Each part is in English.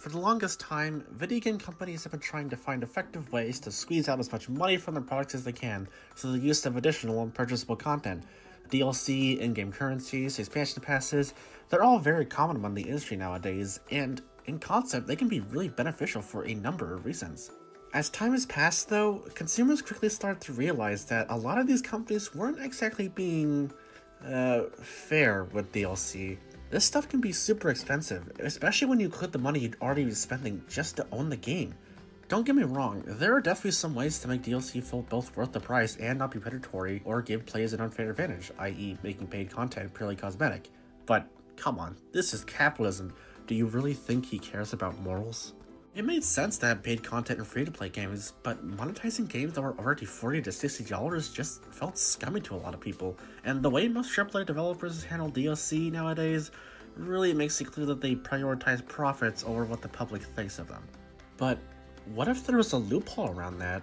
For the longest time, video game companies have been trying to find effective ways to squeeze out as much money from their products as they can through the use of additional and purchasable content. DLC, in-game currencies, expansion passes, they're all very common among the industry nowadays, and in concept, they can be really beneficial for a number of reasons. As time has passed though, consumers quickly started to realize that a lot of these companies weren't exactly being, fair with DLC. This stuff can be super expensive, especially when you include the money you'd already be spending just to own the game. Don't get me wrong, there are definitely some ways to make DLC feel both worth the price and not be predatory or give players an unfair advantage, i.e. making paid content purely cosmetic. But come on, this is capitalism. Do you really think he cares about morals? It made sense to have paid content in free-to-play games, but monetizing games that were already $40 to $60 just felt scummy to a lot of people, and the way most AAA developers handle DLC nowadays really makes it clear that they prioritize profits over what the public thinks of them. But what if there was a loophole around that?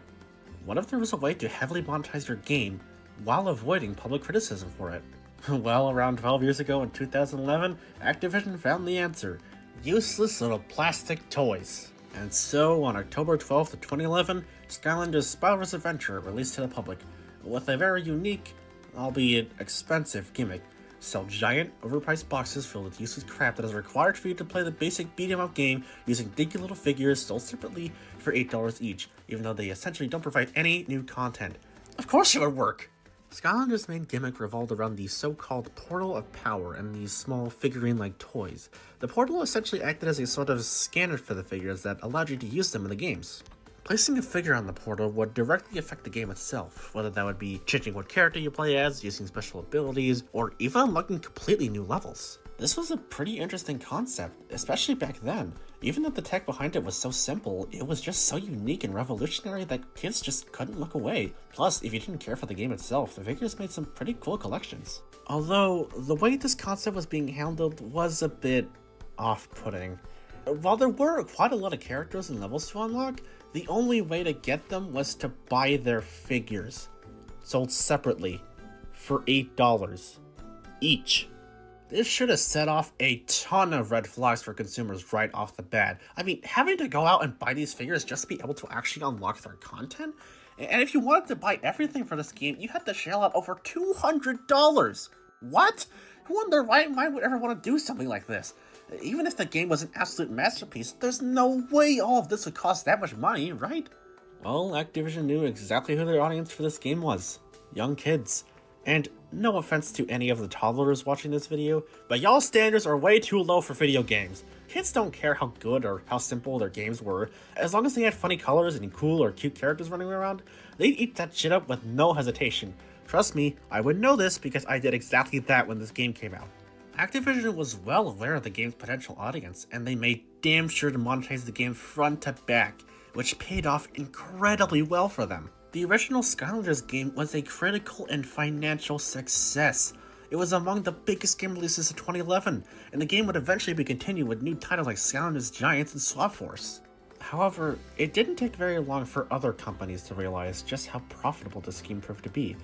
What if there was a way to heavily monetize your game while avoiding public criticism for it? Well, around 12 years ago in 2011, Activision found the answer: useless little plastic toys. And so, on October 12th of 2011, Skylanders Spyro's Adventure released to the public, with a very unique, albeit expensive gimmick: sell giant, overpriced boxes filled with useless crap that is required for you to play the basic beat-em-up game using dinky little figures sold separately for $8 each, even though they essentially don't provide any new content. Of course it would work! Skylanders' main gimmick revolved around the so-called Portal of Power and these small figurine-like toys. The portal essentially acted as a sort of scanner for the figures that allowed you to use them in the games. Placing a figure on the portal would directly affect the game itself, whether that would be changing what character you play as, using special abilities, or even unlocking completely new levels. This was a pretty interesting concept, especially back then. Even though the tech behind it was so simple, it was just so unique and revolutionary that kids just couldn't look away. Plus, if you didn't care for the game itself, the figures made some pretty cool collections. Although, the way this concept was being handled was a bit off-putting. While there were quite a lot of characters and levels to unlock, the only way to get them was to buy their figures, sold separately, for $8 each. This should have set off a ton of red flags for consumers right off the bat. I mean, having to go out and buy these figures just to be able to actually unlock their content? And if you wanted to buy everything for this game, you had to shell out over $200! What? Who in their right mind would ever want to do something like this? Even if the game was an absolute masterpiece, there's no way all of this would cost that much money, right? Well, Activision knew exactly who their audience for this game was. Young kids. And no offense to any of the toddlers watching this video, but y'all's standards are way too low for video games. Kids don't care how good or how simple their games were. As long as they had funny colors and cool or cute characters running around, they'd eat that shit up with no hesitation. Trust me, I would know this because I did exactly that when this game came out. Activision was well aware of the game's potential audience, and they made damn sure to monetize the game front to back, which paid off incredibly well for them. The original Skylanders game was a critical and financial success. It was among the biggest game releases of 2011, and the game would eventually be continued with new titles like Skylanders Giants and Swap Force. However, it didn't take very long for other companies to realize just how profitable this game proved to be,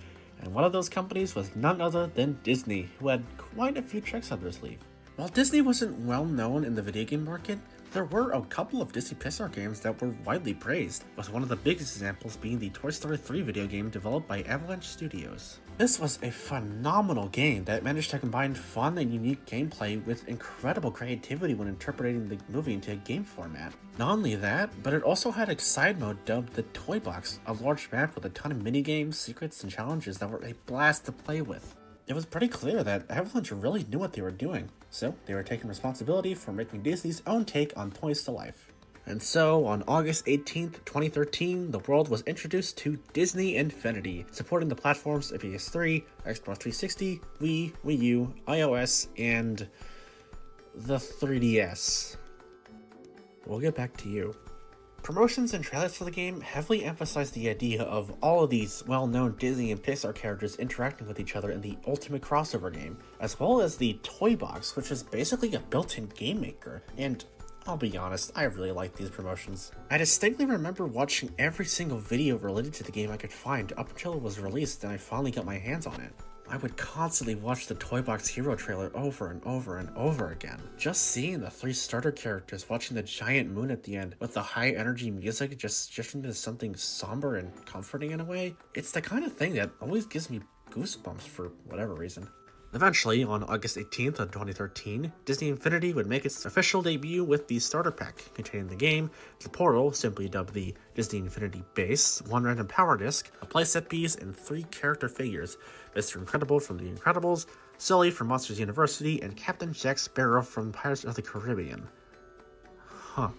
and one of those companies was none other than Disney, who had quite a few tricks up their sleeve. While Disney wasn't well known in the video game market, there were a couple of Disney Pixar games that were widely praised, with one of the biggest examples being the Toy Story 3 video game developed by Avalanche Studios. This was a phenomenal game that managed to combine fun and unique gameplay with incredible creativity when interpreting the movie into a game format. Not only that, but it also had a side mode dubbed the Toy Box, a large map with a ton of minigames, secrets, and challenges that were a blast to play with. It was pretty clear that Avalanche really knew what they were doing, so they were taking responsibility for making Disney's own take on toys to life. And so, on August 18th, 2013, the world was introduced to Disney Infinity, supporting the platforms of PS3, Xbox 360, Wii, Wii U, iOS, and the 3DS. We'll get back to you. Promotions and trailers for the game heavily emphasized the idea of all of these well-known Disney and Pixar characters interacting with each other in the ultimate crossover game, as well as the Toy Box, which is basically a built-in game maker, and I'll be honest, I really like these promotions. I distinctly remember watching every single video related to the game I could find up until it was released and I finally got my hands on it. I would constantly watch the Toy Box Hero trailer over and over and over again. Just seeing the 3 starter characters, watching the giant moon at the end with the high energy music just shifting to something somber and comforting in a way, it's the kind of thing that always gives me goosebumps for whatever reason. Eventually, on August 18th of 2013, Disney Infinity would make its official debut with the starter pack containing the game, the portal, simply dubbed the Disney Infinity Base, 1 random power disc, a playset piece, and 3 character figures: Mr. Incredible from The Incredibles, Sully from Monsters University, and Captain Jack Sparrow from Pirates of the Caribbean. Huh.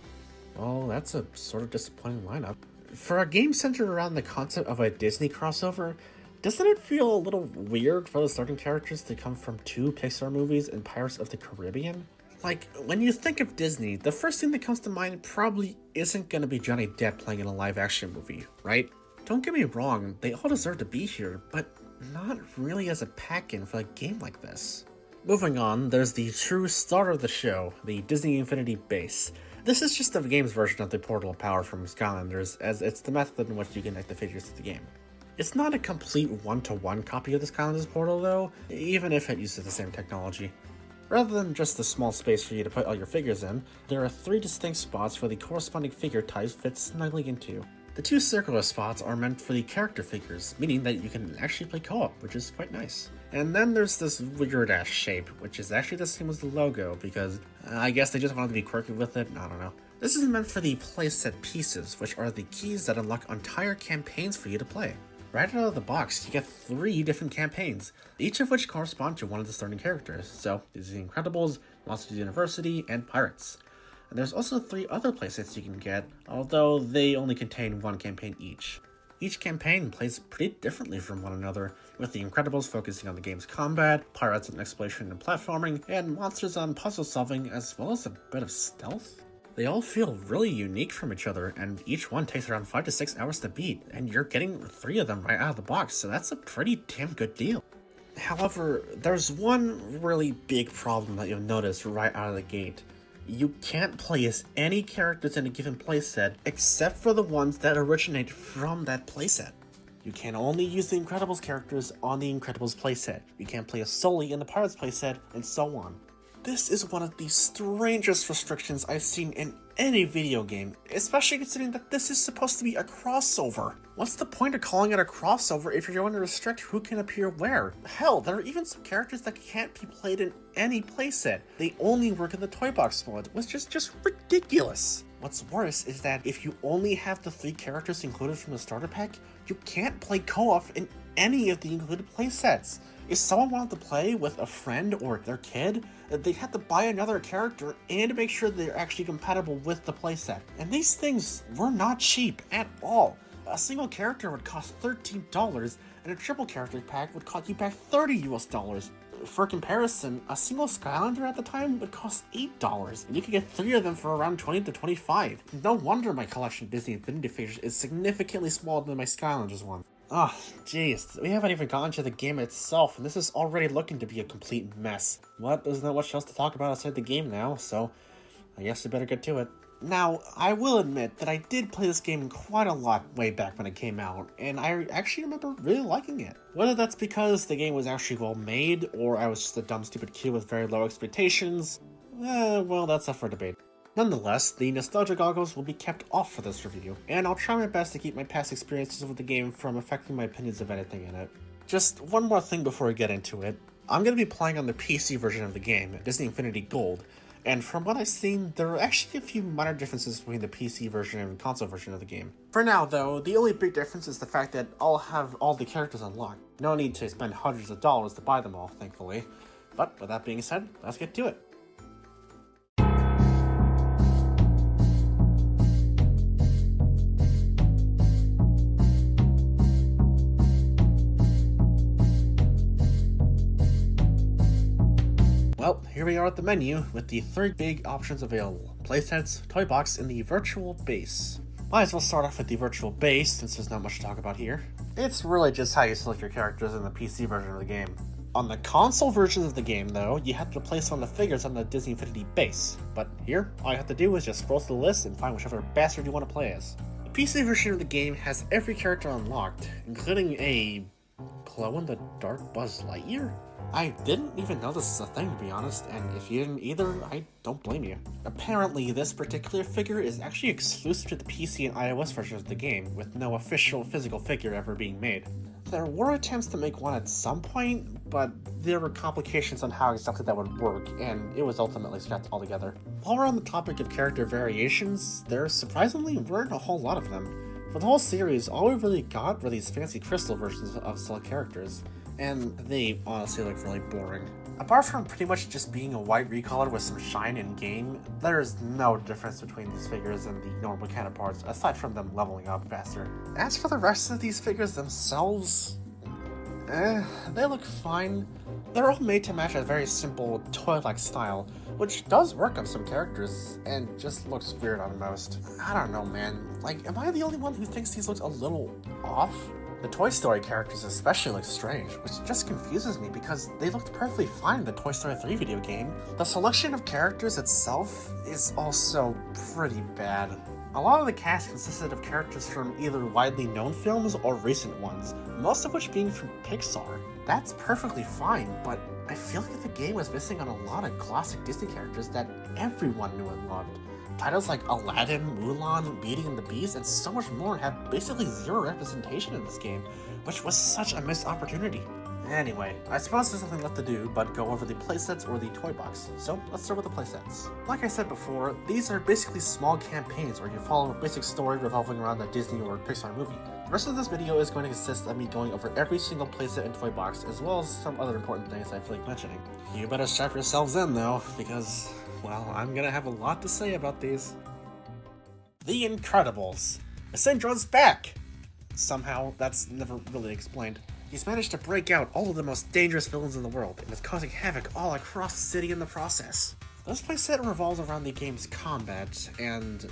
Well, that's a sort of disappointing lineup. For a game centered around the concept of a Disney crossover, doesn't it feel a little weird for the starting characters to come from 2 Pixar movies and Pirates of the Caribbean? Like, when you think of Disney, the first thing that comes to mind probably isn't gonna be Johnny Depp playing in a live-action movie, right? Don't get me wrong, they all deserve to be here, but not really as a pack-in for a game like this. Moving on, there's the true star of the show, the Disney Infinity Base. This is just the game's version of the Portal of Power from Skylanders, as it's the method in which you connect the figures to the game. It's not a complete one-to-one copy of the Skylanders portal though, even if it uses the same technology. Rather than just a small space for you to put all your figures in, there are 3 distinct spots where the corresponding figure types fit snugly into. The 2 circular spots are meant for the character figures, meaning that you can actually play co-op, which is quite nice. And then there's this weird-ass shape, which is actually the same as the logo, because I guess they just wanted to be quirky with it, I don't know. This is meant for the playset pieces, which are the keys that unlock entire campaigns for you to play. Right out of the box, you get 3 different campaigns, each of which correspond to one of the starting characters, so Disney Incredibles, Monsters University, and Pirates. And there's also 3 other playsets you can get, although they only contain 1 campaign each. Each campaign plays pretty differently from one another, with the Incredibles focusing on the game's combat, Pirates on exploration and platforming, and Monsters on puzzle solving as well as a bit of stealth. They all feel really unique from each other, and each one takes around 5 to 6 hours to beat, and you're getting 3 of them right out of the box, so that's a pretty damn good deal. However, there's one really big problem that you'll notice right out of the gate. You can't play as any characters in a given playset except for the ones that originate from that playset. You can only use the Incredibles characters on the Incredibles playset. You can't play as Sully in the Pirates playset, and so on. This is one of the strangest restrictions I've seen in any video game, especially considering that this is supposed to be a crossover. What's the point of calling it a crossover if you're going to restrict who can appear where? Hell, there are even some characters that can't be played in any playset. They only work in the Toy Box mode, which is just ridiculous. What's worse is that if you only have the 3 characters included from the starter pack, you can't play co-op in any of the included playsets. If someone wanted to play with a friend or their kid, they'd have to buy another character and make sure they're actually compatible with the playset. And these things were not cheap at all. A single character would cost $13, and a triple character pack would cost you back $30 US. For comparison, a single Skylander at the time would cost $8, and you could get 3 of them for around $20 to $25. No wonder my collection of Disney Infinity figures is significantly smaller than my Skylanders one. Oh, jeez, we haven't even gotten to the game itself, and this is already looking to be a complete mess. What? There's not much else to talk about outside the game now, so I guess we better get to it. Now, I will admit that I did play this game quite a lot way back when it came out, and I actually remember really liking it. Whether that's because the game was actually well made, or I was just a dumb stupid kid with very low expectations, well, that's up for debate. Nonetheless, the nostalgia goggles will be kept off for this review, and I'll try my best to keep my past experiences with the game from affecting my opinions of anything in it. Just one more thing before we get into it. I'm going to be playing on the PC version of the game, Disney Infinity Gold, and from what I've seen, there are actually a few minor differences between the PC version and console version of the game. For now though, the only big difference is the fact that I'll have all the characters unlocked. No need to spend hundreds of dollars to buy them all, thankfully. But with that being said, let's get to it. Well, here we are at the menu with the 3 big options available: playsets, toy box, and the virtual base. Might as well start off with the virtual base since there's not much to talk about here. It's really just how you select your characters in the PC version of the game. On the console version of the game though, you have to place on the figures on the Disney Infinity base, but here, all you have to do is just scroll through the list and find whichever bastard you want to play as. The PC version of the game has every character unlocked, including a glow-in-the-dark Buzz Lightyear? I didn't even know this is a thing, to be honest, and if you didn't either, I don't blame you. Apparently, this particular figure is actually exclusive to the PC and iOS versions of the game, with no official physical figure ever being made. There were attempts to make one at some point, but there were complications on how exactly that would work, and it was ultimately scrapped altogether. While we're on the topic of character variations, there surprisingly weren't a whole lot of them. For the whole series, all we really got were these fancy crystal versions of select characters, and they honestly look really boring. Apart from pretty much just being a white recolor with some shine in-game, there is no difference between these figures and the normal counterparts, aside from them leveling up faster. As for the rest of these figures themselves, they look fine. They're all made to match a very simple toy-like style, which does work on some characters, and just looks weird on most. I don't know, man. Like, am I the only one who thinks these look a little off? The Toy Story characters especially look strange, which just confuses me because they looked perfectly fine in the Toy Story 3 video game. The selection of characters itself is also pretty bad. A lot of the cast consisted of characters from either widely known films or recent ones, most of which being from Pixar. That's perfectly fine, but I feel like the game was missing on a lot of classic Disney characters that everyone knew and loved. Titles like Aladdin, Mulan, Beauty and the Beast, and so much more have basically zero representation in this game, which was such a missed opportunity. Anyway, I suppose there's nothing left to do but go over the playsets or the toy box, so let's start with the playsets. Like I said before, these are basically small campaigns where you follow a basic story revolving around a Disney or Pixar movie. The rest of this video is going to consist of me going over every single playset and toy box, as well as some other important things I feel like mentioning. You better strap yourselves in though, because, well, I'm gonna have a lot to say about these. The Incredibles. Syndrome's back! Somehow, that's never really explained. He's managed to break out all of the most dangerous villains in the world, and is causing havoc all across the city in the process. This playset revolves around the game's combat, and...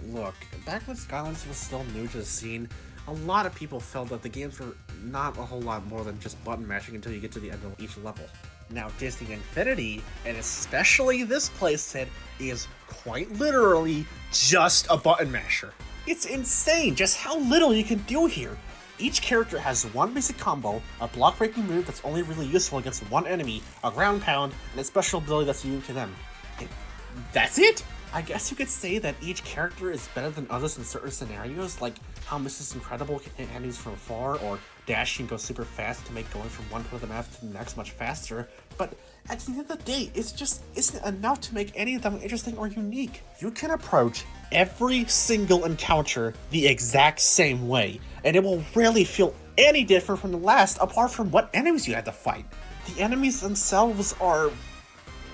look, back when Skylanders was still new to the scene, a lot of people felt that the games were not a whole lot more than just button mashing until you get to the end of each level. Now Disney Infinity, and especially this playset, is quite literally just a button masher. It's insane just how little you can do here. Each character has one basic combo, a block-breaking move that's only really useful against one enemy, a ground pound, and a special ability that's unique to them. And that's it? I guess you could say that each character is better than others in certain scenarios, like how Mrs. Incredible can hit enemies from afar, or Dash can go super fast to make going from one part of the map to the next much faster, but at the end of the day, it just isn't enough to make any of them interesting or unique. You can approach every single encounter the exact same way, and it will rarely feel any different from the last apart from what enemies you had to fight. The enemies themselves are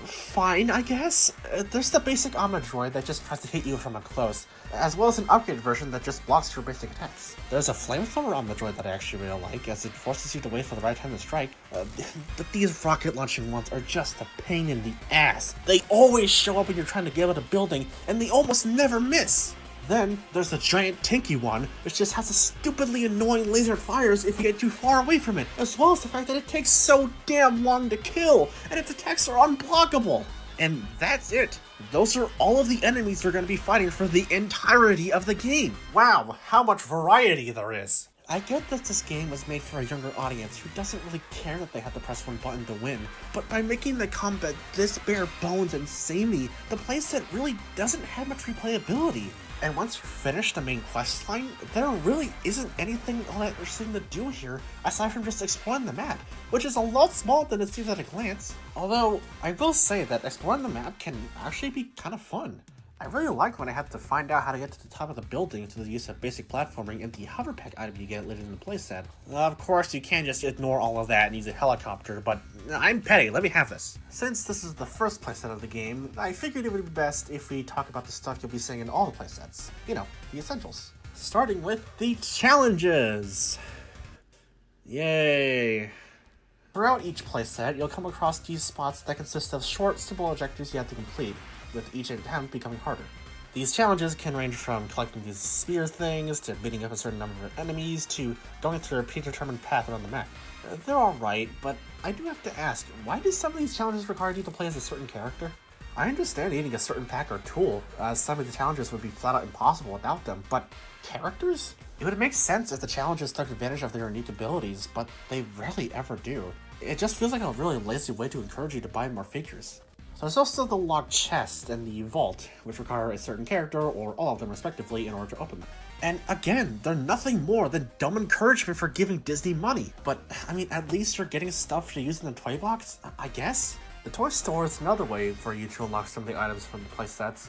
fine, I guess. There's the basic Omnidroid that just tries to hit you from up close, as well as an upgraded version that just blocks your basic attacks. There's a flamethrower Omnidroid that I actually really like, as it forces you to wait for the right time to strike, but these rocket launching ones are just a pain in the ass. They always show up when you're trying to get out of a building, and they almost never miss. Then, there's the giant Tinky one, which just has a stupidly annoying laser fires if you get too far away from it, as well as the fact that it takes so damn long to kill, and its attacks are unblockable. And that's it. Those are all of the enemies you're going to be fighting for the entirety of the game. Wow, how much variety there is. I get that this game was made for a younger audience who doesn't really care that they have to press one button to win, but by making the combat this bare bones and samey, the playset really doesn't have much replayability. And once you finish the main questline, there really isn't anything all that interesting to do here, aside from just exploring the map, which is a lot smaller than it seems at a glance. Although, I will say that exploring the map can actually be kind of fun. I really like when I had to find out how to get to the top of the building through the use of basic platforming and the hover pack item you get later in the playset. Of course, you can't just ignore all of that and use a helicopter, but I'm petty, let me have this. Since this is the first playset of the game, I figured it would be best if we talk about the stuff you'll be seeing in all the playsets. You know, the essentials. Starting with the challenges! Yay! Throughout each playset, you'll come across these spots that consist of short, simple objectives you have to complete, with each attempt becoming harder. These challenges can range from collecting these spear things, to beating up a certain number of enemies, to going through a predetermined path around the map. They're alright, but I do have to ask, why do some of these challenges require you to play as a certain character? I understand needing a certain pack or tool, as some of the challenges would be flat out impossible without them, but characters? It would make sense if the challenges took advantage of their unique abilities, but they rarely ever do. It just feels like a really lazy way to encourage you to buy more figures. So there's also the locked chest and the vault, which require a certain character or all of them respectively in order to open them. And again, they're nothing more than dumb encouragement for giving Disney money. But, I mean, at least you're getting stuff to use in the toy box, I guess? The toy store is another way for you to unlock some of the items from the playsets.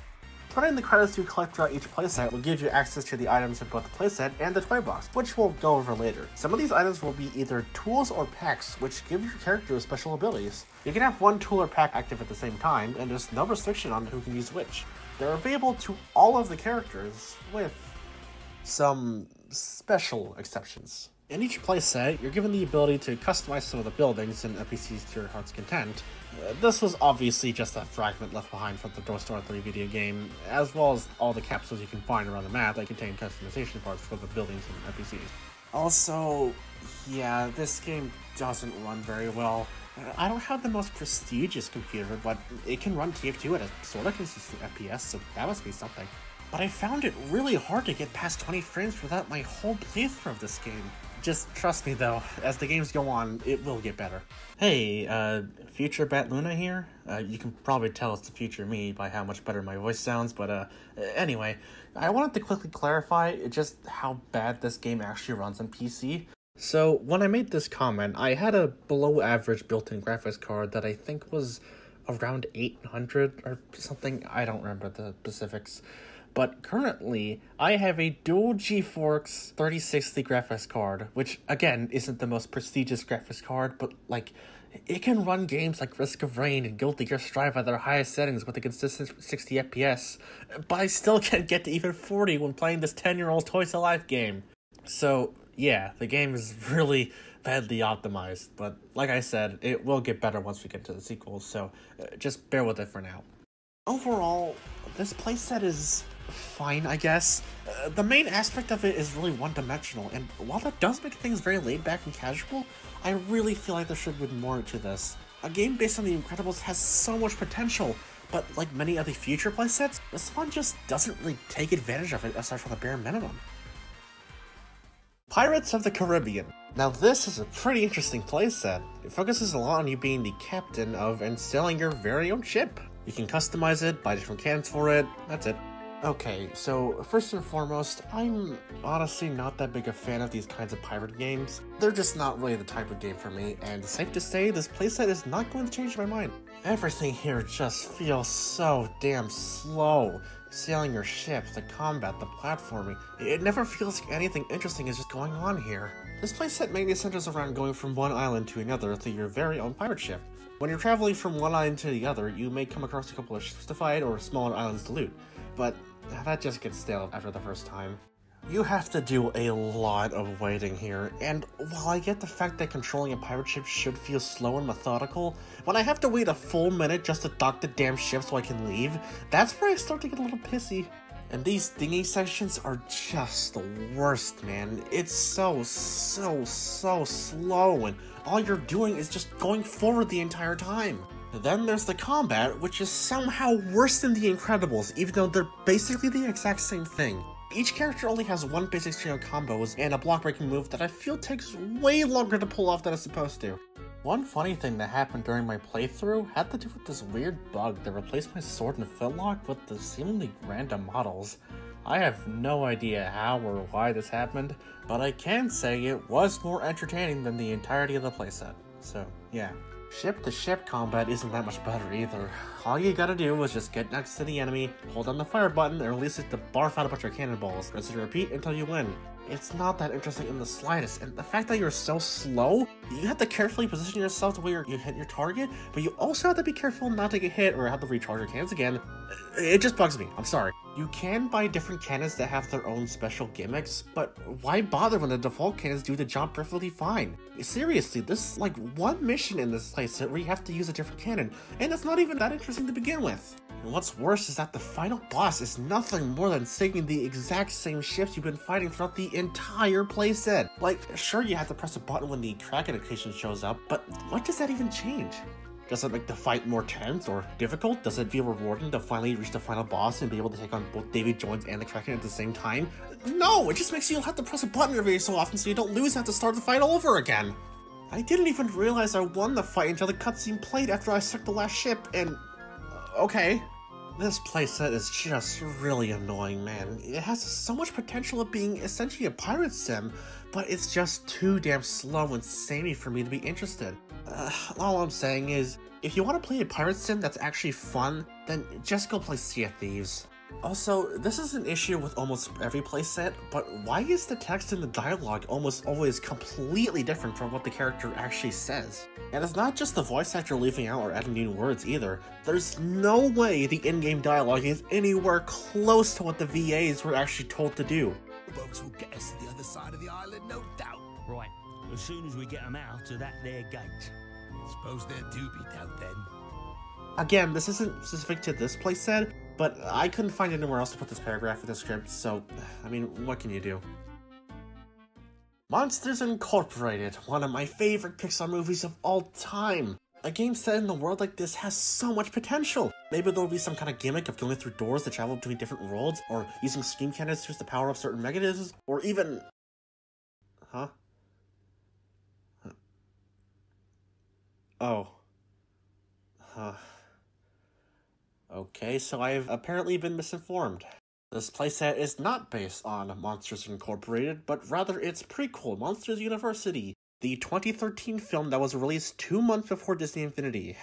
Putting the credits you collect throughout each playset will give you access to the items in both the playset and the toy box, which we'll go over later. Some of these items will be either tools or packs, which give your character special abilities. You can have one tool or pack active at the same time, and there's no restriction on who can use which. They're available to all of the characters, with some special exceptions. In each playset, you're given the ability to customize some of the buildings and NPCs to your heart's content. This was obviously just a fragment left behind from the Toy Story 3 video game, as well as all the capsules you can find around the map that contain customization parts for the buildings and NPCs. Also, yeah, this game doesn't run very well. I don't have the most prestigious computer, but it can run TF2 at a sort of consistent FPS, so that must be something. But I found it really hard to get past 20 frames throughout my whole playthrough of this game. Just trust me though, as the games go on, it will get better. Hey, future Bat Luna here? You can probably tell it's the future me by how much better my voice sounds, but anyway, I wanted to quickly clarify just how bad this game actually runs on PC. So, when I made this comment, I had a below average built-in graphics card that I think was around 800 or something, I don't remember the specifics. But currently, I have a dual GeForce 3060 graphics card, which again isn't the most prestigious graphics card, but like, it can run games like Risk of Rain and Guilty Gear Strive at their highest settings with a consistent 60 FPS, but I still can't get to even 40 when playing this 10-year-old Toys to Life game. So yeah, the game is really badly optimized, but like I said, it will get better once we get to the sequels, so just bear with it for now. Overall, this playset is fine, I guess. The main aspect of it is really one-dimensional, and while that does make things very laid-back and casual, I really feel like there should be more to this. A game based on The Incredibles has so much potential, but like many other future playsets, this one just doesn't really take advantage of it aside from the bare minimum. Pirates of the Caribbean. Now this is a pretty interesting playset. It focuses a lot on you being the captain of and sailing your very own ship. You can customize it, buy different cannons for it, that's it. Okay, so first and foremost, I'm honestly not that big a fan of these kinds of pirate games. They're just not really the type of game for me, and safe to say, this playset is not going to change my mind. Everything here just feels so damn slow. Sailing your ship, the combat, the platforming, it never feels like anything interesting is just going on here. This playset mainly centers around going from one island to another through your very own pirate ship. When you're traveling from one island to the other, you may come across a couple of ships to fight or smaller islands to loot, but that just gets stale after the first time. You have to do a lot of waiting here, and while I get the fact that controlling a pirate ship should feel slow and methodical, when I have to wait a full minute just to dock the damn ship so I can leave, that's where I start to get a little pissy. And these dinghy sections are just the worst, man. It's so slow, and all you're doing is just going forward the entire time. Then there's the combat, which is somehow worse than The Incredibles, even though they're basically the exact same thing. Each character only has one basic string of combos and a block breaking move that I feel takes way longer to pull off than it's supposed to. One funny thing that happened during my playthrough had to do with this weird bug that replaced my sword and flintlock with the seemingly random models. I have no idea how or why this happened, but I can say it was more entertaining than the entirety of the playset. So, yeah. Ship-to-ship combat isn't that much better either. All you gotta do is just get next to the enemy, hold down the fire button, and release it to barf out a bunch of cannonballs. Rinse and repeat until you win. It's not that interesting in the slightest, and the fact that you're so slow, you have to carefully position yourself to where you hit your target, but you also have to be careful not to get hit or have to recharge your cannons again. It just bugs me, I'm sorry. You can buy different cannons that have their own special gimmicks, but why bother when the default cannons do the job perfectly fine? Seriously, there's like one mission in this playset where you have to use a different cannon, and it's not even that interesting to begin with. And what's worse is that the final boss is nothing more than sinking the exact same ships you've been fighting throughout the entire playset. Like, sure you have to press a button when the Kraken occasion shows up, but what does that even change? Does it make the fight more tense or difficult? Does it feel rewarding to finally reach the final boss and be able to take on both Davy Jones and the Kraken at the same time? No, it just makes you have to press a button every so often so you don't lose and have to start the fight all over again. I didn't even realize I won the fight until the cutscene played after I struck the last ship, and... okay. This playset is just really annoying, man. It has so much potential of being essentially a pirate sim, but it's just too damn slow and samey for me to be interested. All I'm saying is, if you want to play a pirate sim that's actually fun, then just go play Sea of Thieves. Also, this is an issue with almost every playset, but why is the text and the dialogue almost always completely different from what the character actually says? And it's not just the voice actor leaving out or adding new words either. There's no way the in-game dialogue is anywhere close to what the VAs were actually told to do. The boats will get us to the other side of the island, no doubt. Right, as soon as we get them out of that there gate. Suppose there do be doubt then. Again, this isn't specific to this playset, but I couldn't find anywhere else to put this paragraph in the script, so, I mean, what can you do? Monsters Incorporated, one of my favorite Pixar movies of all time. A game set in a world like this has so much potential. Maybe there'll be some kind of gimmick of going through doors to travel between different worlds, or using steam canisters to power up certain mechanisms, or even... Huh? Oh. Huh. Okay, so I've apparently been misinformed. This playset is not based on Monsters Incorporated, but rather its prequel, Monsters University, the 2013 film that was released 2 months before Disney Infinity.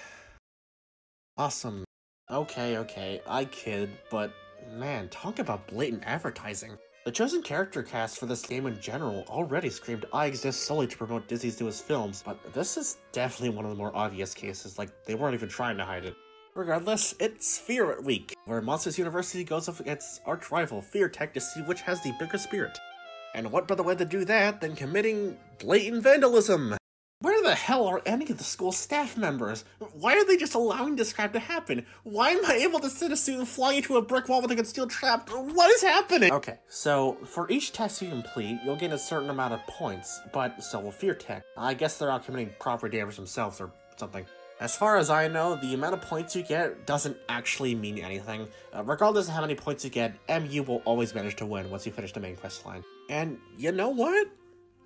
Awesome. Okay, I kid, but man, talk about blatant advertising. The chosen character cast for this game in general already screamed I exist solely to promote Disney's newest films, but this is definitely one of the more obvious cases, like they weren't even trying to hide it. Regardless, it's Spirit Week, where Monsters University goes up against arch rival Fear Tech to see which has the bigger spirit. And what better way to do that than committing blatant vandalism? Where the hell are any of the school staff members? Why are they just allowing this crap to happen? Why am I able to sit a suit and fly into a brick wall with a concealed trap? What is happening? Okay, so for each test you complete, you'll gain a certain amount of points, but so will Fear Tech. I guess they're out committing property damage themselves or something. As far as I know, the amount of points you get doesn't actually mean anything. Regardless of how many points you get, MU will always manage to win once you finish the main quest line. And you know what?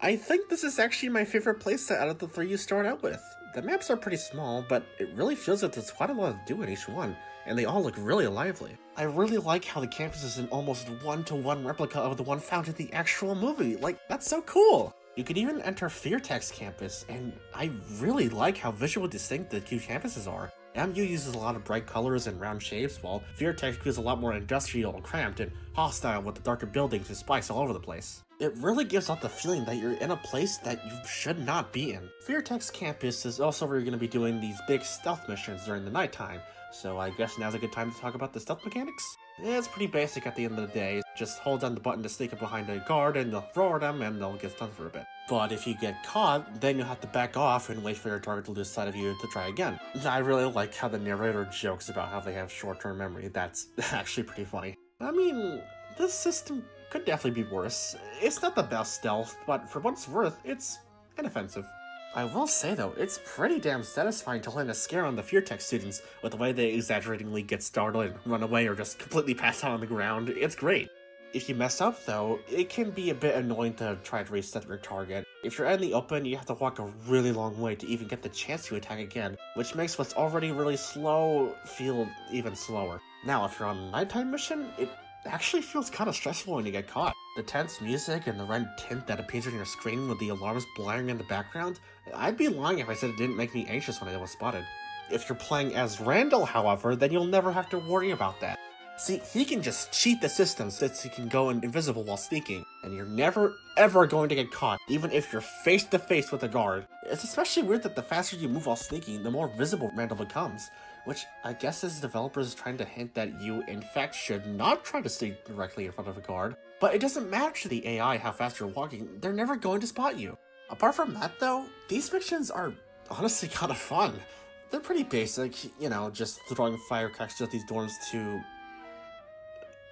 I think this is actually my favorite playset out of the 3 you start out with. The maps are pretty small, but it really feels like there's quite a lot to do in each one, and they all look really lively. I really like how the campus is an almost one-to-one replica of the one found in the actual movie. Like, that's so cool! You could even enter Fear Tech's campus, and I really like how visually distinct the two campuses are. MU uses a lot of bright colors and round shapes, while Fear Tech feels a lot more industrial, cramped, and hostile with the darker buildings and spikes all over the place. It really gives off the feeling that you're in a place that you should not be in. Fear Tech's campus is also where you're going to be doing these big stealth missions during the nighttime, so I guess now's a good time to talk about the stealth mechanics? It's pretty basic at the end of the day. Just hold down the button to sneak up behind a guard and they'll throw at them and they'll get stunned for a bit. But if you get caught, then you'll have to back off and wait for your target to lose sight of you to try again. I really like how the narrator jokes about how they have short-term memory. That's actually pretty funny. I mean, this system could definitely be worse. It's not the best stealth, but for what it's worth, it's inoffensive. I will say though, it's pretty damn satisfying to land a scare on the Fear Tech students with the way they exaggeratingly get startled and run away or just completely pass out on the ground. It's great. If you mess up though, it can be a bit annoying to try to reset your target. If you're out in the open, you have to walk a really long way to even get the chance to attack again, which makes what's already really slow feel even slower. Now, if you're on a nighttime mission, it actually feels kind of stressful when you get caught. The tense music and the red tint that appears on your screen with the alarms blaring in the background, I'd be lying if I said it didn't make me anxious when I was spotted. If you're playing as Randall, however, then you'll never have to worry about that. See, he can just cheat the system since he can go invisible while sneaking, and you're never ever going to get caught, even if you're face to face with a guard. It's especially weird that the faster you move while sneaking, the more visible Randall becomes, which I guess is developers trying to hint that you, in fact, should not try to sneak directly in front of a guard. But it doesn't matter to the AI how fast you're walking, they're never going to spot you. Apart from that though, these missions are honestly kind of fun. They're pretty basic, you know, just throwing firecrackers at these dorms to...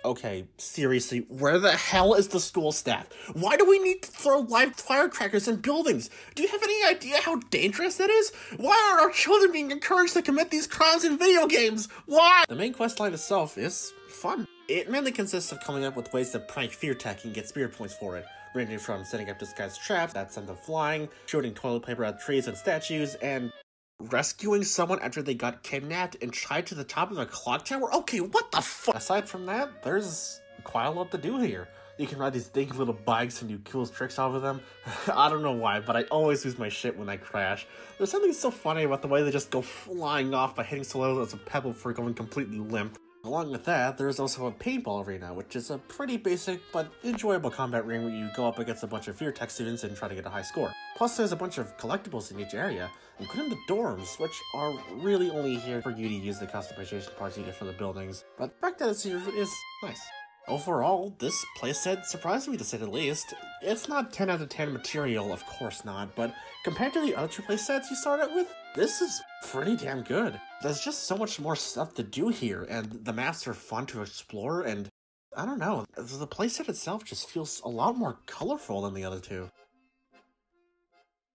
Okay, seriously, where the hell is the school staff? Why do we need to throw live firecrackers in buildings? Do you have any idea how dangerous that is? Why are our children being encouraged to commit these crimes in video games? Why? The main questline itself is fun. It mainly consists of coming up with ways to prank fear tech and get spirit points for it, ranging from setting up disguised traps that send them flying, shooting toilet paper at trees and statues, and rescuing someone after they got kidnapped and tied to the top of a clock tower? Okay, what the fuck? Aside from that, there's quite a lot to do here. You can ride these dinky little bikes and do cool tricks off of them. I don't know why, but I always lose my shit when I crash. There's something so funny about the way they just go flying off by hitting so low as a pebble for going completely limp. Along with that, there's also a paintball arena, which is a pretty basic but enjoyable combat ring where you go up against a bunch of fear tech students and try to get a high score. Plus, there's a bunch of collectibles in each area, including the dorms, which are really only here for you to use the customization parts you get for the buildings. But the fact that it's here is nice. Overall, this playset surprised me to say the least. It's not 10 out of 10 material, of course not, but compared to the other two playsets you started with, this is pretty damn good. There's just so much more stuff to do here, and the maps are fun to explore, and I don't know, the playset itself just feels a lot more colorful than the other two.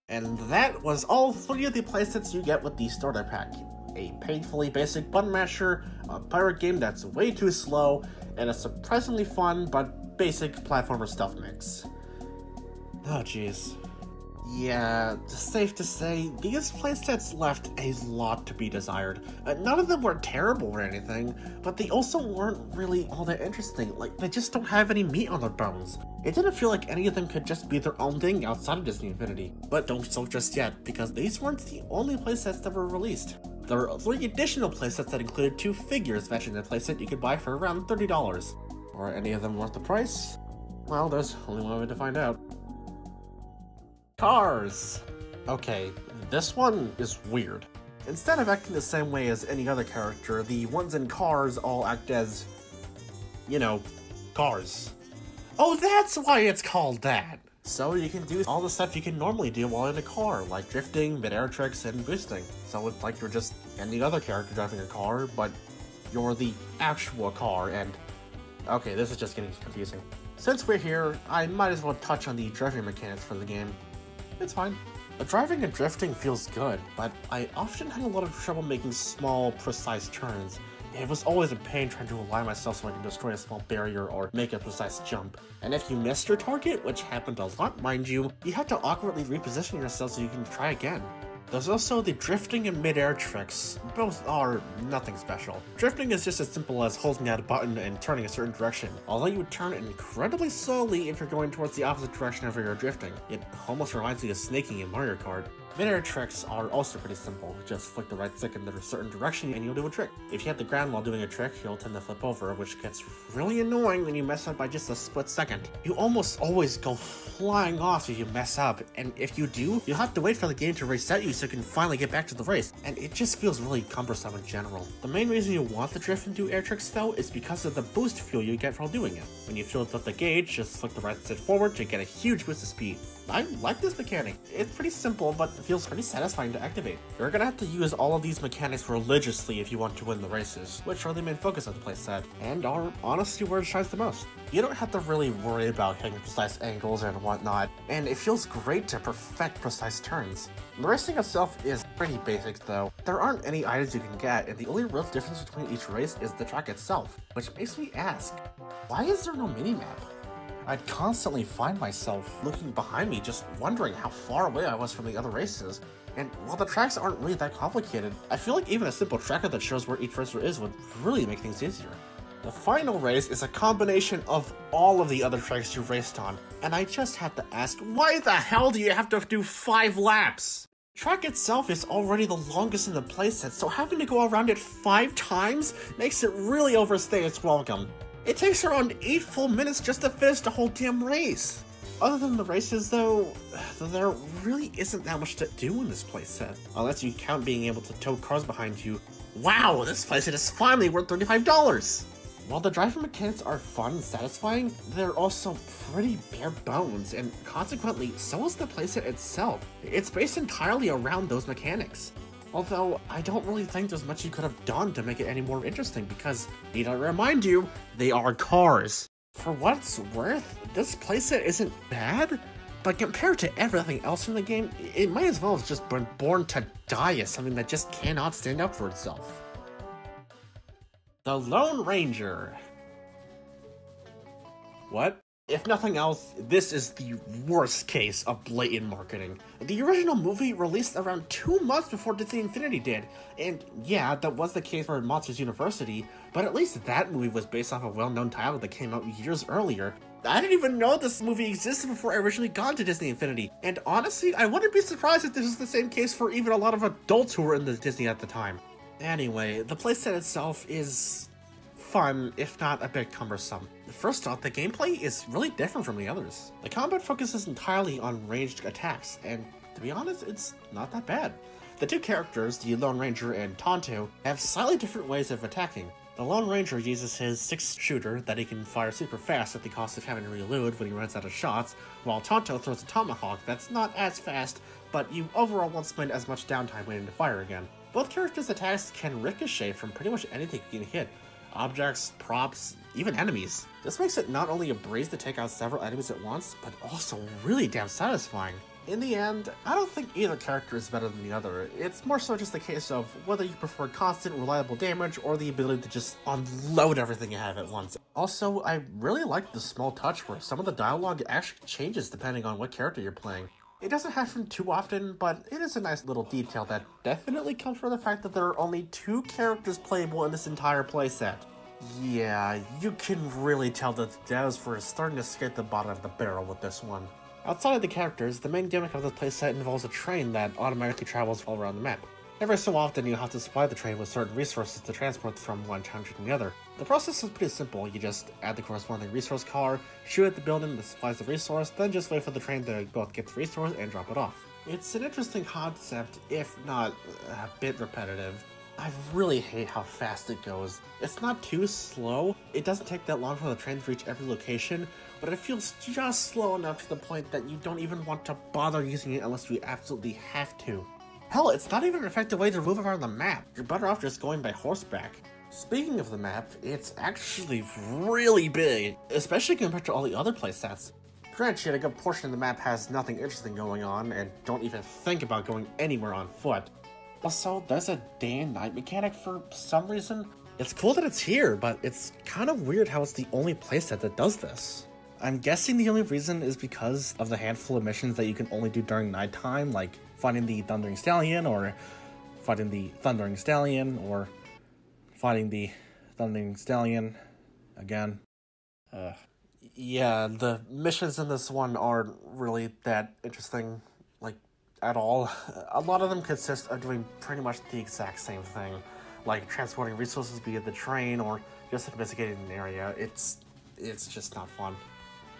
And that was all 3 of the playsets you get with the starter pack. A painfully basic button masher, a pirate game that's way too slow, and a surprisingly fun but basic platformer stealth mix. Oh jeez. Yeah, safe to say, these playsets left a lot to be desired. None of them were terrible or anything, but they also weren't really all that interesting. Like, they just don't have any meat on their bones. It didn't feel like any of them could just be their own thing outside of Disney Infinity. But don't sulk just yet, because these weren't the only playsets that were released. There were 3 additional playsets that included 2 figures matching the playset you could buy for around $30. Were any of them worth the price? Well, there's only one way to find out. Cars! Okay, this one is weird. Instead of acting the same way as any other character, the ones in Cars all act as, you know, cars. Oh, that's why it's called that! So you can do all the stuff you can normally do while in a car, like drifting, mid-air tricks, and boosting. So it's like you're just any other character driving a car, but you're the actual car, and... Okay, this is just getting confusing. Since we're here, I might as well touch on the driving mechanics for the game. It's fine. The driving and drifting feels good, but I often had a lot of trouble making small, precise turns. It was always a pain trying to align myself so I could destroy a small barrier or make a precise jump. And if you missed your target, which happened a lot mind you, you had to awkwardly reposition yourself so you can try again. There's also the drifting and mid-air tricks. Both are nothing special. Drifting is just as simple as holding out a button and turning a certain direction, although you would turn incredibly slowly if you're going towards the opposite direction of you're drifting. It almost reminds me of snaking in Mario Kart. Mid-air tricks are also pretty simple. Just flick the right stick in a certain direction and you'll do a trick. If you hit the ground while doing a trick, you'll tend to flip over, which gets really annoying when you mess up by just a split second. You almost always go flying off if you mess up, and if you do, you'll have to wait for the game to reset you so you can finally get back to the race, and it just feels really cumbersome in general. The main reason you want to drift and do air tricks though is because of the boost fuel you get while doing it. When you fill up the gauge, just flick the right stick forward to get a huge boost of speed. I like this mechanic. It's pretty simple, but it feels pretty satisfying to activate. You're gonna have to use all of these mechanics religiously if you want to win the races, which are the main focus of the playset, and are honestly where it shines the most. You don't have to really worry about hitting precise angles and whatnot, and it feels great to perfect precise turns. The racing itself is pretty basic though. There aren't any items you can get, and the only real difference between each race is the track itself, which makes me ask, why is there no minimap? I'd constantly find myself looking behind me just wondering how far away I was from the other races, and while the tracks aren't really that complicated, I feel like even a simple tracker that shows where each racer is would really make things easier. The final race is a combination of all of the other tracks you raced on, and I just have to ask, why the hell do you have to do 5 laps? The track itself is already the longest in the playset, so having to go around it 5 times makes it really overstay its welcome. It takes around 8 full minutes just to finish the whole damn race. Other than the races though, there really isn't that much to do in this playset, unless you count being able to tow cars behind you. Wow, this playset is finally worth $35! While the driving mechanics are fun and satisfying, they're also pretty bare bones, and consequently, so is the playset itself. It's based entirely around those mechanics. Although, I don't really think there's much you could have done to make it any more interesting because, need I remind you, they are cars. For what it's worth, this playset isn't bad, but compared to everything else in the game, it might as well have just been born to die as something that just cannot stand up for itself. The Lone Ranger. What? If nothing else, this is the worst case of blatant marketing. The original movie released around 2 months before Disney Infinity did, and yeah, that was the case for Monsters University, but at least that movie was based off a well-known title that came out years earlier. I didn't even know this movie existed before I originally got to Disney Infinity, and honestly, I wouldn't be surprised if this is the same case for even a lot of adults who were in the Disney at the time. Anyway, the playset itself is fun, if not a bit cumbersome. First off, the gameplay is really different from the others. The combat focuses entirely on ranged attacks, and to be honest, it's not that bad. The two characters, the Lone Ranger and Tonto, have slightly different ways of attacking. The Lone Ranger uses his 6-shooter that he can fire super fast at the cost of having to reload when he runs out of shots, while Tonto throws a tomahawk that's not as fast, but you overall won't spend as much downtime waiting to fire again. Both characters' attacks can ricochet from pretty much anything you can hit. Objects, props, even enemies. This makes it not only a breeze to take out several enemies at once, but also really damn satisfying. In the end, I don't think either character is better than the other. It's more so just a case of whether you prefer constant, reliable damage or the ability to just unload everything you have at once. Also, I really like the small touch where some of the dialogue actually changes depending on what character you're playing. It doesn't happen too often, but it is a nice little detail that definitely comes from the fact that there are only 2 characters playable in this entire playset. Yeah, you can really tell that the devs were starting to scrape the bottom of the barrel with this one. Outside of the characters, the main gimmick of this playset involves a train that automatically travels all around the map. Every so often, you have to supply the train with certain resources to transport from one town to the other. The process is pretty simple. You just add the corresponding resource car, shoot at the building that supplies the resource, then just wait for the train to both get the resource and drop it off. It's an interesting concept, if not a bit repetitive. I really hate how fast it goes. It's not too slow, it doesn't take that long for the train to reach every location, but it feels just slow enough to the point that you don't even want to bother using it unless you absolutely have to. Hell, it's not even an effective way to move around the map. You're better off just going by horseback. Speaking of the map, it's actually really big, especially compared to all the other playsets. Granted, a good portion of the map has nothing interesting going on, and don't even think about going anywhere on foot. Also, there's a day and night mechanic for some reason. It's cool that it's here, but it's kind of weird how it's the only playset that does this. I'm guessing the only reason is because of the handful of missions that you can only do during nighttime, like finding the Thundering Stallion, or fighting the Thundering Stallion, or fighting the Thundering Stallion again. Yeah, the missions in this one aren't really that interesting, like, at all. A lot of them consist of doing pretty much the exact same thing, like transporting resources via the train, or just investigating an area. It's just not fun.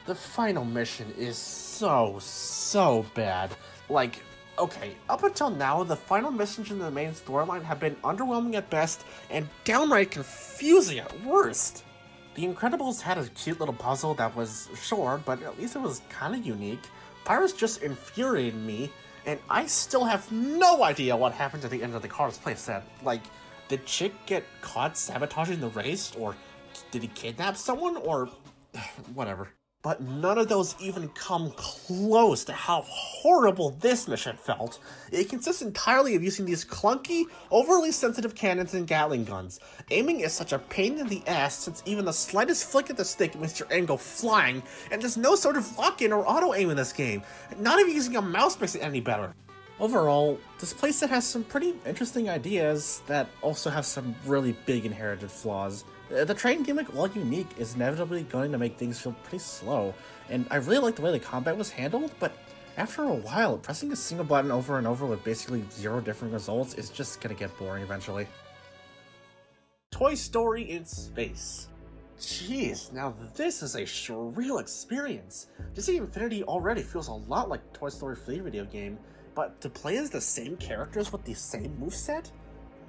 The final mission is so bad. Like, okay, up until now, the final missions in the main storyline have been underwhelming at best and downright confusing at worst. The Incredibles had a cute little puzzle that was short, but at least it was kind of unique. Pirates just infuriated me, and I still have no idea what happened at the end of the Cars playset. Like, did Chick get caught sabotaging the race, or did he kidnap someone, or whatever. But none of those even come close to how horrible this mission felt. It consists entirely of using these clunky, overly sensitive cannons and Gatling guns. Aiming is such a pain in the ass since even the slightest flick of the stick makes your aim go flying, and there's no sort of lock-in or auto-aim in this game. Not even using a mouse makes it any better. Overall, this playset has some pretty interesting ideas that also have some really big inherited flaws. The train gimmick, while unique, is inevitably going to make things feel pretty slow, and I really like the way the combat was handled, but after a while, pressing a single button over and over with basically 0 different results is just gonna get boring eventually. Toy Story in Space. Jeez, now this is a surreal experience. Disney Infinity already feels a lot like Toy Story 3 video game, but to play as the same characters with the same moveset?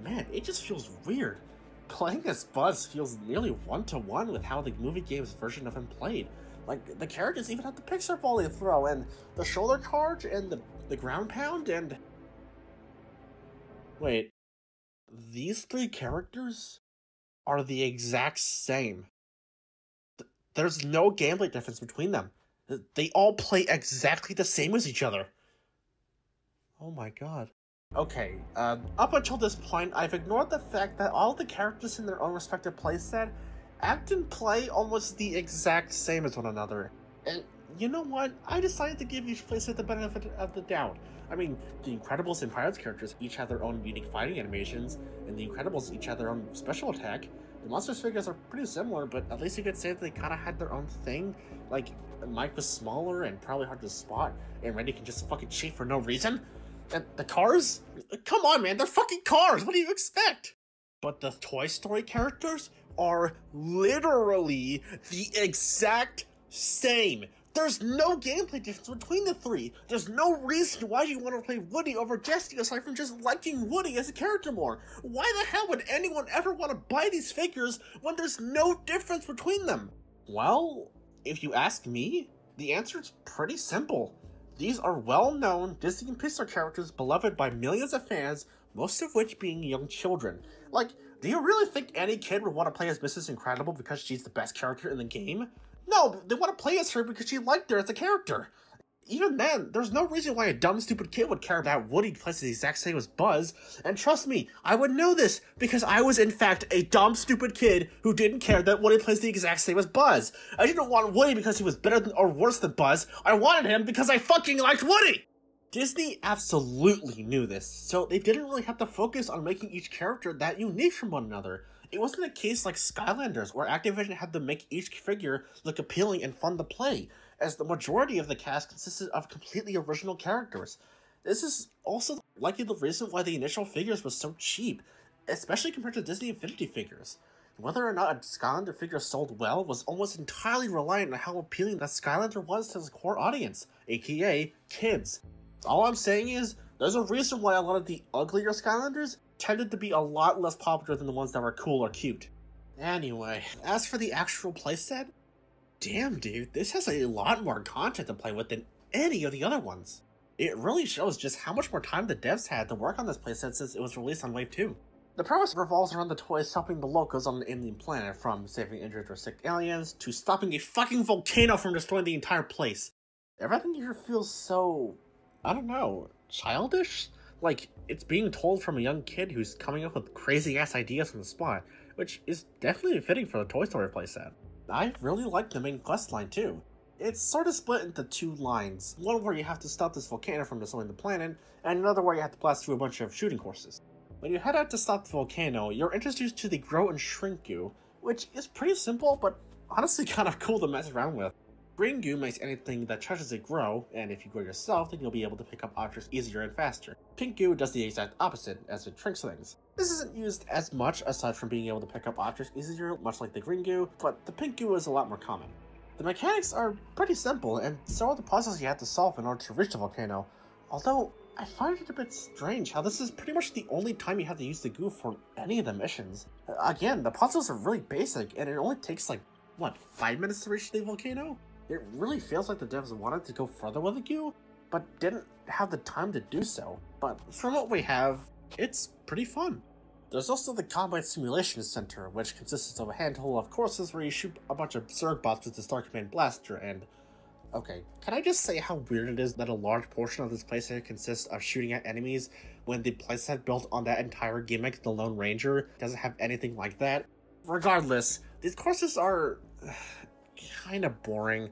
Man, it just feels weird. Playing as Buzz feels nearly one-to-one with how the movie game's version of him played. Like, the characters even have the Pixar ball they throw, and the shoulder charge, and the ground pound, and... Wait, these three characters are the exact same. There's no gameplay difference between them. They all play exactly the same as each other. Oh my god. Okay, up until this point, I've ignored the fact that all the characters in their own respective playset act and play almost the exact same as one another. And you know what? I decided to give each playset the benefit of the doubt. I mean, the Incredibles and Pirates characters each have their own unique fighting animations, and the Incredibles each have their own special attack. The Monsters figures are pretty similar, but at least you could say that they kind of had their own thing. Like, Mike was smaller and probably hard to spot, and Randy can just fucking cheat for no reason. And the cars? Come on, man, they're fucking cars! What do you expect? But the Toy Story characters are literally the exact same. There's no gameplay difference between the three. There's no reason why you want to play Woody over Jessie aside from just liking Woody as a character more. Why the hell would anyone ever want to buy these figures when there's no difference between them? Well, if you ask me, the answer is pretty simple. These are well-known Disney and Pixar characters beloved by millions of fans, most of which being young children. Like, do you really think any kid would want to play as Mrs. Incredible because she's the best character in the game? No, they want to play as her because she liked her as a character. Even then, there's no reason why a dumb, stupid kid would care about Woody plays the exact same as Buzz. And trust me, I would know this because I was in fact a dumb, stupid kid who didn't care that Woody plays the exact same as Buzz. I didn't want Woody because he was better than or worse than Buzz. I wanted him because I fucking liked Woody! Disney absolutely knew this, so they didn't really have to focus on making each character that unique from one another. It wasn't a case like Skylanders, where Activision had to make each figure look appealing and fun to play, as the majority of the cast consisted of completely original characters. This is also likely the reason why the initial figures were so cheap, especially compared to Disney Infinity figures. Whether or not a Skylander figure sold well was almost entirely reliant on how appealing that Skylander was to the core audience, aka kids. All I'm saying is, there's a reason why a lot of the uglier Skylanders tended to be a lot less popular than the ones that were cool or cute. Anyway, as for the actual playset, damn dude, this has a lot more content to play with than any of the other ones. It really shows just how much more time the devs had to work on this playset since it was released on Wave 2. The premise revolves around the toys helping the locals on an alien planet, from saving injured or sick aliens to stopping a fucking volcano from destroying the entire place. Everything here feels so, I don't know, childish? Like, it's being told from a young kid who's coming up with crazy-ass ideas on the spot, which is definitely fitting for the Toy Story playset. I really like the main quest line too. It's sort of split into two lines, one where you have to stop this volcano from destroying the planet, and another where you have to blast through a bunch of shooting courses. When you head out to stop the volcano, you're introduced to the Grow and Shrink Goo, which is pretty simple, but honestly kind of cool to mess around with. Green goo makes anything that touches it grow, and if you grow yourself, then you'll be able to pick up objects easier and faster. Pink goo does the exact opposite, as it shrinks things. This isn't used as much aside from being able to pick up objects easier, much like the green goo, but the pink goo is a lot more common. The mechanics are pretty simple, and so are the puzzles you have to solve in order to reach the volcano, although I find it a bit strange how this is pretty much the only time you have to use the goo for any of the missions. Again, the puzzles are really basic, and it only takes like, what, 5 minutes to reach the volcano? It really feels like the devs wanted to go further with the goo, but didn't have the time to do so. But from what we have, it's pretty fun. There's also the Combat Simulation Center, which consists of a handful of courses where you shoot a bunch of Zerg bots with the Star Command Blaster, and okay, can I just say how weird it is that a large portion of this playset consists of shooting at enemies when the playset built on that entire gimmick, the Lone Ranger, doesn't have anything like that? Regardless, these courses are kind of boring.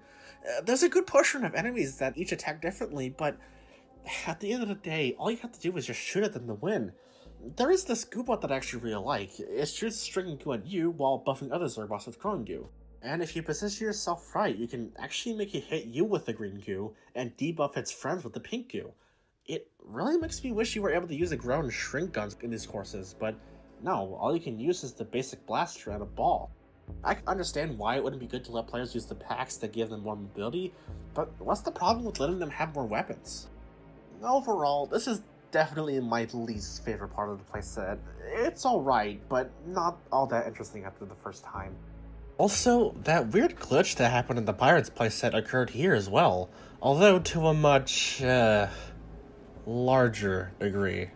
There's a good portion of enemies that each attack differently, but at the end of the day, all you have to do is just shoot at them to win. There is this goo bot that I actually really like. It shoots string goo at you while buffing other Zerg with growing goo. And if you position yourself right, you can actually make it hit you with the green goo and debuff its friends with the pink goo. It really makes me wish you were able to use the grow and shrink guns in these courses, but no, all you can use is the basic blaster and a ball. I can understand why it wouldn't be good to let players use the packs that give them more mobility, but what's the problem with letting them have more weapons? Overall, this is definitely my least favorite part of the playset. It's alright, but not all that interesting after the first time. Also, that weird glitch that happened in the Pirates playset occurred here as well, although to a much, larger degree.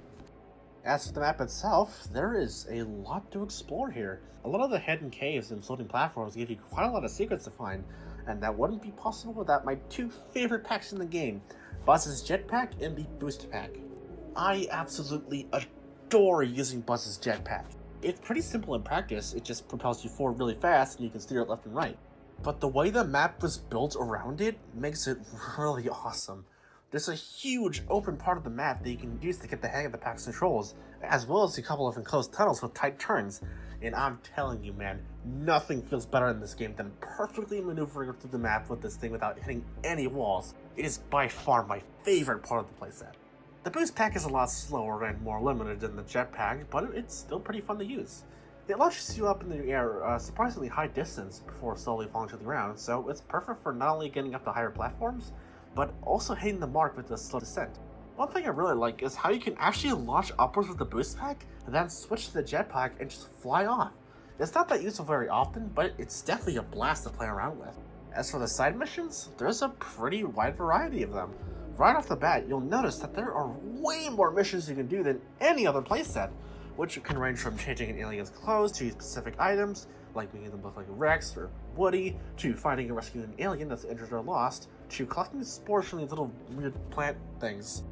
As for the map itself, there is a lot to explore here. A lot of the hidden caves and floating platforms give you quite a lot of secrets to find, and that wouldn't be possible without my two favorite packs in the game, Buzz's Jetpack and the Boost Pack. I absolutely adore using Buzz's Jetpack. It's pretty simple in practice, it just propels you forward really fast and you can steer it left and right. But the way the map was built around it makes it really awesome. There's a huge open part of the map that you can use to get the hang of the pack's controls, as well as a couple of enclosed tunnels with tight turns. And I'm telling you, man, nothing feels better in this game than perfectly maneuvering through the map with this thing without hitting any walls. It is by far my favorite part of the playset. The Boost Pack is a lot slower and more limited than the Jetpack, but it's still pretty fun to use. It launches you up in the air a surprisingly high distance before slowly falling to the ground, so it's perfect for not only getting up to higher platforms, but also hitting the mark with a slow descent. One thing I really like is how you can actually launch upwards with the Boost Pack, and then switch to the Jetpack and just fly off. It's not that useful very often, but it's definitely a blast to play around with. As for the side missions, there's a pretty wide variety of them. Right off the bat, you'll notice that there are way more missions you can do than any other playset, which can range from changing an alien's clothes to specific items, like making them look like Rex or Woody, to finding and rescuing an alien that's injured or lost, to collecting spores from these little weird plant things.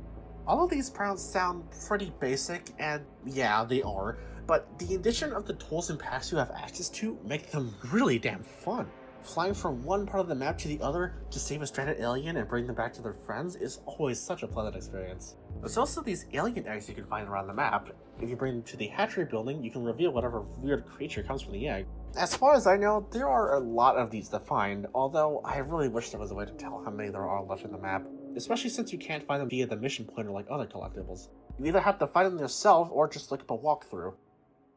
All of these rounds sound pretty basic, and yeah, they are, but the addition of the tools and packs you have access to make them really damn fun. Flying from one part of the map to the other to save a stranded alien and bring them back to their friends is always such a pleasant experience. There's also these alien eggs you can find around the map. If you bring them to the hatchery building, you can reveal whatever weird creature comes from the egg. As far as I know, there are a lot of these to find, although I really wish there was a way to tell how many there are left in the map, especially since you can't find them via the mission pointer like other collectibles. You either have to find them yourself or just look up a walkthrough.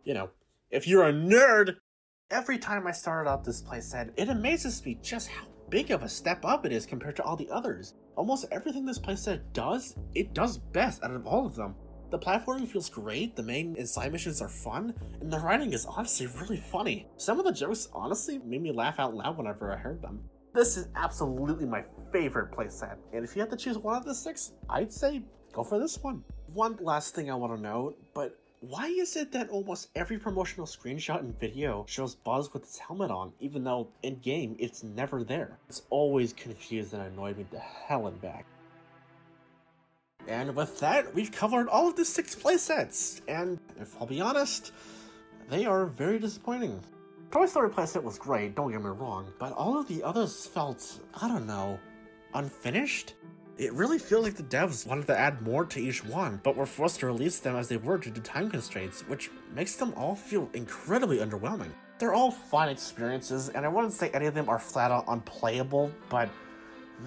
You know, if you're a nerd! Every time I started out this playset, it amazes me just how big of a step up it is compared to all the others. Almost everything this playset does, it does best out of all of them. The platforming feels great, the main and side missions are fun, and the writing is honestly really funny. Some of the jokes honestly made me laugh out loud whenever I heard them. This is absolutely my favorite playset, and if you had to choose one of the 6, I'd say go for this one. One last thing I want to note, but why is it that almost every promotional screenshot and video shows Buzz with his helmet on, even though in-game it's never there? It's always confused and annoyed me to hell and back. And with that, we've covered all of the 6 playsets, and if I'll be honest, they are very disappointing. Toy Story playset was great, don't get me wrong, but all of the others felt, I don't know, unfinished? It really feels like the devs wanted to add more to each one, but were forced to release them as they were due to time constraints, which makes them all feel incredibly underwhelming. They're all fun experiences, and I wouldn't say any of them are flat out unplayable, but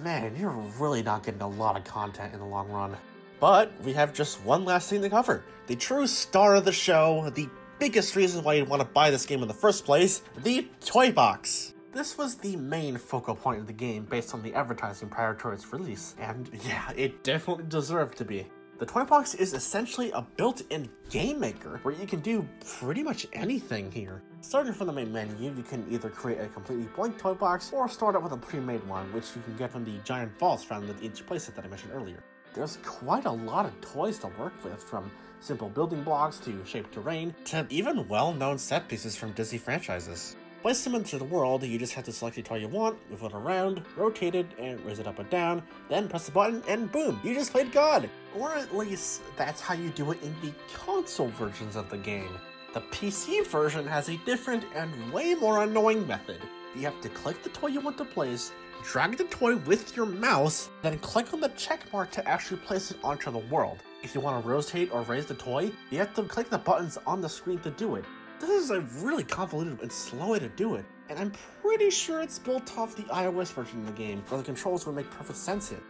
man, you're really not getting a lot of content in the long run. But we have just one last thing to cover. The true star of the show, the biggest reason why you'd want to buy this game in the first place, the toy box. This was the main focal point of the game based on the advertising prior to its release, and yeah, it definitely deserved to be. The toy box is essentially a built-in game maker where you can do pretty much anything here. Starting from the main menu, you can either create a completely blank toy box or start out with a pre-made one, which you can get from the giant vaults found with each playset that I mentioned earlier. There's quite a lot of toys to work with, from simple building blocks to shaped terrain, to even well-known set pieces from Disney franchises. Place them into the world, you just have to select the toy you want, move it around, rotate it, and raise it up and down, then press the button, and boom, you just played God! Or at least, that's how you do it in the console versions of the game. The PC version has a different and way more annoying method. You have to click the toy you want to place, drag the toy with your mouse, then click on the check mark to actually place it onto the world. If you want to rotate or raise the toy, you have to click the buttons on the screen to do it. This is a really convoluted and slow way to do it, and I'm pretty sure it's built off the iOS version of the game, where the controls would make perfect sense here.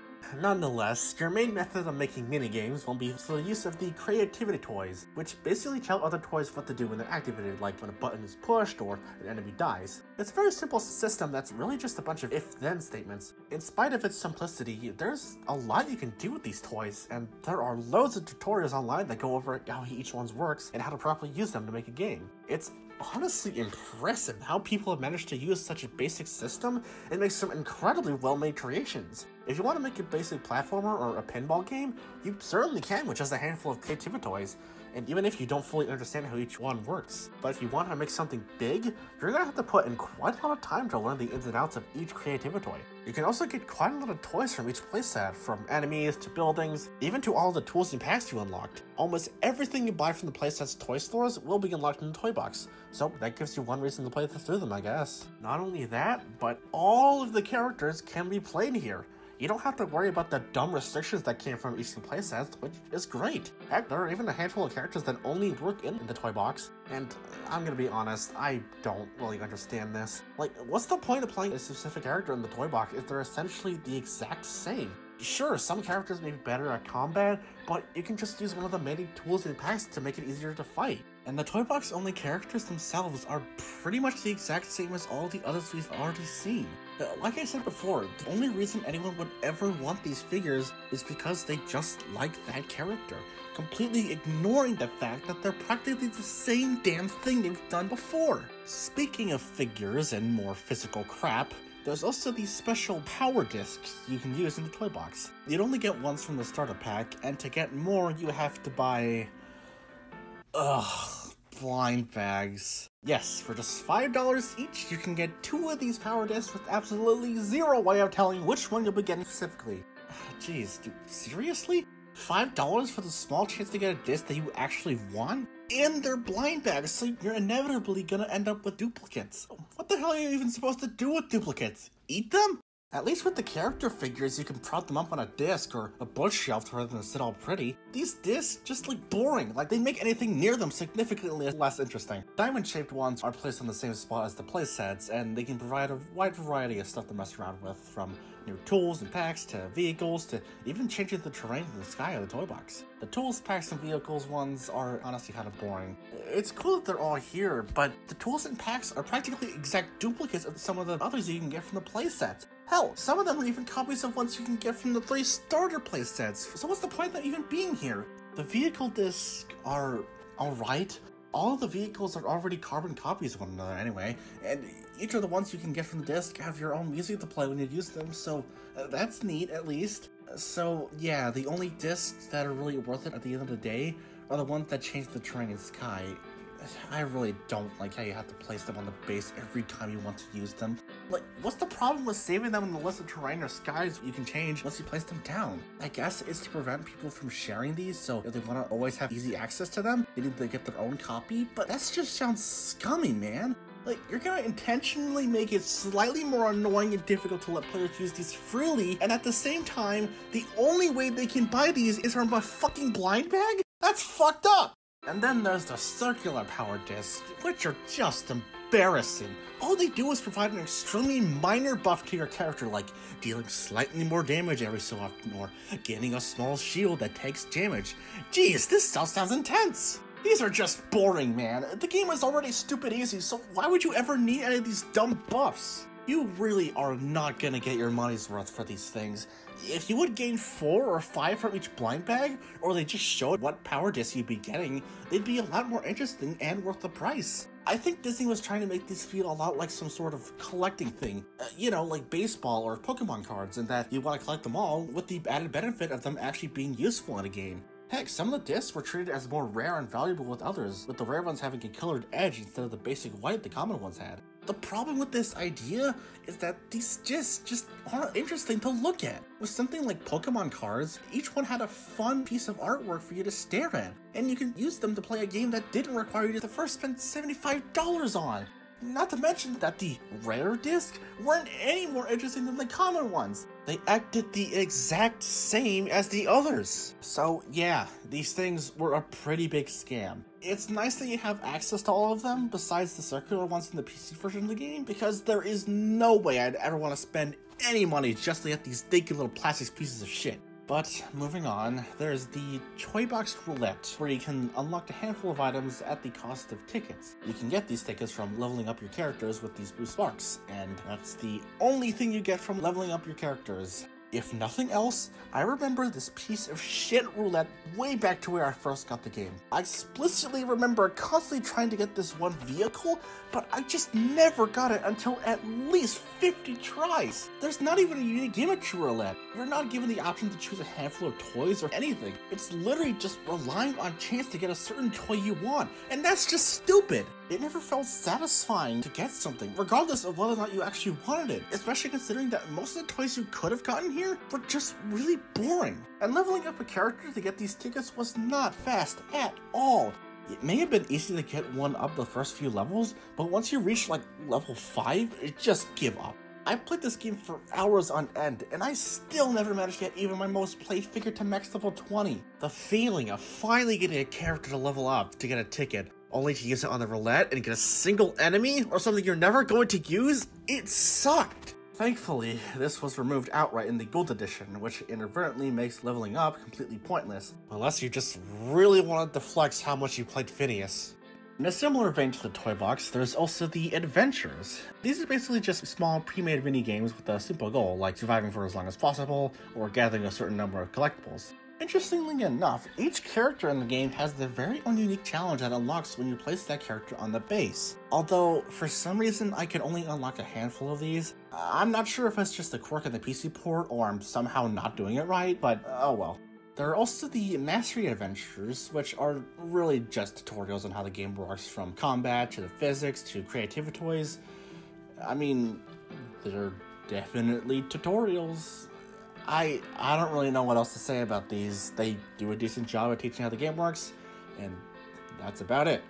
Nonetheless, your main method of making minigames will be through the use of the creativity toys, which basically tell other toys what to do when they're activated, like when a button is pushed or an enemy dies. It's a very simple system that's really just a bunch of if-then statements. In spite of its simplicity, there's a lot you can do with these toys, and there are loads of tutorials online that go over how each one works and how to properly use them to make a game. It's honestly impressive how people have managed to use such a basic system and make some incredibly well-made creations. If you want to make a basic platformer or a pinball game, you certainly can with just a handful of creativity toys. and even if you don't fully understand how each one works. But if you want to make something big, you're gonna have to put in quite a lot of time to learn the ins and outs of each creativity toy. You can also get quite a lot of toys from each playset, from enemies to buildings, even to all the tools and packs you unlocked. Almost everything you buy from the playset's toy stores will be unlocked in the toy box, so that gives you one reason to play through them, I guess. Not only that, but all of the characters can be played here. You don't have to worry about the dumb restrictions that came from each of the playsets, which is great. Heck, there are even a handful of characters that only work in the toy box, and I'm gonna be honest, I don't really understand this. Like, what's the point of playing a specific character in the toy box if they're essentially the exact same? Sure, some characters may be better at combat, but you can just use one of the many tools and packs to make it easier to fight. And the toy box only characters themselves are pretty much the exact same as all the others we've already seen. Like I said before, the only reason anyone would ever want these figures is because they just like that character, completely ignoring the fact that they're practically the same damn thing they've done before. Speaking of figures and more physical crap, there's also these special power discs you can use in the toy box. You'd only get ones from the starter pack, and to get more you have to buy... blind bags. Yes, for just $5 each, you can get 2 of these power discs with absolutely zero way of telling which one you'll be getting specifically. Jeez, dude, seriously? $5 for the small chance to get a disc that you actually want? And they're blind bags, so you're inevitably gonna end up with duplicates. What the hell are you even supposed to do with duplicates? Eat them? At least with the character figures, you can prop them up on a disc or a bookshelf rather than sit all pretty. These discs just look boring, like they make anything near them significantly less interesting. Diamond-shaped ones are placed on the same spot as the playsets, and they can provide a wide variety of stuff to mess around with, from new tools and packs to vehicles to even changing the terrain in the sky of the toy box. The tools, packs, and vehicles ones are honestly kind of boring. It's cool that they're all here, but the tools and packs are practically exact duplicates of some of the others you can get from the playsets. Hell, some of them are even copies of ones you can get from the 3 starter playsets, so what's the point of them even being here? The vehicle discs are alright. All of the vehicles are already carbon copies of one another anyway, and each of the ones you can get from the disc have your own music to play when you use them, so that's neat at least. So yeah, the only discs that are really worth it at the end of the day are the ones that change the terrain and sky. I really don't like how you have to place them on the base every time you want to use them. Like, what's the problem with saving them in the list of terrain or skies you can change once you place them down? I guess it's to prevent people from sharing these, so if they want to always have easy access to them, they need to get their own copy, but that just sounds scummy, man. Like, you're gonna intentionally make it slightly more annoying and difficult to let players use these freely, and at the same time, the only way they can buy these is from a fucking blind bag? That's fucked up! And then there's the circular power discs, which are just embarrassing. All they do is provide an extremely minor buff to your character, like dealing slightly more damage every so often, or gaining a small shield that takes damage. Jeez, this stuff sounds intense! These are just boring, man. The game is already stupid easy, so why would you ever need any of these dumb buffs? You really are not gonna get your money's worth for these things. If you would gain 4 or 5 from each blind bag, or they just showed what power disc you'd be getting, they'd be a lot more interesting and worth the price. I think Disney was trying to make these feel a lot like some sort of collecting thing. You know, like baseball or Pokemon cards, and that you want to collect them all with the added benefit of them actually being useful in a game. Heck, some of the discs were treated as more rare and valuable with others, with the rare ones having a colored edge instead of the basic white the common ones had. The problem with this idea is that these just aren't interesting to look at. With something like Pokemon cards, each one had a fun piece of artwork for you to stare at, and you can use them to play a game that didn't require you to first spend $75 on. Not to mention that the rare discs weren't any more interesting than the common ones. They acted the exact same as the others. So yeah, these things were a pretty big scam. It's nice that you have access to all of them, besides the circular ones in the PC version of the game, because there is no way I'd ever want to spend any money just to get these stinky little plastic pieces of shit. But moving on, there's the Toy Box Roulette, where you can unlock a handful of items at the cost of tickets. You can get these tickets from leveling up your characters with these blue sparks, and that's the only thing you get from leveling up your characters. If nothing else, I remember this piece of shit roulette way back to where I first got the game. I explicitly remember constantly trying to get this one vehicle, but I just never got it until at least 50 tries. There's not even a unique gimmick to roulette. You're not given the option to choose a handful of toys or anything. It's literally just relying on chance to get a certain toy you want, and that's just stupid. It never felt satisfying to get something, regardless of whether or not you actually wanted it, especially considering that most of the toys you could have gotten here were just really boring. And leveling up a character to get these tickets was not fast at all. It may have been easy to get one up the first few levels, but once you reach like level 5, it just give up. I played this game for hours on end, and I still never managed to get even my most played figure to max level 20. The feeling of finally getting a character to level up to get a ticket, only to use it on the roulette and get a single enemy or something you're never going to use, it sucked. Thankfully, this was removed outright in the Gold Edition, which inadvertently makes leveling up completely pointless, unless you just really wanted to flex how much you played Phineas. In a similar vein to the toy box, there's also the Adventures. These are basically just small pre-made mini-games with a simple goal, like surviving for as long as possible, or gathering a certain number of collectibles. Interestingly enough, each character in the game has their very own unique challenge that unlocks when you place that character on the base. Although, for some reason, I can only unlock a handful of these. I'm not sure if it's just a quirk in the PC port or I'm somehow not doing it right, but oh well. There are also the Mastery Adventures, which are really just tutorials on how the game works, from combat to the physics to creativity toys. I mean, they're definitely tutorials. I don't really know what else to say about these. They do a decent job at teaching how the game works, and that's about it.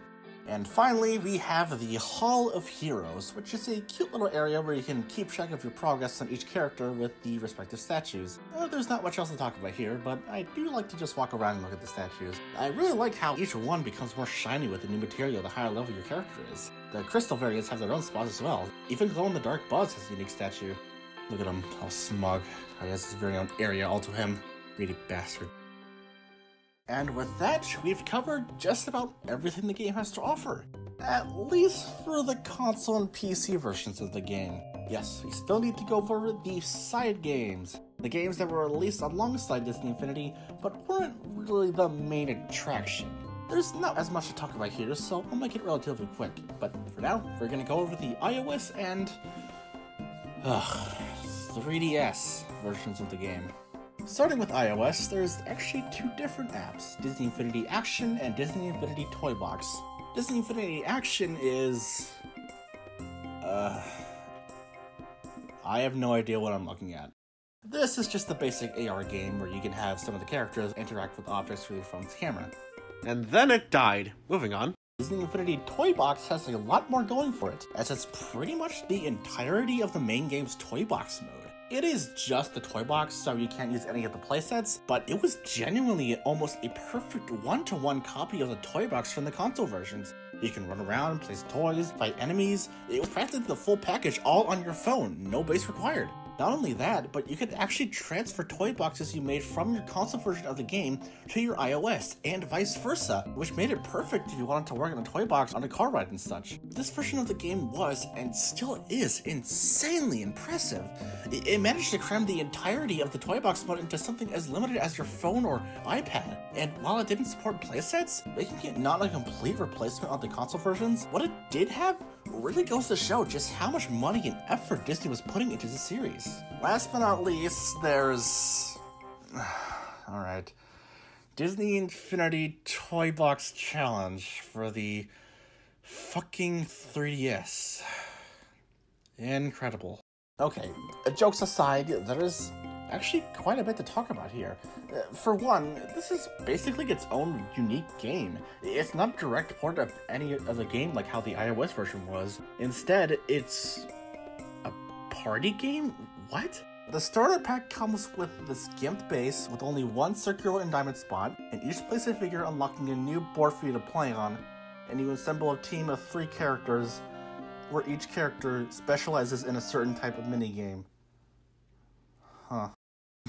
And finally, we have the Hall of Heroes, which is a cute little area where you can keep track of your progress on each character with the respective statues. There's not much else to talk about here, but I do like to just walk around and look at the statues. I really like how each one becomes more shiny with the new material the higher level your character is. The crystal variants have their own spots as well. Even glow-in-the-dark Buzz has a unique statue. Look at him, all smug. He has his very own area all to him. Greedy bastard. And with that, we've covered just about everything the game has to offer. At least for the console and PC versions of the game. Yes, we still need to go over the side games. The games that were released alongside Disney Infinity, but weren't really the main attraction. There's not as much to talk about here, so I'll make it relatively quick. But for now, we're gonna go over the iOS and 3DS versions of the game. Starting with iOS, there's actually two different apps, Disney Infinity Action and Disney Infinity Toy Box. Disney Infinity Action is... I have no idea what I'm looking at. This is just the basic AR game where you can have some of the characters interact with objects through your phone's camera. And then it died. Moving on. Disney Infinity Toy Box has a lot more going for it, as it's pretty much the entirety of the main game's Toy Box mode. It is just the toy box, so you can't use any of the playsets, but it was genuinely almost a perfect one-to-one copy of the toy box from the console versions. You can run around, place toys, fight enemies. It was crafted the full package all on your phone, no base required. Not only that, but you could actually transfer toy boxes you made from your console version of the game to your iOS, and vice versa, which made it perfect if you wanted to work on a toy box on a car ride and such. This version of the game was, and still is, insanely impressive. It managed to cram the entirety of the toy box mode into something as limited as your phone or iPad, and while it didn't support playsets, making it not a complete replacement of the console versions, what it did have really goes to show just how much money and effort Disney was putting into the series. Last but not least, there's... Alright. Disney Infinity Toy Box Challenge for the fucking 3DS. Incredible. Okay, jokes aside, there is actually quite a bit to talk about here. For one, this is basically its own unique game. It's not a direct port of any of the game like how the iOS version was. Instead, it's a party game? What? The starter pack comes with this gimped base with only one circular and diamond spot, and each place a figure unlocking a new board for you to play on, and you assemble a team of 3 characters, where each character specializes in a certain type of minigame. Huh.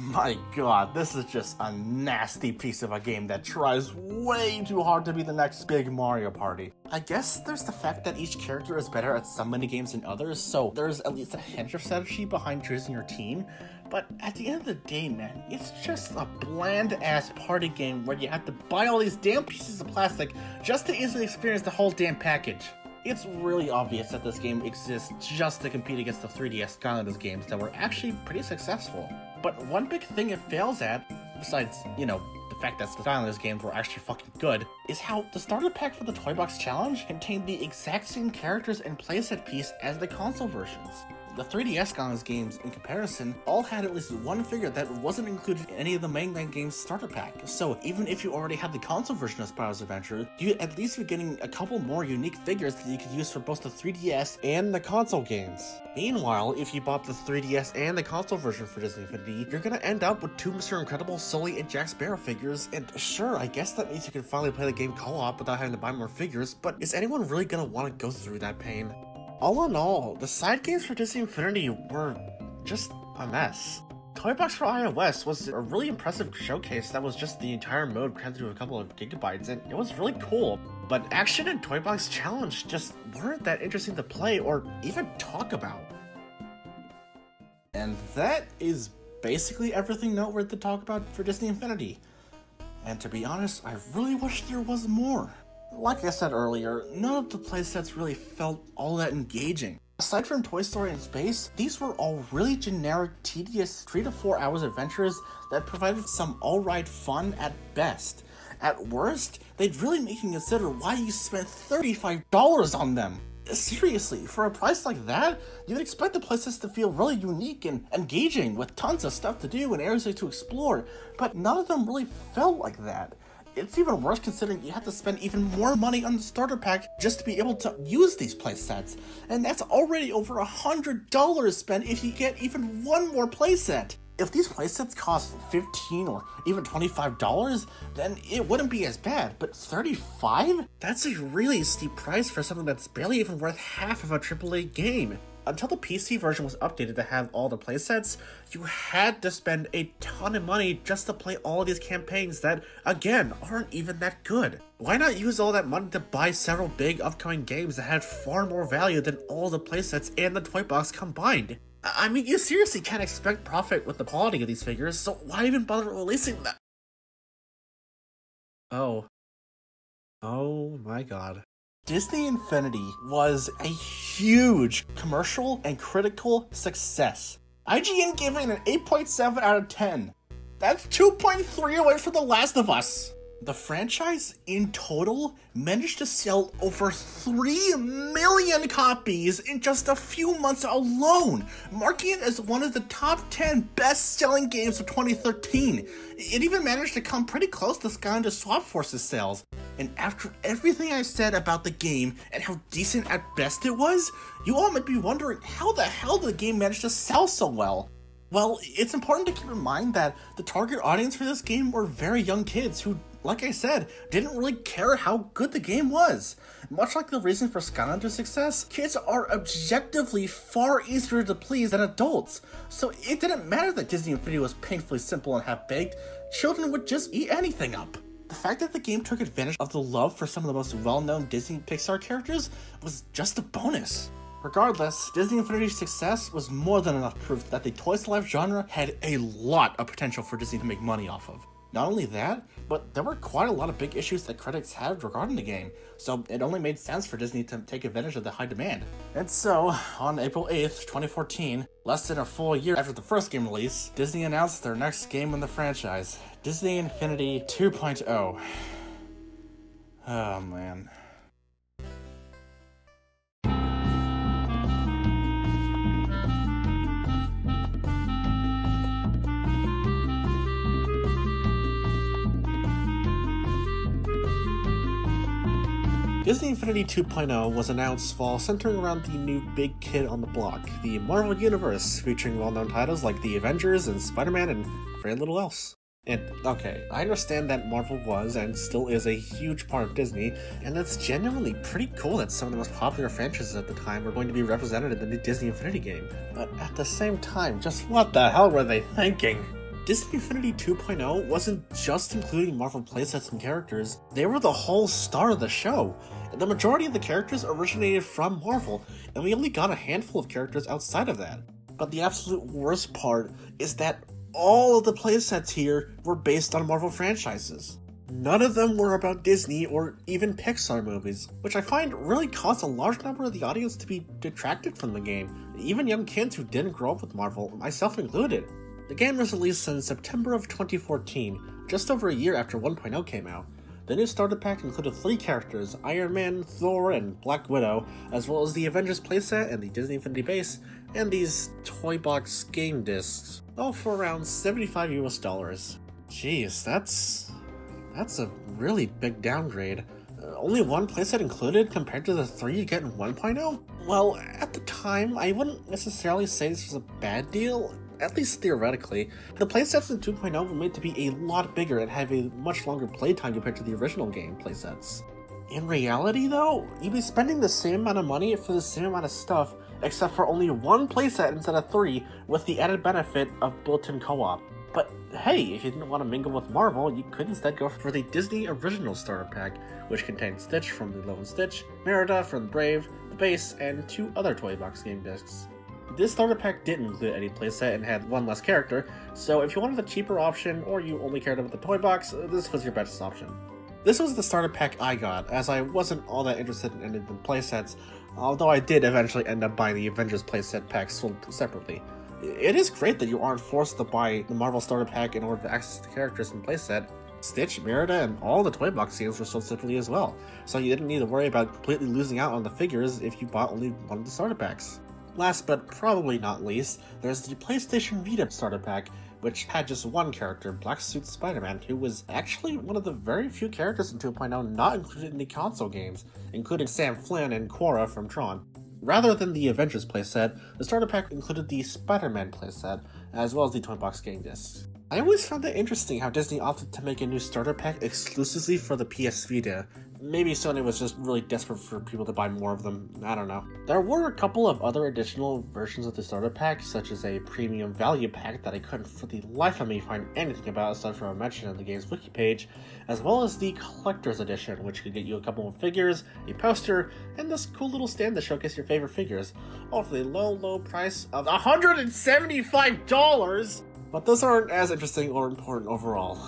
My god, this is just a nasty piece of a game that tries way too hard to be the next big Mario Party. I guess there's the fact that each character is better at some minigames than others, so there's at least a hint of strategy behind choosing your team. But at the end of the day, man, it's just a bland-ass party game where you have to buy all these damn pieces of plastic just to easily experience the whole damn package. It's really obvious that this game exists just to compete against the 3DS Skylanders games that were actually pretty successful. But one big thing it fails at, besides, you know, the fact that the Skylanders games were actually fucking good, is how the starter pack for the Toy Box Challenge contained the exact same characters and playset piece as the console versions. The 3DS Skylanders games, in comparison, all had at least one figure that wasn't included in any of the mainline games starter pack, so even if you already had the console version of Spyro's Adventure, you'd at least be getting a couple more unique figures that you could use for both the 3DS and the console games. Meanwhile, if you bought the 3DS and the console version for Disney Infinity, you're gonna end up with two Mr. Incredible, Sully, and Jack Sparrow figures, and sure, I guess that means you can finally play the game co-op without having to buy more figures, but is anyone really gonna want to go through that pain? All in all, the side games for Disney Infinity were just a mess. Toy Box for iOS was a really impressive showcase that was just the entire mode crammed through a couple of gigabytes, and it was really cool. But Action and Toy Box Challenge just weren't that interesting to play or even talk about. And that is basically everything noteworthy to talk about for Disney Infinity. And to be honest, I really wish there was more. Like I said earlier, none of the playsets really felt all that engaging. Aside from Toy Story and Space, these were all really generic, tedious 3 to 4 hours adventures that provided some alright fun at best. At worst, they'd really make you consider why you spent $35 on them. Seriously, for a price like that, you'd expect the playsets to feel really unique and engaging with tons of stuff to do and areas to explore, but none of them really felt like that. It's even worse considering you have to spend even more money on the starter pack just to be able to use these playsets, and that's already over $100 spent if you get even one more playset. If these playsets cost $15 or even $25, then it wouldn't be as bad, but $35? That's a really steep price for something that's barely even worth half of a AAA game. Until the PC version was updated to have all the playsets, you had to spend a ton of money just to play all of these campaigns that, again, aren't even that good. Why not use all that money to buy several big upcoming games that had far more value than all the playsets and the toy box combined? I mean, you seriously can't expect profit with the quality of these figures, so why even bother releasing them? Oh my god. Disney Infinity was a huge commercial and critical success. IGN gave it an 8.7 out of 10. That's 2.3 away from The Last of Us. The franchise in total managed to sell over 3 million copies in just a few months alone, marking it as one of the top 10 best-selling games of 2013. It even managed to come pretty close to Skylanders Swap Forces sales. And after everything I said about the game and how decent at best it was, you all might be wondering how the hell the game managed to sell so well. Well, it's important to keep in mind that the target audience for this game were very young kids who, like I said, didn't really care how good the game was. Much like the reason for Skylanders' success, kids are objectively far easier to please than adults. So it didn't matter that Disney Infinity was painfully simple and half-baked, children would just eat anything up. The fact that the game took advantage of the love for some of the most well-known Disney Pixar characters was just a bonus. Regardless, Disney Infinity's success was more than enough proof that the toys-to-life genre had a lot of potential for Disney to make money off of. Not only that, but there were quite a lot of big issues that critics had regarding the game, so it only made sense for Disney to take advantage of the high demand. And so, on April 8th, 2014, less than a full year after the first game release, Disney announced their next game in the franchise, Disney Infinity 2.0. Oh man. Disney Infinity 2.0 was announced while centering around the new big kid on the block, the Marvel Universe, featuring well-known titles like the Avengers and Spiderman and very little else. And, okay, I understand that Marvel was and still is a huge part of Disney, and it's genuinely pretty cool that some of the most popular franchises at the time were going to be represented in the new Disney Infinity game. But at the same time, just what the hell were they thinking? Disney Infinity 2.0 wasn't just including Marvel playsets and characters, they were the whole star of the show. And the majority of the characters originated from Marvel, and we only got a handful of characters outside of that. But the absolute worst part is that all of the playsets here were based on Marvel franchises. None of them were about Disney or even Pixar movies, which I find really caused a large number of the audience to be detracted from the game, even young kids who didn't grow up with Marvel, myself included. The game was released in September of 2014, just over a year after 1.0 came out. The new starter pack included 3 characters, Iron Man, Thor, and Black Widow, as well as the Avengers playset and the Disney Infinity base, and these toy box game discs, all for around $75 US. Jeez, that's a really big downgrade. Only 1 playset included compared to the 3 you get in 1.0? Well, at the time, I wouldn't necessarily say this was a bad deal, at least theoretically. The playsets in 2.0 were made to be a lot bigger and have a much longer playtime compared to the original game playsets. In reality though, you'd be spending the same amount of money for the same amount of stuff, except for only 1 playset instead of 3, with the added benefit of built-in co-op. But hey, if you didn't want to mingle with Marvel, you could instead go for the Disney Original Starter Pack, which contained Stitch from the Lilo and Stitch, Merida from the Brave, the base, and 2 other toy box game discs. This starter pack didn't include any playset and had 1 less character, so if you wanted the cheaper option or you only cared about the toy box, this was your best option. This was the starter pack I got, as I wasn't all that interested in any of the playsets, although I did eventually end up buying the Avengers playset pack sold separately. It is great that you aren't forced to buy the Marvel starter pack in order to access the characters in playset. Stitch, Merida, and all the toy box games were sold separately as well, so you didn't need to worry about completely losing out on the figures if you bought only one of the starter packs. Last but probably not least, there's the PlayStation Vita starter pack, which had just 1 character, Black Suit Spiderman, who was actually one of the very few characters in 2.0 not included in the console games, including Sam Flynn and Quora from Tron. Rather than the Avengers playset, the starter pack included the Spiderman playset, as well as the toy box game discs. I always found it interesting how Disney opted to make a new starter pack exclusively for the PS Vita. Maybe Sony was just really desperate for people to buy more of them, I don't know. There were a couple of other additional versions of the starter pack, such as a premium value pack that I couldn't for the life of me find anything about aside from a mention in the game's wiki page, as well as the collector's edition, which could get you a couple of figures, a poster, and this cool little stand to showcase your favorite figures, all for the low price of $175! But those aren't as interesting or important overall.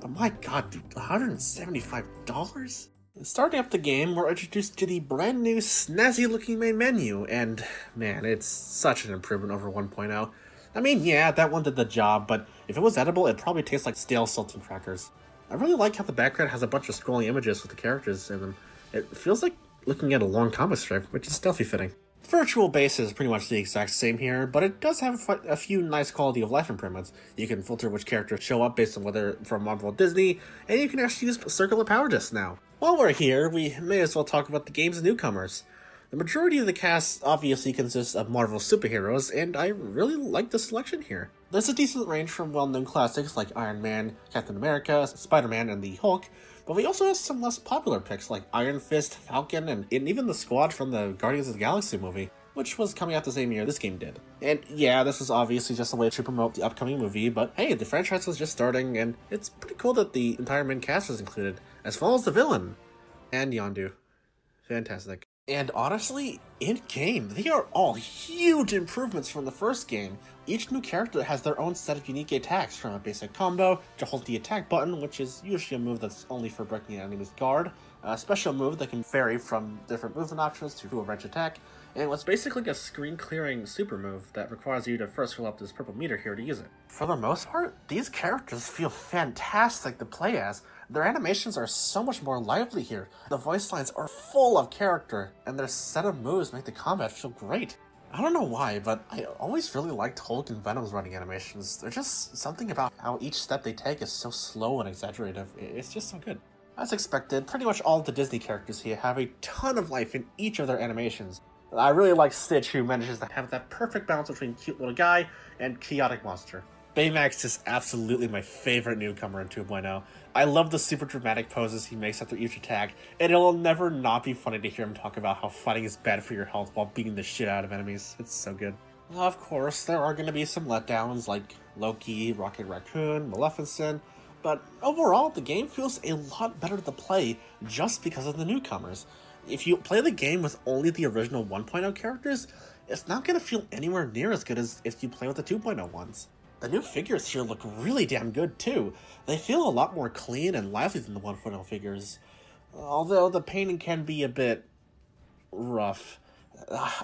But my god, dude, $175? Starting up the game, we're introduced to the brand new snazzy looking main menu, and man, it's such an improvement over 1.0. I mean, yeah, that one did the job, but if it was edible, it'd probably taste like stale saltine crackers. I really like how the background has a bunch of scrolling images with the characters in them. It feels like looking at a long comic strip, which is stealthy fitting. Virtual base is pretty much the exact same here, but it does have a few nice quality of life improvements. You can filter which characters show up based on whether from Marvel or Disney, and you can actually use circular power discs now. While we're here, we may as well talk about the game's newcomers. The majority of the cast obviously consists of Marvel superheroes, and I really like the selection here. There's a decent range from well-known classics like Iron Man, Captain America, Spider-Man, and the Hulk, but we also have some less popular picks like Iron Fist, Falcon, and even the squad from the Guardians of the Galaxy movie, which was coming out the same year this game did. And yeah, this is obviously just a way to promote the upcoming movie, but hey, the franchise was just starting, and it's pretty cool that the entire main cast was included, as well as the villain, and Yondu. Fantastic. And honestly, in-game, they are all huge improvements from the first game. Each new character has their own set of unique attacks, from a basic combo, to hold the attack button, which is usually a move that's only for breaking an enemy's guard, a special move that can vary from different movement options to a wrench attack, and what's basically a screen-clearing super move that requires you to first fill up this purple meter here to use it. For the most part, these characters feel fantastic to play as. Their animations are so much more lively here. The voice lines are full of character, and their set of moves make the combat feel great. I don't know why, but I always really liked Hulk and Venom's running animations. There's just something about how each step they take is so slow and exaggerative. It's just so good. As expected, pretty much all of the Disney characters here have a ton of life in each of their animations. I really like Stitch, who manages to have that perfect balance between cute little guy and chaotic monster. Baymax is absolutely my favorite newcomer in 2.0. I love the super dramatic poses he makes after each attack, and it'll never not be funny to hear him talk about how fighting is bad for your health while beating the shit out of enemies. It's so good. Of course, there are going to be some letdowns like Loki, Rocket Raccoon, Maleficent, but overall, the game feels a lot better to play just because of the newcomers. If you play the game with only the original 1.0 characters, it's not going to feel anywhere near as good as if you play with the 2.0 ones. The new figures here look really damn good too. They feel a lot more clean and lively than the 1.0 figures, although the painting can be a bit rough.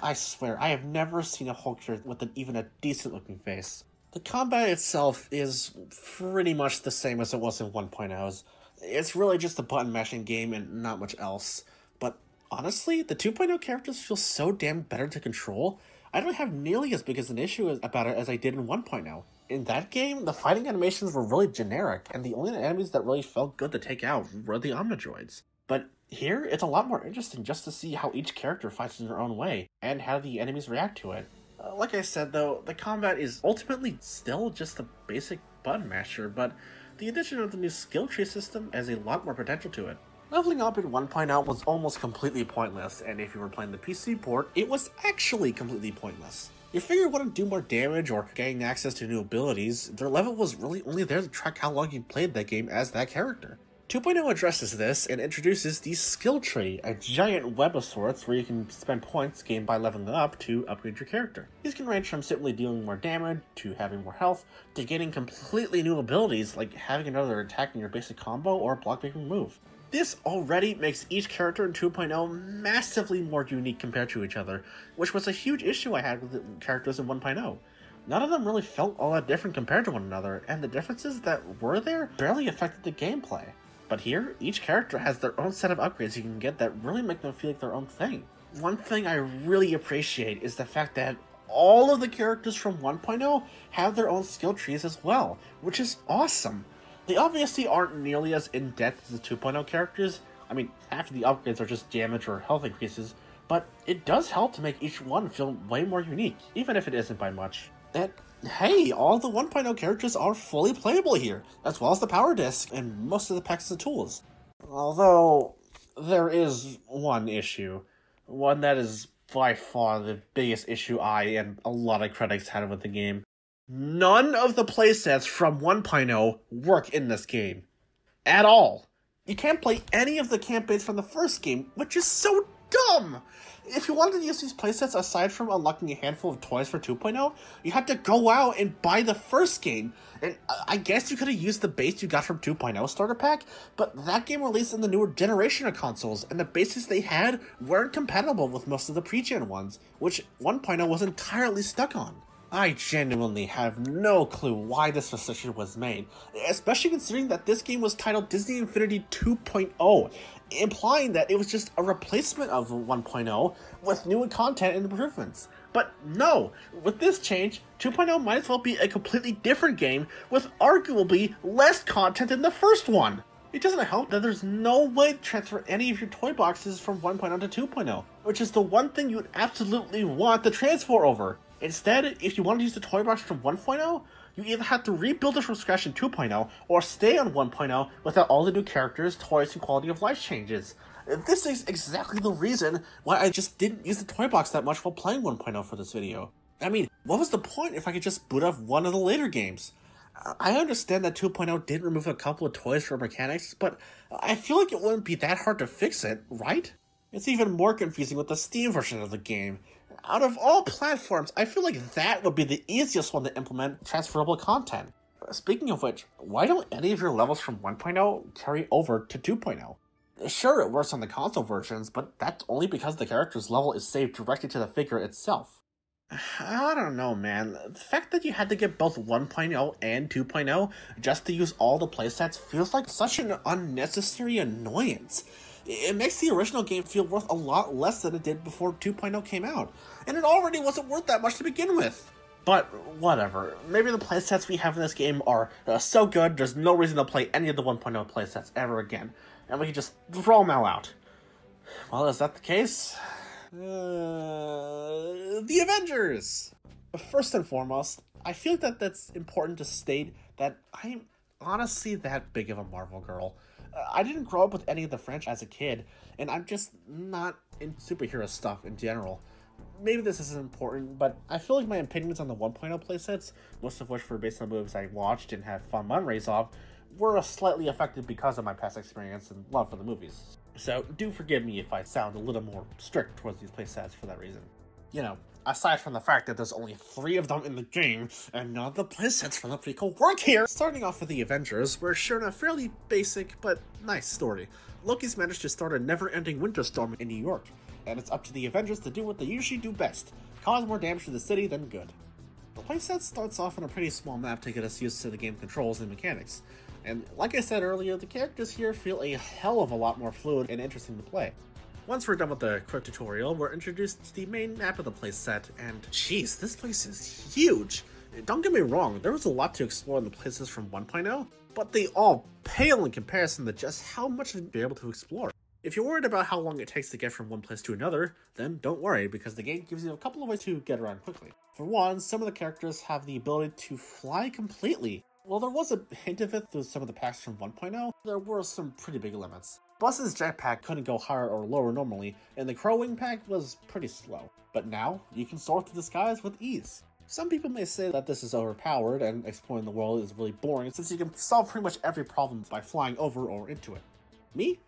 I swear, I have never seen a Hulkster with even a decent looking face. The combat itself is pretty much the same as it was in 1.0's. It's really just a button mashing game and not much else. But honestly, the 2.0 characters feel so damn better to control. I don't have nearly as big as an issue about it as I did in 1.0. In that game, the fighting animations were really generic, and the only enemies that really felt good to take out were the Omnidroids. But here, it's a lot more interesting just to see how each character fights in their own way, and how the enemies react to it. Like I said though, the combat is ultimately still just a basic button masher, but the addition of the new skill tree system has a lot more potential to it. Leveling up in 1.0 was almost completely pointless, and if you were playing the PC port, it was actually completely pointless. Your figure wouldn't do more damage or gain access to new abilities. Their level was really only there to track how long you played that game as that character. 2.0 addresses this and introduces the skill tree, a giant web of sorts where you can spend points gained by leveling up to upgrade your character. These can range from simply dealing more damage, to having more health, to getting completely new abilities like having another attack in your basic combo or block breaking move. This already makes each character in 2.0 massively more unique compared to each other, which was a huge issue I had with the characters in 1.0. None of them really felt all that different compared to one another, and the differences that were there barely affected the gameplay. But here, each character has their own set of upgrades you can get that really make them feel like their own thing. One thing I really appreciate is the fact that all of the characters from 1.0 have their own skill trees as well, which is awesome. They obviously aren't nearly as in-depth as the 2.0 characters. I mean, half of the upgrades are just damage or health increases, but it does help to make each one feel way more unique, even if it isn't by much. And hey, all the 1.0 characters are fully playable here, as well as the power disc and most of the packs of tools. Although, there is one issue. One that is by far the biggest issue I and a lot of critics had with the game. None of the playsets from 1.0 work in this game. At all. You can't play any of the campaigns from the first game, which is so dumb! If you wanted to use these playsets aside from unlocking a handful of toys for 2.0, you had to go out and buy the first game. And I guess you could have used the base you got from 2.0 starter pack, but that game released in the newer generation of consoles, and the bases they had weren't compatible with most of the pre-gen ones, which 1.0 was entirely stuck on. I genuinely have no clue why this decision was made, especially considering that this game was titled Disney Infinity 2.0, implying that it was just a replacement of 1.0 with new content and improvements. But no, with this change, 2.0 might as well be a completely different game with arguably less content than the first one. It doesn't help that there's no way to transfer any of your toy boxes from 1.0 to 2.0, which is the one thing you would absolutely want to transfer over. Instead, if you want to use the toy box from 1.0, you either have to rebuild it from scratch in 2.0, or stay on 1.0 without all the new characters, toys, and quality of life changes. This is exactly the reason why I just didn't use the toy box that much while playing 1.0 for this video. I mean, what was the point if I could just boot up one of the later games? I understand that 2.0 did remove a couple of toys for mechanics, but I feel like it wouldn't be that hard to fix it, right? It's even more confusing with the Steam version of the game. Out of all platforms, I feel like that would be the easiest one to implement transferable content. Speaking of which, why don't any of your levels from 1.0 carry over to 2.0? Sure, it works on the console versions, but that's only because the character's level is saved directly to the figure itself. I don't know, man. The fact that you had to get both 1.0 and 2.0 just to use all the playsets feels like such an unnecessary annoyance. It makes the original game feel worth a lot less than it did before 2.0 came out, and it already wasn't worth that much to begin with. But whatever, maybe the playsets we have in this game are so good there's no reason to play any of the 1.0 playsets ever again, and we can just throw them all out. Well, is that the case? The Avengers! First and foremost, I feel that that's important to state that I'm honestly that big of a Marvel girl. I didn't grow up with any of the franchise as a kid, and I'm just not in superhero stuff in general. maybe this isn't important, but I feel like my opinions on the 1.0 playsets, most of which were based on movies I watched and had fun memories of, were slightly affected because of my past experience and love for the movies. So do forgive me if I sound a little more strict towards these playsets for that reason. You know, aside from the fact that there's only 3 of them in the game, and none of the playsets from the prequel work here! Starting off with the Avengers, we're shown a fairly basic but nice story. Loki's managed to start a never-ending winter storm in New York, and it's up to the Avengers to do what they usually do best, cause more damage to the city than good. The playset starts off on a pretty small map to get us used to the game controls and mechanics, and like I said earlier, the characters here feel a hell of a lot more fluid and interesting to play. Once we're done with the quick tutorial, we're introduced to the main map of the playset, and jeez, this place is huge! Don't get me wrong, there was a lot to explore in the places from 1.0, but they all pale in comparison to just how much you'd be able to explore. If you're worried about how long it takes to get from one place to another, then don't worry, because the game gives you a couple of ways to get around quickly. For one, some of the characters have the ability to fly completely. While there was a hint of it through some of the packs from 1.0, there were some pretty big limits. Buzz's jetpack couldn't go higher or lower normally, and the Crow wing pack was pretty slow. But now, you can soar through the skies with ease. Some people may say that this is overpowered and exploring the world is really boring since you can solve pretty much every problem by flying over or into it. Me?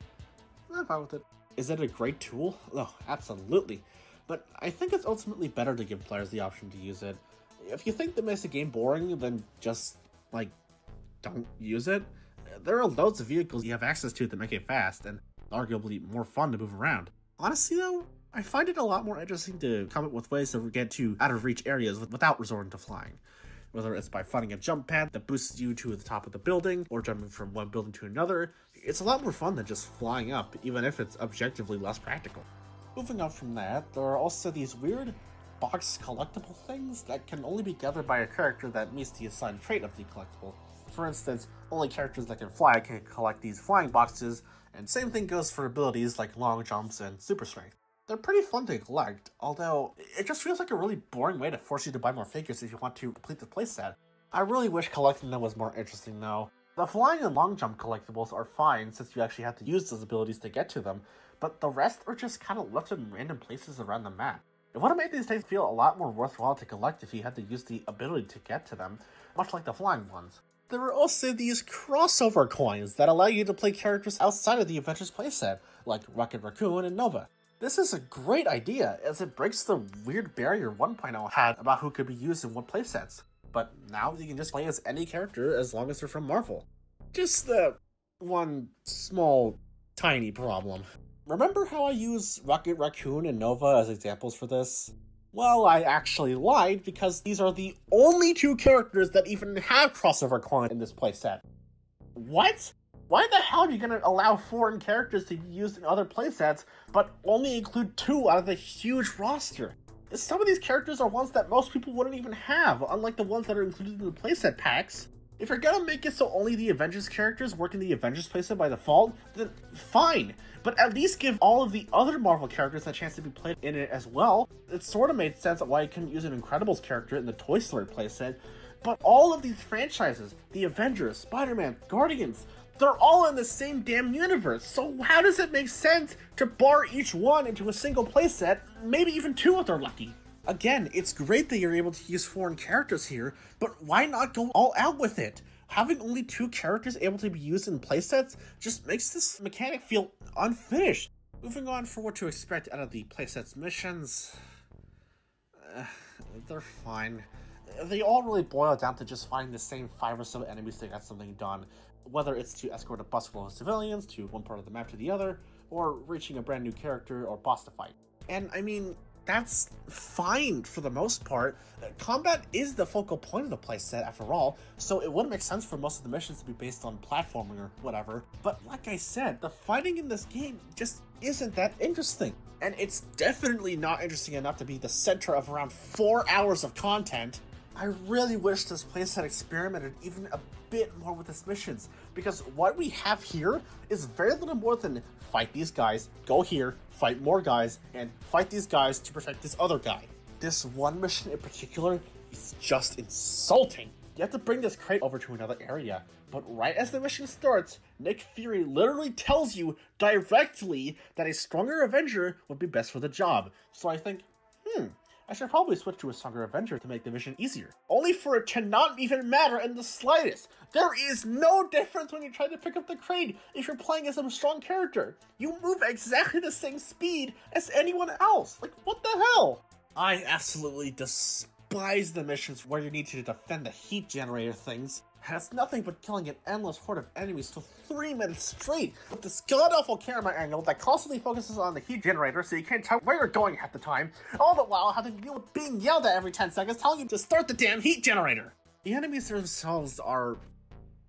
I'm fine with it. Is it a great tool? Oh, absolutely. But I think it's ultimately better to give players the option to use it. If you think that makes the game boring, then just, don't use it. There are loads of vehicles you have access to that make it fast, and arguably more fun to move around. Honestly though, I find it a lot more interesting to come up with ways to get to out-of-reach areas without resorting to flying. Whether it's by finding a jump pad that boosts you to the top of the building, or jumping from one building to another, it's a lot more fun than just flying up, even if it's objectively less practical. Moving on from that, there are also these weird box collectible things that can only be gathered by a character that meets the assigned trait of the collectible. For instance, only characters that can fly can collect these flying boxes, and same thing goes for abilities like long jumps and super strength. They're pretty fun to collect, although it just feels like a really boring way to force you to buy more figures if you want to complete the playset. I really wish collecting them was more interesting though. The flying and long jump collectibles are fine since you actually have to use those abilities to get to them, but the rest are just kind of left in random places around the map. It would have made these things feel a lot more worthwhile to collect if you had to use the ability to get to them, much like the flying ones. There are also these crossover coins that allow you to play characters outside of the Avengers playset, like Rocket Raccoon and Nova. This is a great idea, as it breaks the weird barrier 1.0 had about who could be used in what playsets. But now you can just play as any character as long as they're from Marvel. Just the one small, tiny problem. Remember how I use Rocket Raccoon and Nova as examples for this? Well, I actually lied because these are the only 2 characters that even have crossover coin in this playset. What? Why the hell are you going to allow foreign characters to be used in other playsets, but only include 2 out of the huge roster? Some of these characters are ones that most people wouldn't even have, unlike the ones that are included in the playset packs. If you're gonna make it so only the Avengers characters work in the Avengers playset by default, then fine. But at least give all of the other Marvel characters a chance to be played in it as well. It sort of made sense why you couldn't use an Incredibles character in the Toy Story playset, but all of these franchises, the Avengers, Spiderman, Guardians, they're all in the same damn universe, so how does it make sense to bar each one into a single playset, maybe even 2 if they're lucky? Again, it's great that you're able to use foreign characters here, but why not go all out with it? Having only 2 characters able to be used in playsets just makes this mechanic feel unfinished. Moving on for what to expect out of the playset's missions, they're fine. They all really boil down to just finding the same 5 or so enemies to get something done, whether it's to escort a bus full of civilians to one part of the map to the other, or reaching a brand new character or boss to fight. And I mean, that's fine for the most part. Combat is the focal point of the playset after all, so it wouldn't make sense for most of the missions to be based on platforming or whatever. But like I said, the fighting in this game just isn't that interesting. And it's definitely not interesting enough to be the center of around 4 hours of content. I really wish this playset experimented even a bit more with its missions, because what we have here is very little more than fight these guys, go here, fight more guys, and fight these guys to protect this other guy. This one mission in particular is just insulting. You have to bring this crate over to another area, but right as the mission starts, Nick Fury literally tells you directly that a stronger Avenger would be best for the job. So I think, I should probably switch to a stronger Avenger to make the mission easier. Only for it to not even matter in the slightest. There is no difference when you try to pick up the crane if you're playing as a strong character. You move exactly the same speed as anyone else. Like, what the hell? I absolutely despise the missions where you need to defend the heat generator things. It's nothing but killing an endless horde of enemies for 3 minutes straight with this god-awful camera angle that constantly focuses on the heat generator so you can't tell where you're going at the time, all the while having to deal with being yelled at every 10 seconds telling you to start the damn heat generator. The enemies themselves are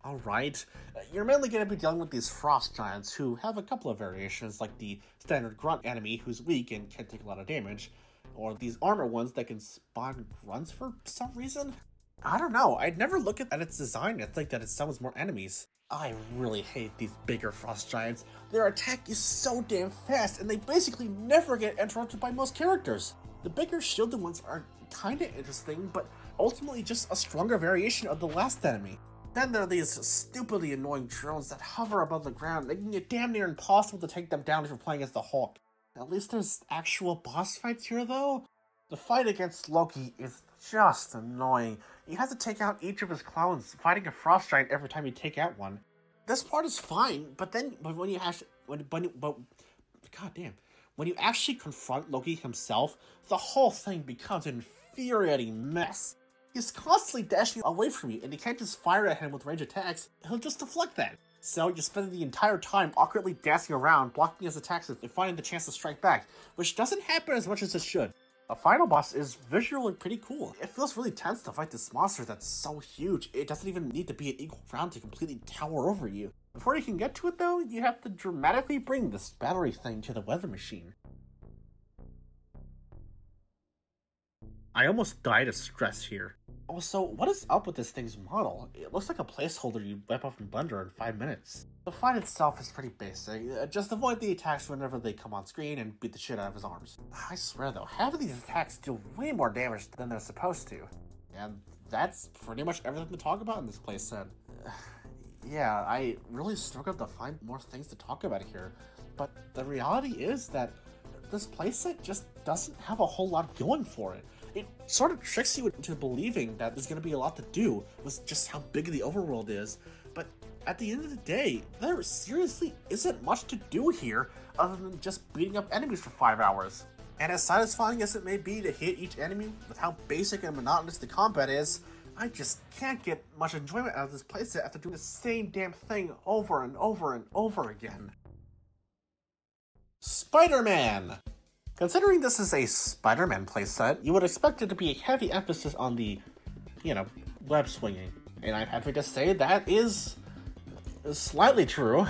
alright. You're mainly going to be dealing with these frost giants who have a couple of variations, like the standard grunt enemy who's weak and can take a lot of damage, or these armor ones that can spawn grunts for some reason. I don't know, I'd never look at its design and think that it summons more enemies. I really hate these bigger frost giants. Their attack is so damn fast, and they basically never get interrupted by most characters. The bigger shielded ones are kinda interesting, but ultimately just a stronger variation of the last enemy. Then there are these stupidly annoying drones that hover above the ground, making it damn near impossible to take them down if you're playing as the Hulk. At least there's actual boss fights here though. The fight against Loki is just annoying. You have to take out each of his clones, fighting a frost giant every time you take out one. This part is fine, but when you actually confront Loki himself, the whole thing becomes an infuriating mess. He's constantly dashing away from you, and you can't just fire at him with range attacks, he'll just deflect that. So you spend the entire time awkwardly dancing around, blocking his attacks and finding the chance to strike back, which doesn't happen as much as it should. The final boss is visually pretty cool. It feels really tense to fight this monster that's so huge, it doesn't even need to be an equal round to completely tower over you. Before you can get to it though, you have to dramatically bring this battery thing to the weather machine. I almost died of stress here. Also, what is up with this thing's model? It looks like a placeholder you'd wipe off in Blender in 5 minutes. The fight itself is pretty basic. Just avoid the attacks whenever they come on screen and beat the shit out of his arms. I swear though, half of these attacks deal way more damage than they're supposed to. And that's pretty much everything to talk about in this playset. Yeah, I really struggled to find more things to talk about here, but the reality is that this playset just doesn't have a whole lot going for it. It sort of tricks you into believing that there's going to be a lot to do with just how big the overworld is, but at the end of the day, there seriously isn't much to do here other than just beating up enemies for 5 hours. And as satisfying as it may be to hit each enemy with how basic and monotonous the combat is, I just can't get much enjoyment out of this playset after doing the same damn thing over and over and over again. Spider-Man! Considering this is a Spider-Man playset, you would expect it to be a heavy emphasis on the, web swinging. And I'm happy to say that is slightly true.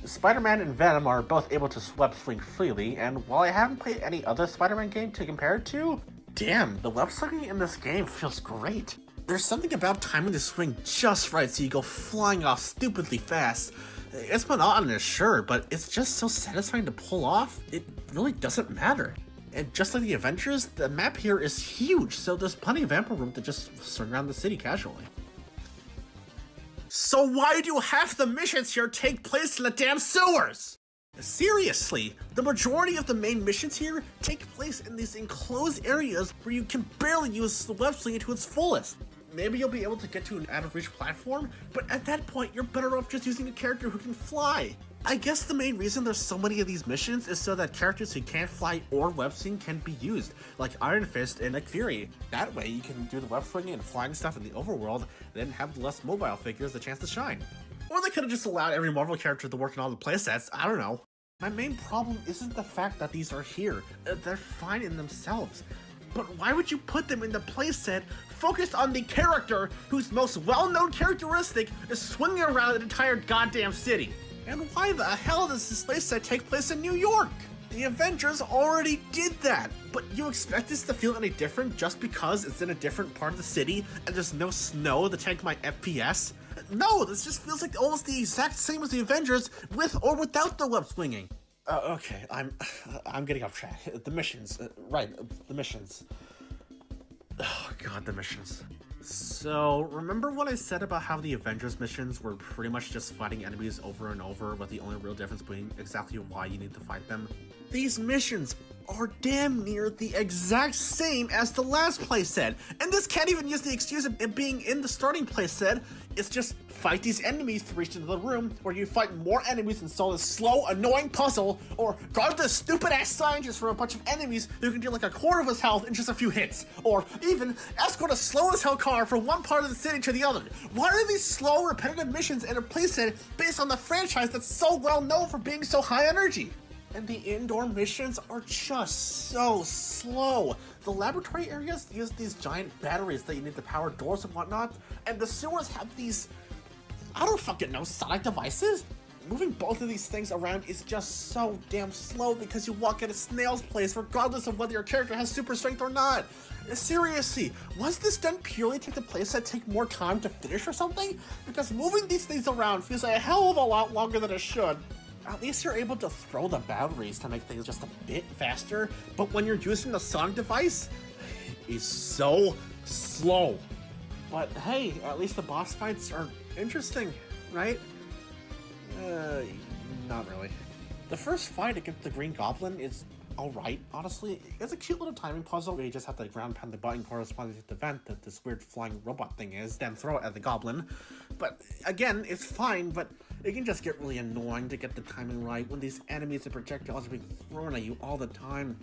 Spider-Man and Venom are both able to web swing freely, and while I haven't played any other Spider-Man game to compare it to, damn, the web swinging in this game feels great. There's something about timing the swing just right so you go flying off stupidly fast. It's monotonous, sure, but it's just so satisfying to pull off, it really doesn't matter. And just like the Avengers, the map here is huge, so there's plenty of ample room to just swing around the city casually. So why do half the missions here take place in the damn sewers? Seriously, the majority of the main missions here take place in these enclosed areas where you can barely use the web swinging to its fullest. Maybe you'll be able to get to an out-of-reach platform, but at that point, you're better off just using a character who can fly. I guess the main reason there's so many of these missions is so that characters who can't fly or web swing can be used, like Iron Fist and Nick Fury. That way, you can do the web swinging and flying stuff in the overworld, then have the less mobile figures a chance to shine. Or they could have just allowed every Marvel character to work in all the playsets, I don't know. My main problem isn't the fact that these are here, they're fine in themselves. But why would you put them in the playset focused on the character whose most well-known characteristic is swinging around an entire goddamn city? And why the hell does this playset take place in New York? The Avengers already did that, but you expect this to feel any different just because it's in a different part of the city and there's no snow to tank my FPS? No, this just feels like almost the exact same as the Avengers with or without the web swinging. Okay, I'm getting off track. The missions, right, the missions. Oh god, the missions. So, remember what I said about how the Avengers missions were pretty much just fighting enemies over and over, with the only real difference being exactly why you need to fight them? These missions are damn near the exact same as the last playset, and this can't even use the excuse of it being in the starting playset. It's just fight these enemies to reach into the room, where you fight more enemies and solve this slow, annoying puzzle, or guard this stupid-ass scientist from a bunch of enemies who can do like a quarter of his health in just a few hits, or even escort a slow-as-hell car from one part of the city to the other. Why are these slow, repetitive missions in a playset based on the franchise that's so well known for being so high energy? And the indoor missions are just so slow. The laboratory areas use these giant batteries that you need to power doors and whatnot, and the sewers have these, I don't fucking know, sonic devices? Moving both of these things around is just so damn slow because you walk at a snail's pace regardless of whether your character has super strength or not. Seriously, was this done purely to make the playset take more time to finish or something? Because moving these things around feels a hell of a lot longer than it should. At least you're able to throw the batteries to make things just a bit faster, but when you're using the sonic device, it's so slow. But hey, at least the boss fights are interesting, right? Not really. The first fight against the Green Goblin is alright, honestly. It's a cute little timing puzzle where you just have to ground pound the button corresponding to the vent that this weird flying robot thing is, then throw it at the goblin. But again, it's fine, but it can just get really annoying to get the timing right when these enemies and projectiles are being thrown at you all the time.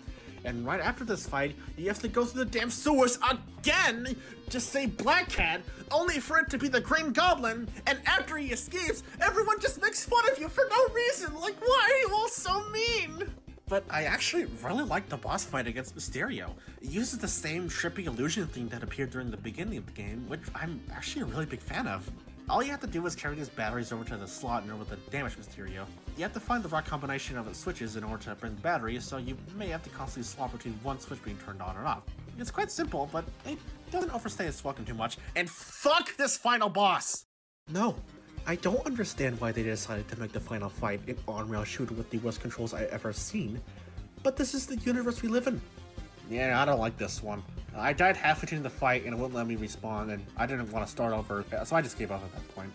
And right after this fight, you have to go through the damn sewers again to save Black Cat, only for it to be the Green Goblin, and after he escapes, everyone just makes fun of you for no reason. Like, why are you all so mean? But I actually really like the boss fight against Mysterio. It uses the same trippy illusion theme that appeared during the beginning of the game, which I'm actually a really big fan of. All you have to do is carry these batteries over to the slot in order to damage Mysterio. You have to find the right combination of the switches in order to bring the batteries, so you may have to constantly swap between one switch being turned on and off. It's quite simple, but it doesn't overstay its welcome too much. And fuck this final boss! No, I don't understand why they decided to make the final fight an on-rail shooter with the worst controls I've ever seen, but this is the universe we live in. Yeah, I don't like this one. I died halfway through the fight and it wouldn't let me respawn, and I didn't want to start over, so I just gave up at that point.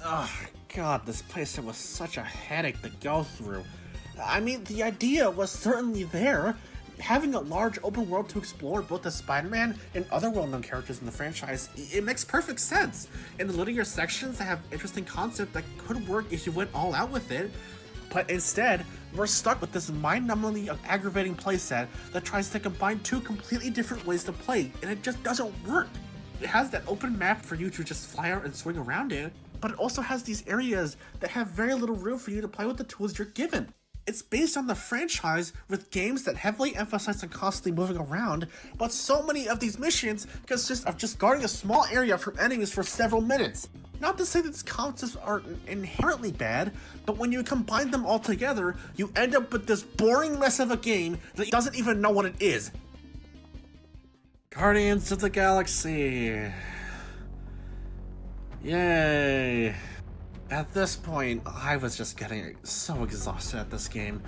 Ugh, god, this playset was such a headache to go through. I mean, the idea was certainly there. Having a large open world to explore both the Spider-Man and other well-known characters in the franchise, it makes perfect sense. And the linear sections that have interesting concept that could work if you went all out with it. But instead, we're stuck with this mind-numbingly aggravating playset that tries to combine two completely different ways to play, and it just doesn't work. It has that open map for you to just fly out and swing around in, but it also has these areas that have very little room for you to play with the tools you're given. It's based on the franchise with games that heavily emphasize on constantly moving around, but so many of these missions consist of just guarding a small area from enemies for several minutes. Not to say that these concepts are inherently bad, but when you combine them all together, you end up with this boring mess of a game that doesn't even know what it is. Guardians of the Galaxy. Yay. At this point, I was just getting so exhausted at this game.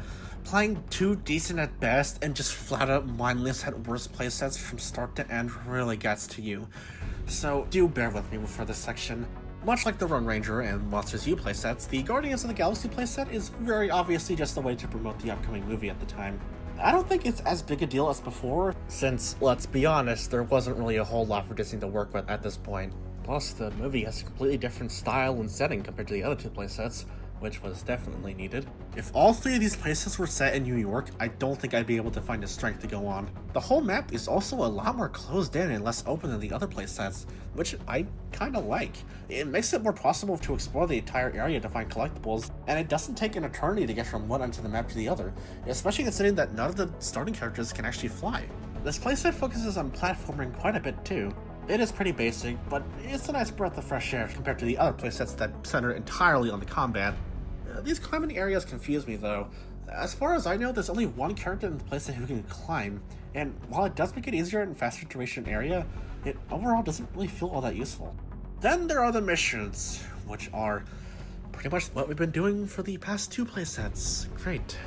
Playing too decent at best and just flat out mindless at worst playsets from start to end really gets to you. So do bear with me for this section. Much like the Run Ranger and Monsters U playsets, the Guardians of the Galaxy playset is very obviously just a way to promote the upcoming movie at the time. I don't think it's as big a deal as before, since, let's be honest, there wasn't really a whole lot for Disney to work with at this point. Plus, the movie has a completely different style and setting compared to the other two playsets, which was definitely needed. If all three of these places were set in New York, I don't think I'd be able to find the strength to go on. The whole map is also a lot more closed in and less open than the other playsets, which I kinda like. It makes it more possible to explore the entire area to find collectibles, and it doesn't take an eternity to get from one end of the map to the other, especially considering that none of the starting characters can actually fly. This playset focuses on platforming quite a bit too. It is pretty basic, but it's a nice breath of fresh air compared to the other playsets that center entirely on the combat. These climbing areas confuse me though. As far as I know, there's only one character in the playset who can climb, and while it does make it easier in faster duration area, it overall doesn't really feel all that useful. Then there are the missions, which are pretty much what we've been doing for the past two playsets. Great.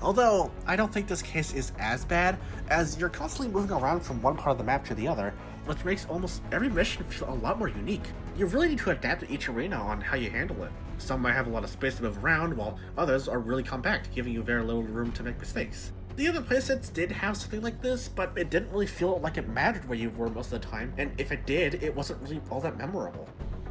Although, I don't think this case is as bad, as you're constantly moving around from one part of the map to the other, which makes almost every mission feel a lot more unique. You really need to adapt to each arena on how you handle it. Some might have a lot of space to move around, while others are really compact, giving you very little room to make mistakes. The other playsets did have something like this, but it didn't really feel like it mattered where you were most of the time, and if it did, it wasn't really all that memorable.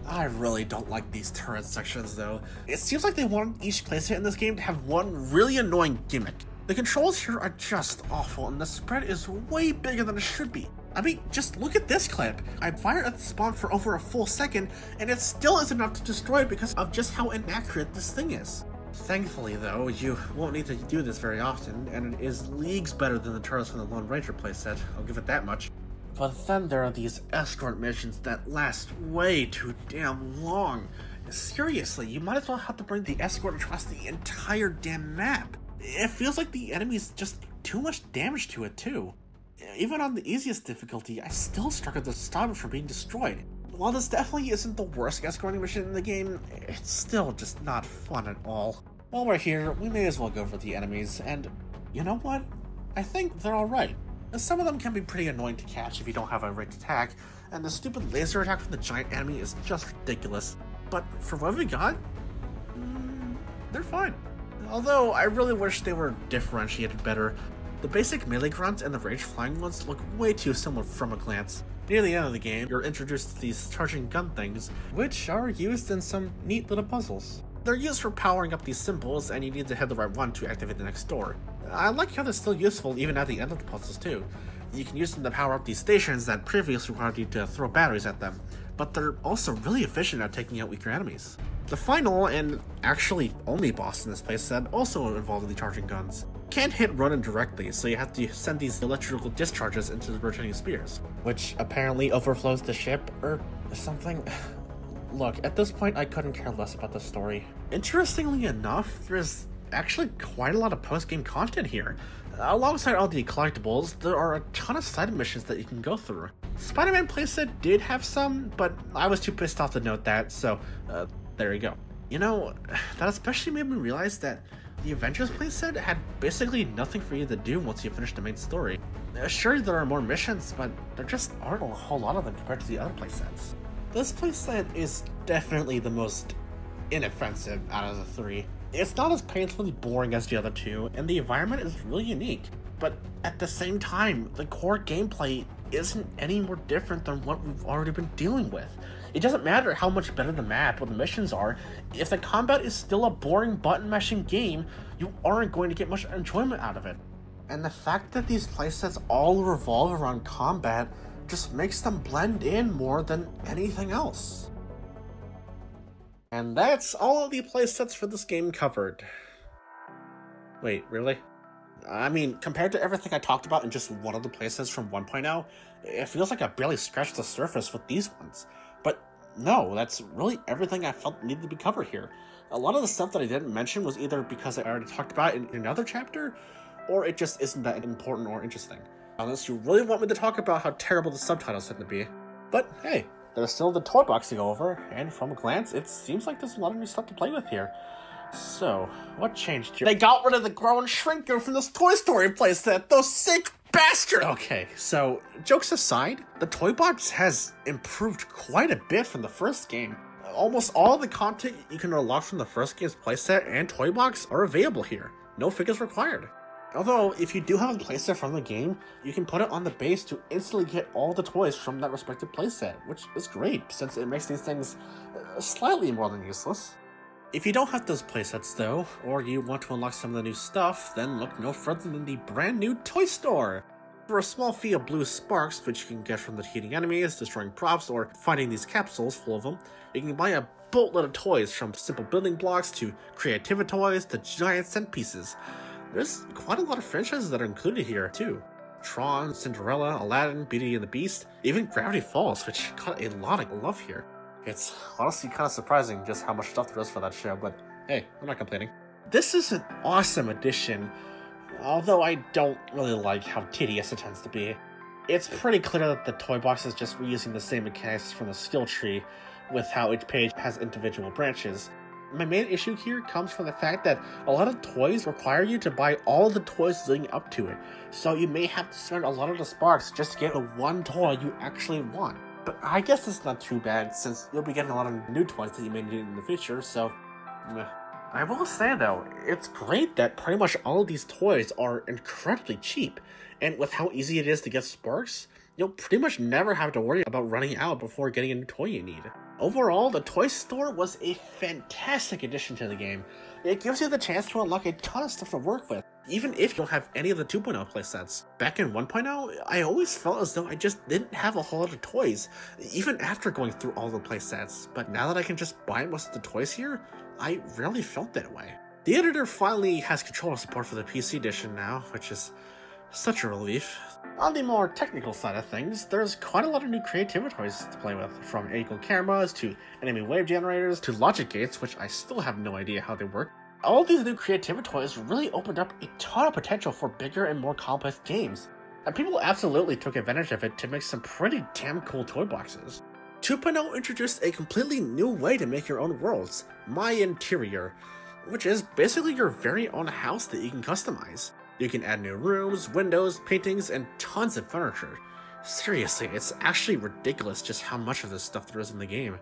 I really don't like these turret sections though. It seems like they want each playset in this game to have one really annoying gimmick. The controls here are just awful, and the spread is way bigger than it should be. I mean, just look at this clip. I fired at the spawn for over a full second, and it still isn't enough to destroy it because of just how inaccurate this thing is. Thankfully though, you won't need to do this very often, and it is leagues better than the turrets from the Lone Ranger playset, I'll give it that much. But then there are these escort missions that last way too damn long. Seriously, you might as well have to bring the escort across the entire damn map. It feels like the enemies just too much damage to it too. Even on the easiest difficulty, I still struggle to stop it from being destroyed. While this definitely isn't the worst escorting mission in the game, it's still just not fun at all. While we're here, we may as well go for the enemies, and you know what? I think they're alright. Some of them can be pretty annoying to catch if you don't have a ranged attack, and the stupid laser attack from the giant enemy is just ridiculous. But for what we got, they're fine. Although, I really wish they were differentiated better. The basic melee grunts and the ranged flying ones look way too similar from a glance. Near the end of the game, you're introduced to these charging gun things, which are used in some neat little puzzles. They're used for powering up these symbols, and you need to hit the right one to activate the next door. I like how they're still useful even at the end of the puzzles too. You can use them to power up these stations that previously required you to throw batteries at them, but they're also really efficient at taking out weaker enemies. The final, and actually only boss in this playset, also involved the charging guns. Can't hit Ronan directly, so you have to send these electrical discharges into the rotating spears, which apparently overflows the ship, or something. Look, at this point I couldn't care less about the story. Interestingly enough, there's actually quite a lot of post-game content here. Alongside all the collectibles, there are a ton of side missions that you can go through. Spiderman playset did have some, but I was too pissed off to note that, so there you go. You know, that especially made me realize that the Avengers playset had basically nothing for you to do once you finish the main story. Sure, there are more missions, but there just aren't a whole lot of them compared to the other playsets. This playset is definitely the most inoffensive out of the three. It's not as painfully boring as the other two, and the environment is really unique. But at the same time, the core gameplay isn't any more different than what we've already been dealing with. It doesn't matter how much better the map or the missions are, if the combat is still a boring button mashing game, you aren't going to get much enjoyment out of it. And the fact that these playsets all revolve around combat just makes them blend in more than anything else. And that's all of the playsets for this game covered. Wait, really? I mean, compared to everything I talked about in just one of the playsets from 1.0, it feels like I barely scratched the surface with these ones. But no, that's really everything I felt needed to be covered here. A lot of the stuff that I didn't mention was either because I already talked about it in another chapter, or it just isn't that important or interesting. Unless you really want me to talk about how terrible the subtitles tend to be. But hey, there's still the toy box to go over, and from a glance, it seems like there's a lot of new stuff to play with here. So, what changed here? They got rid of the grow and shrinker from this Toy Story playset, those sick bastards! Okay, so, jokes aside, the toy box has improved quite a bit from the first game. Almost all of the content you can unlock from the first game's playset and toy box are available here. No figures required. Although, if you do have a playset from the game, you can put it on the base to instantly get all the toys from that respective playset, which is great, since it makes these things slightly more than useless. If you don't have those playsets though, or you want to unlock some of the new stuff, then look no further than the brand new Toy Store! For a small fee of blue sparks, which you can get from defeating enemies, destroying props, or finding these capsules full of them, you can buy a boatload of toys, from simple building blocks to creativity toys to giant cent pieces. There's quite a lot of franchises that are included here too. Tron, Cinderella, Aladdin, Beauty and the Beast, even Gravity Falls, which got a lot of love here. It's honestly kind of surprising just how much stuff there is for that show, but hey, I'm not complaining. This is an awesome addition, although I don't really like how tedious it tends to be. It's pretty clear that the toy box is just reusing the same mechanics from the skill tree, with how each page has individual branches. My main issue here comes from the fact that a lot of toys require you to buy all the toys leading up to it, so you may have to spend a lot of the sparks just to get the one toy you actually want. But I guess it's not too bad, since you'll be getting a lot of new toys that you may need in the future, so meh. I will say though, it's great that pretty much all of these toys are incredibly cheap, and with how easy it is to get sparks, you'll pretty much never have to worry about running out before getting a new toy you need. Overall, the toy store was a fantastic addition to the game. It gives you the chance to unlock a ton of stuff to work with, even if you don't have any of the 2.0 playsets. Back in 1.0, I always felt as though I just didn't have a whole lot of toys, even after going through all the playsets, but now that I can just buy most of the toys here, I rarely felt that way. The editor finally has controller support for the PC edition now, which is such a relief. On the more technical side of things, there's quite a lot of new creativity toys to play with, from angle cameras to enemy wave generators to logic gates, which I still have no idea how they work. All of these new creativity toys really opened up a ton of potential for bigger and more complex games, and people absolutely took advantage of it to make some pretty damn cool toy boxes. 2.0 introduced a completely new way to make your own worlds, My Interior, which is basically your very own house that you can customize. You can add new rooms, windows, paintings, and tons of furniture. Seriously, it's actually ridiculous just how much of this stuff there is in the game.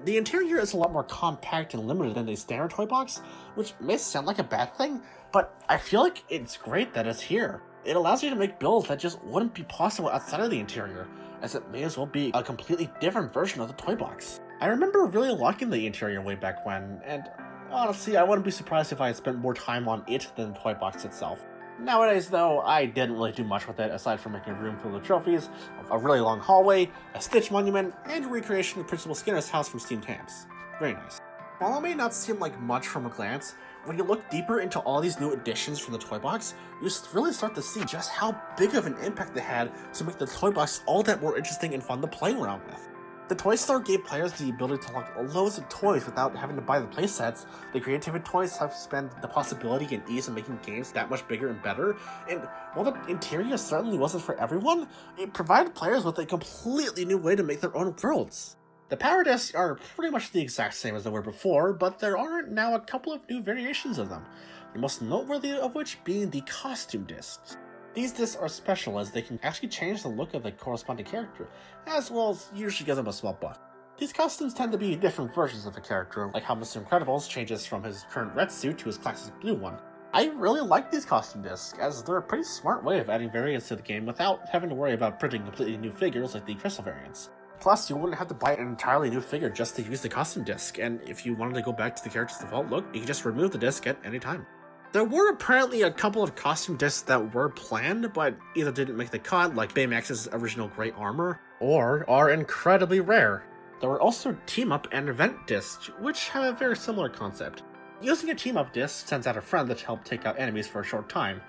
The interior is a lot more compact and limited than the standard toy box, which may sound like a bad thing, but I feel like it's great that it's here. It allows you to make builds that just wouldn't be possible outside of the interior, as it may as well be a completely different version of the toy box. I remember really liking the interior way back when, and honestly, I wouldn't be surprised if I had spent more time on it than the toy box itself. Nowadays, though, I didn't really do much with it aside from making a room full of trophies, a really long hallway, a Stitch monument, and a recreation of Principal Skinner's house from Steam Tamps. Very nice. While it may not seem like much from a glance, when you look deeper into all these new additions from the toy box, you really start to see just how big of an impact they had to make the toy box all that more interesting and fun to play around with. The toy store gave players the ability to unlock loads of toys without having to buy the playsets. The creativity toys have spent the possibility and ease of making games that much bigger and better, and while the interior certainly wasn't for everyone, it provided players with a completely new way to make their own worlds. The power discs are pretty much the exact same as they were before, but there are now a couple of new variations of them, the most noteworthy of which being the costume discs. These discs are special as they can actually change the look of the corresponding character, as well as usually give them a small buff. These costumes tend to be different versions of the character, like how Mr. Incredibles changes from his current red suit to his classic blue one. I really like these costume discs, as they're a pretty smart way of adding variants to the game without having to worry about printing completely new figures like the crystal variants. Plus, you wouldn't have to buy an entirely new figure just to use the costume disc, and if you wanted to go back to the character's default look, you can just remove the disc at any time. There were apparently a couple of costume discs that were planned, but either didn't make the cut, like Baymax's original gray armor, or are incredibly rare. There were also team-up and event discs, which have a very similar concept. Using a team-up disc sends out a friend that help take out enemies for a short time,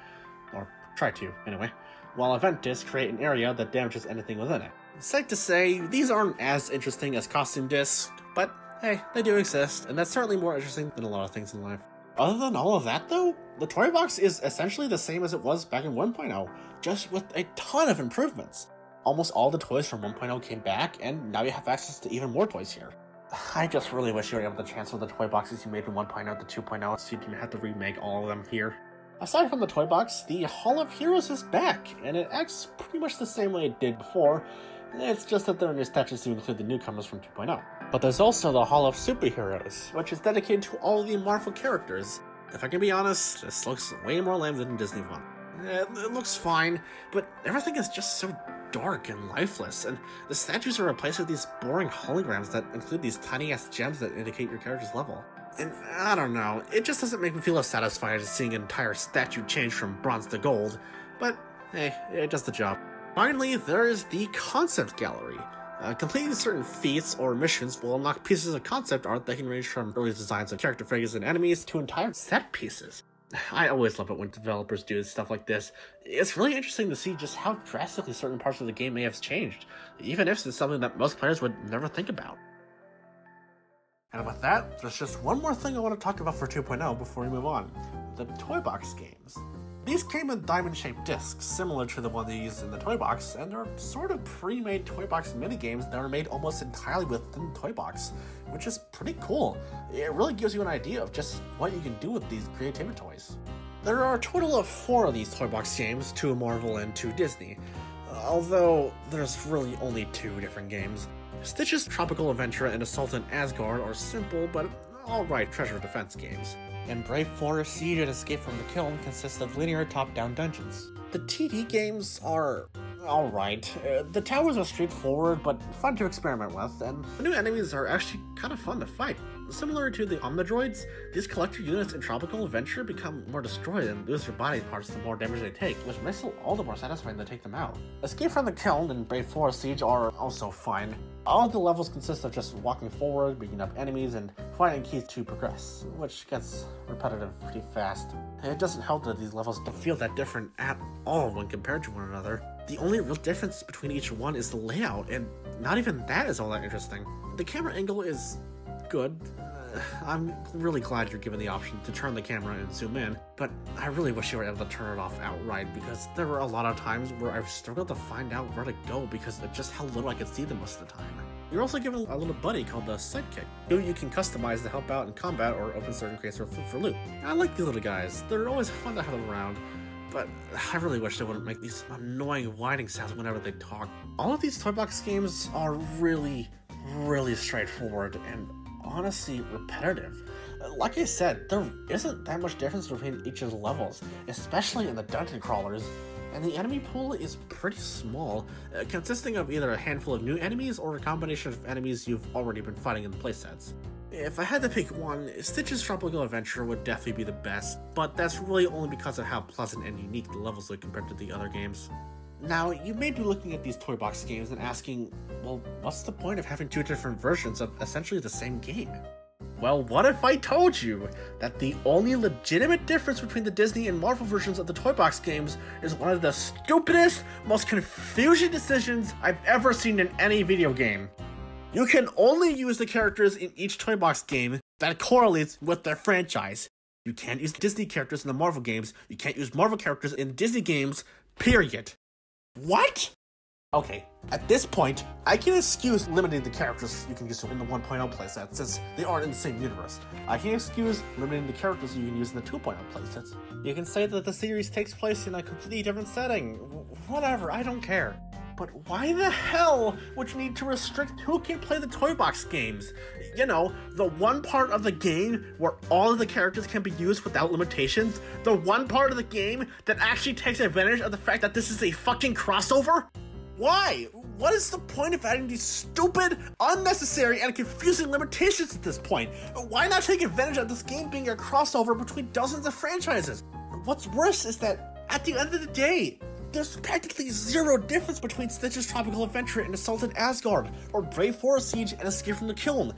or try to, anyway, while event discs create an area that damages anything within it. Safe to say, these aren't as interesting as costume discs, but hey, they do exist, and that's certainly more interesting than a lot of things in life. Other than all of that though, the toy box is essentially the same as it was back in 1.0, just with a ton of improvements. Almost all the toys from 1.0 came back, and now you have access to even more toys here. I just really wish you were able to transfer the toy boxes you made in 1.0 to 2.0 so you didn't have to remake all of them here. Aside from the toy box, the Hall of Heroes is back, and it acts pretty much the same way it did before. It's just that there are new statues to include the newcomers from 2.0. But there's also the Hall of Superheroes, which is dedicated to all the Marvel characters. If I can be honest, this looks way more lame than Disney one. It looks fine, but everything is just so dark and lifeless, and the statues are replaced with these boring holograms that include these tiny-ass gems that indicate your character's level. And I don't know, it just doesn't make me feel as satisfied as seeing an entire statue change from bronze to gold, but hey, it does the job. Finally, there is the Concept Gallery. Completing certain feats or missions will unlock pieces of concept art that can range from early designs of character figures and enemies to entire set pieces. I always love it when developers do stuff like this. It's really interesting to see just how drastically certain parts of the game may have changed, even if it's something that most players would never think about. And with that, there's just one more thing I want to talk about for 2.0 before we move on. The toy box games. These came in diamond-shaped discs, similar to the one they used in the toy box, and are sort of pre-made toy box minigames that are made almost entirely within the toy box, which is pretty cool. It really gives you an idea of just what you can do with these creativity toys. There are a total of 4 of these toy box games, 2 Marvel and 2 Disney, although there's really only 2 different games. Stitch's Tropical Adventure and Assault on Asgard are simple but alright treasure defense games, and Brave Forest Siege and Escape from the Kiln consist of linear top-down dungeons. The TD games are alright. The towers are straightforward but fun to experiment with, and the new enemies are actually kind of fun to fight. Similar to the Omnidroids, these collector units in Tropical Adventure become more destroyed and lose their body parts the more damage they take, which makes it all the more satisfying to take them out. Escape from the Kiln and Brave Forest Siege are also fine. All of the levels consist of just walking forward, beating up enemies, and finding keys to progress, which gets repetitive pretty fast. It doesn't help that these levels don't feel that different at all when compared to one another. The only real difference between each one is the layout, and not even that is all that interesting. The camera angle is good. I'm really glad you're given the option to turn the camera and zoom in, but I really wish you were able to turn it off outright, because there were a lot of times where I've struggled to find out where to go because of just how little I could see them most of the time. You're also given a little buddy called the Sidekick, who you can customize to help out in combat or open certain crates for loot. I like these little guys. They're always fun to have around, but I really wish they wouldn't make these annoying whining sounds whenever they talk. All of these toy box games are really straightforward and honestly repetitive. Like I said, there isn't that much difference between each of the levels, especially in the dungeon crawlers, and the enemy pool is pretty small, consisting of either a handful of new enemies or a combination of enemies you've already been fighting in the playsets. If I had to pick one, Stitch's Tropical Adventure would definitely be the best, but that's really only because of how pleasant and unique the levels look compared to the other games. Now, you may be looking at these toy box games and asking, well, what's the point of having 2 different versions of essentially the same game? Well, what if I told you that the only legitimate difference between the Disney and Marvel versions of the toy box games is one of the stupidest, most confusing decisions I've ever seen in any video game? You can only use the characters in each toy box game that correlates with their franchise. You can't use Disney characters in the Marvel games, you can't use Marvel characters in Disney games, period. What? Okay, at this point, I can excuse limiting the characters you can use in the 1.0 playset since they aren't in the same universe. I can excuse limiting the characters you can use in the 2.0 playsets. You can say that the series takes place in a completely different setting. Whatever, I don't care. But why the hell would you need to restrict who can play the toy box games? You know, the one part of the game where all of the characters can be used without limitations? The one part of the game that actually takes advantage of the fact that this is a fucking crossover? Why? What is the point of adding these stupid, unnecessary, and confusing limitations at this point? Why not take advantage of this game being a crossover between dozens of franchises? What's worse is that, at the end of the day, there's practically zero difference between Stitch's Tropical Adventure and Assault on Asgard, or Brave Forest Siege and Escape from the Kiln.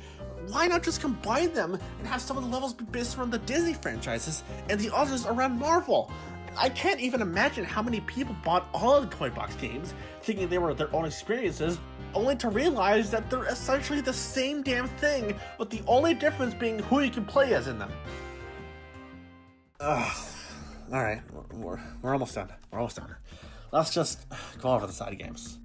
Why not just combine them and have some of the levels be based around the Disney franchises and the others around Marvel? I can't even imagine how many people bought all of the toy box games, thinking they were their own experiences, only to realize that they're essentially the same damn thing, with the only difference being who you can play as in them. Alright, we're almost done. Let's just go over the side games.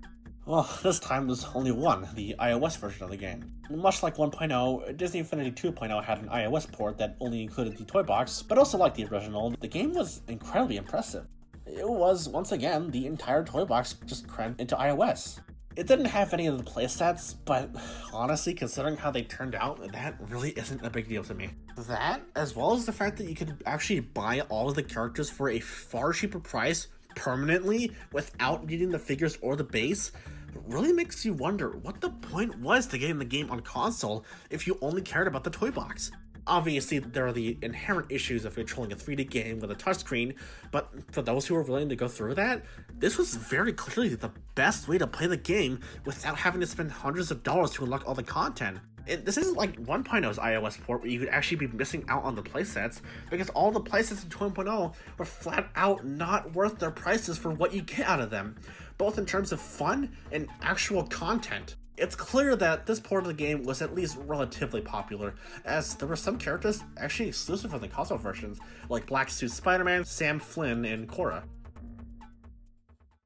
Well, this time there's only one, the iOS version of the game. Much like 1.0, Disney Infinity 2.0 had an iOS port that only included the toy box, but also like the original, the game was incredibly impressive. It was, once again, the entire toy box just crammed into iOS. It didn't have any of the playsets, but honestly, considering how they turned out, that really isn't a big deal to me. That, as well as the fact that you could actually buy all of the characters for a far cheaper price permanently without needing the figures or the base, really makes you wonder what the point was to getting the game on console if you only cared about the toy box. Obviously, there are the inherent issues of controlling a 3D game with a touchscreen, but for those who are willing to go through that, this was very clearly the best way to play the game without having to spend hundreds of dollars to unlock all the content. This isn't like 1.0's iOS port where you could actually be missing out on the playsets, because all the playsets in 2.0 were flat out not worth their prices for what you get out of them, both in terms of fun and actual content. It's clear that this port of the game was at least relatively popular, as there were some characters actually exclusive from the console versions, like Black Suit Spider-Man, Sam Flynn, and Korra.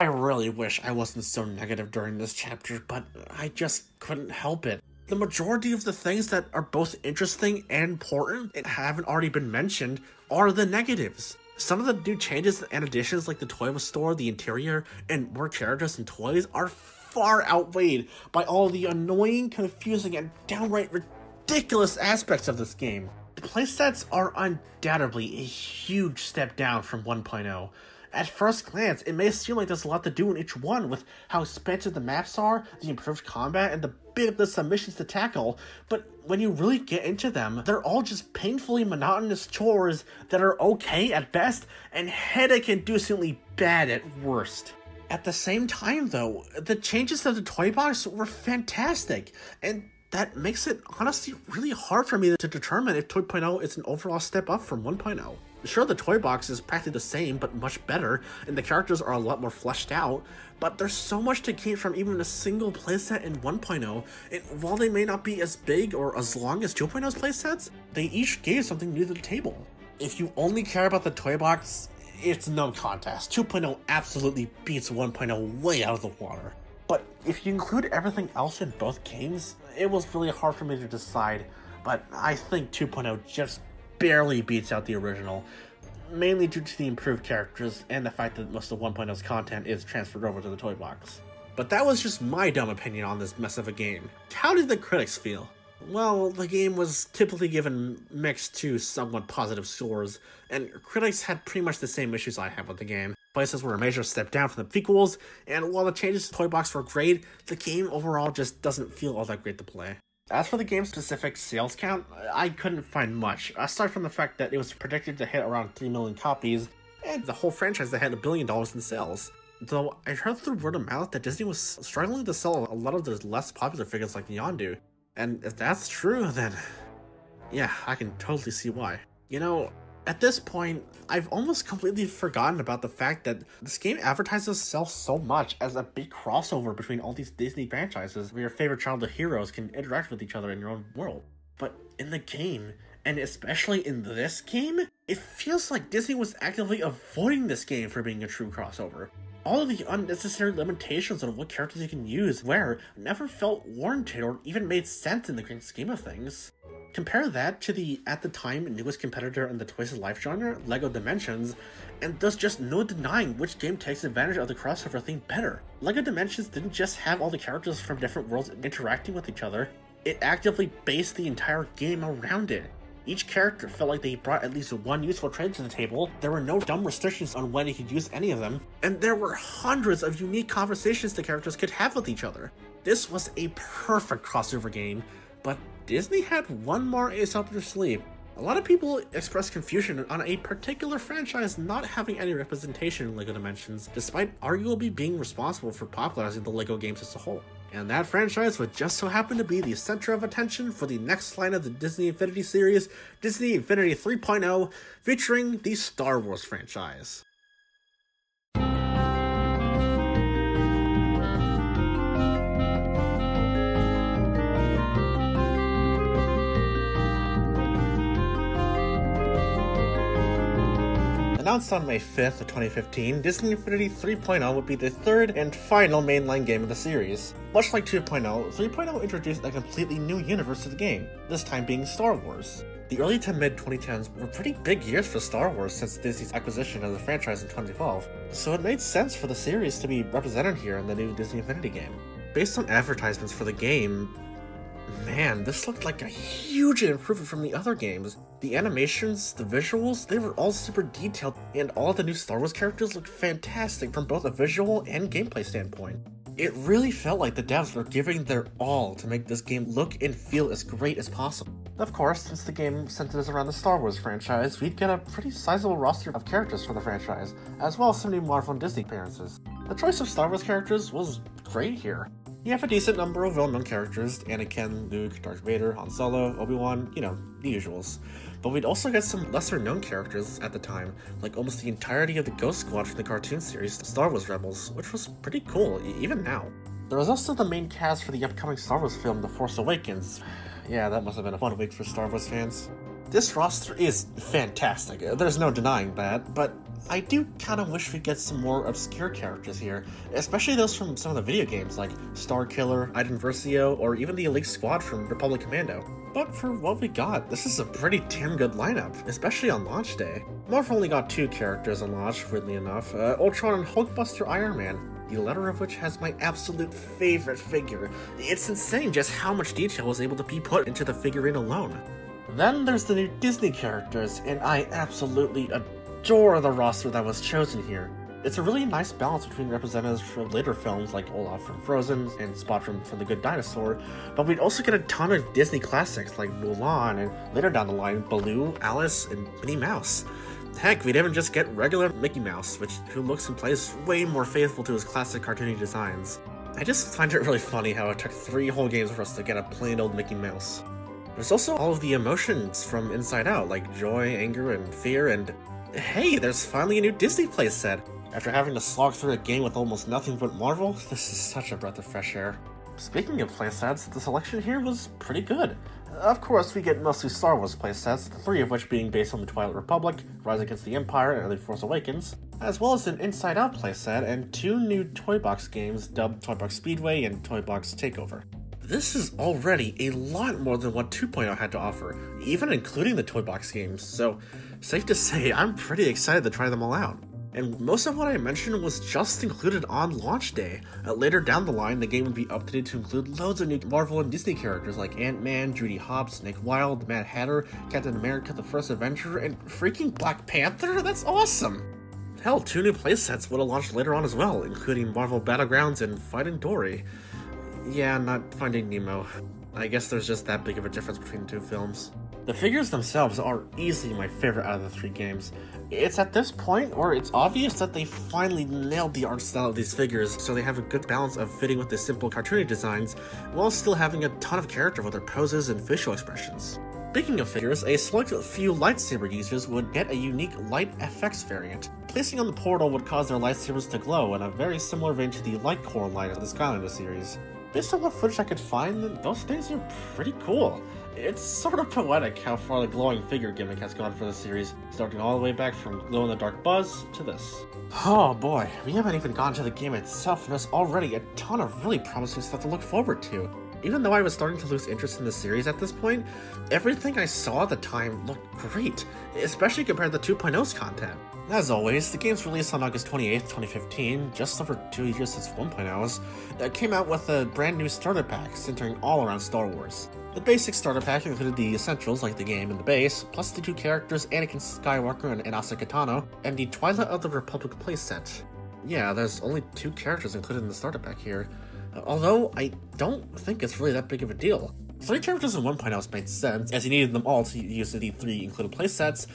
I really wish I wasn't so negative during this chapter, but I just couldn't help it. The majority of the things that are both interesting and important and haven't already been mentioned are the negatives. Some of the new changes and additions, like the toy store, the interior, and more characters and toys, are far outweighed by all the annoying, confusing, and downright ridiculous aspects of this game. The playsets are undoubtedly a huge step down from 1.0. At first glance, it may seem like there's a lot to do in each one, with how expansive the maps are, the improved combat, and the big list of missions to tackle, but when you really get into them, they're all just painfully monotonous chores that are okay at best, and headache-inducingly bad at worst. At the same time, though, the changes to the toy box were fantastic, and that makes it honestly really hard for me to determine if 2.0 is an overall step up from 1.0. Sure, the toy box is practically the same, but much better, and the characters are a lot more fleshed out, but there's so much to gain from even a single playset in 1.0, and while they may not be as big or as long as 2.0's playsets, they each gave something new to the table. If you only care about the toy box, it's no contest. 2.0 absolutely beats 1.0 way out of the water. But if you include everything else in both games, it was really hard for me to decide, but I think 2.0 just barely beats out the original, mainly due to the improved characters and the fact that most of 1.0's content is transferred over to the toy box. But that was just my dumb opinion on this mess of a game. How did the critics feel? Well, the game was typically given mixed to somewhat positive scores, and critics had pretty much the same issues I have with the game. Places were a major step down from the prequels, and while the changes to the toy box were great, the game overall just doesn't feel all that great to play. As for the game's specific sales count, I couldn't find much, aside from the fact that it was predicted to hit around 3 million copies, and the whole franchise that had $1 billion in sales. Though I heard through word of mouth that Disney was struggling to sell a lot of the less popular figures like the Yondu. And if that's true, then yeah, I can totally see why. You know, at this point, I've almost completely forgotten about the fact that this game advertises itself so much as a big crossover between all these Disney franchises where your favorite childhood heroes can interact with each other in your own world. But in the game, and especially in this game, it feels like Disney was actively avoiding this game for being a true crossover. All of the unnecessary limitations on what characters you can use where never felt warranted or even made sense in the grand scheme of things. Compare that to the, at the time, newest competitor in the Twice of Life genre, LEGO Dimensions, and there's just no denying which game takes advantage of the crossover theme better. LEGO Dimensions didn't just have all the characters from different worlds interacting with each other, it actively based the entire game around it. Each character felt like they brought at least one useful trait to the table, there were no dumb restrictions on when you could use any of them, and there were hundreds of unique conversations the characters could have with each other. This was a perfect crossover game, but Disney had one more ace up their sleeve. A lot of people expressed confusion on a particular franchise not having any representation in LEGO Dimensions, despite arguably being responsible for popularizing the LEGO games as a whole. And that franchise would just so happen to be the center of attention for the next line of the Disney Infinity series, Disney Infinity 3.0, featuring the Star Wars franchise. Announced on May 5th of 2015, Disney Infinity 3.0 would be the third and final mainline game of the series. Much like 2.0, 3.0 introduced a completely new universe to the game, this time being Star Wars. The early to mid-2010s were pretty big years for Star Wars since Disney's acquisition of the franchise in 2012, so it made sense for the series to be represented here in the new Disney Infinity game. Based on advertisements for the game, man, this looked like a huge improvement from the other games. The animations, the visuals, they were all super detailed, and all the new Star Wars characters looked fantastic from both a visual and gameplay standpoint. It really felt like the devs were giving their all to make this game look and feel as great as possible. Of course, since the game centers around the Star Wars franchise, we'd get a pretty sizable roster of characters for the franchise, as well as some new Marvel and Disney appearances. The choice of Star Wars characters was great here. You have a decent number of well-known characters, Anakin, Luke, Darth Vader, Han Solo, Obi-Wan, you know, the usuals. But we'd also get some lesser-known characters at the time, like almost the entirety of the Ghost Squad from the cartoon series Star Wars Rebels, which was pretty cool, even now. There was also the main cast for the upcoming Star Wars film, The Force Awakens. Yeah, that must have been a fun week for Star Wars fans. This roster is fantastic, there's no denying that, but I do kind of wish we'd get some more obscure characters here, especially those from some of the video games like Starkiller, Iden Versio, or even the Elite Squad from Republic Commando. But for what we got, this is a pretty damn good lineup, especially on launch day. Marvel only got 2 characters on launch, weirdly enough, Ultron and Hulkbuster Iron Man, the latter of which has my absolute favorite figure. It's insane just how much detail was able to be put into the figurine alone. Then there's the new Disney characters, and I absolutely adore the roster that was chosen here. It's a really nice balance between representatives from later films like Olaf from Frozen and Spot from The Good Dinosaur, but we'd also get a ton of Disney classics like Mulan and later down the line Baloo, Alice, and Minnie Mouse. Heck, we'd even just get regular Mickey Mouse, who looks and plays way more faithful to his classic cartoony designs. I just find it really funny how it took 3 whole games for us to get a plain old Mickey Mouse. There's also all of the emotions from Inside Out, like joy, anger, and fear, and hey, there's finally a new Disney playset! After having to slog through a game with almost nothing but Marvel, this is such a breath of fresh air. Speaking of playsets, the selection here was pretty good. Of course, we get mostly Star Wars playsets, the 3 of which being based on the Twilight Republic, Rise Against the Empire, and The Force Awakens, as well as an Inside Out playset and 2 new Toy Box games dubbed Toy Box Speedway and Toy Box Takeover. This is already a lot more than what 2.0 had to offer, even including the Toy Box games, so safe to say I'm pretty excited to try them all out. And most of what I mentioned was just included on launch day. Later down the line, the game would be updated to include loads of new Marvel and Disney characters like Ant-Man, Judy Hopps, Nick Wilde, Mad Hatter, Captain America the First Avenger, and freaking Black Panther? That's awesome! Hell, 2 new playsets would have launched later on as well, including Marvel Battlegrounds and Finding Dory. Yeah, not Finding Nemo. I guess there's just that big of a difference between the 2 films. The figures themselves are easily my favorite out of the 3 games. It's at this point where it's obvious that they finally nailed the art style of these figures, so they have a good balance of fitting with the simple cartoony designs, while still having a ton of character with their poses and facial expressions. Speaking of figures, a select few lightsaber users would get a unique light FX variant. Placing on the portal would cause their lightsabers to glow in a very similar vein to the light core light of the Skylander series. Based on what footage I could find, those things are pretty cool. It's sort of poetic how far the glowing figure gimmick has gone for the series, starting all the way back from glow-in-the-dark Buzz to this. Oh boy, we haven't even gotten to the game itself, and there's already a ton of really promising stuff to look forward to. Even though I was starting to lose interest in the series at this point, everything I saw at the time looked great, especially compared to 2.0's content. As always, the game's released on August 28th, 2015, just over 2 years since 1.0's, came out with a brand new starter pack centering all around Star Wars. The basic starter pack included the essentials like the game and the base, plus the 2 characters Anakin Skywalker and Ahsoka Tano, and the Twilight of the Republic playset. Yeah, there's only 2 characters included in the starter pack here, although I don't think it's really that big of a deal. 3 characters in 1.0's made sense, as you needed them all to use the 3 included playsets,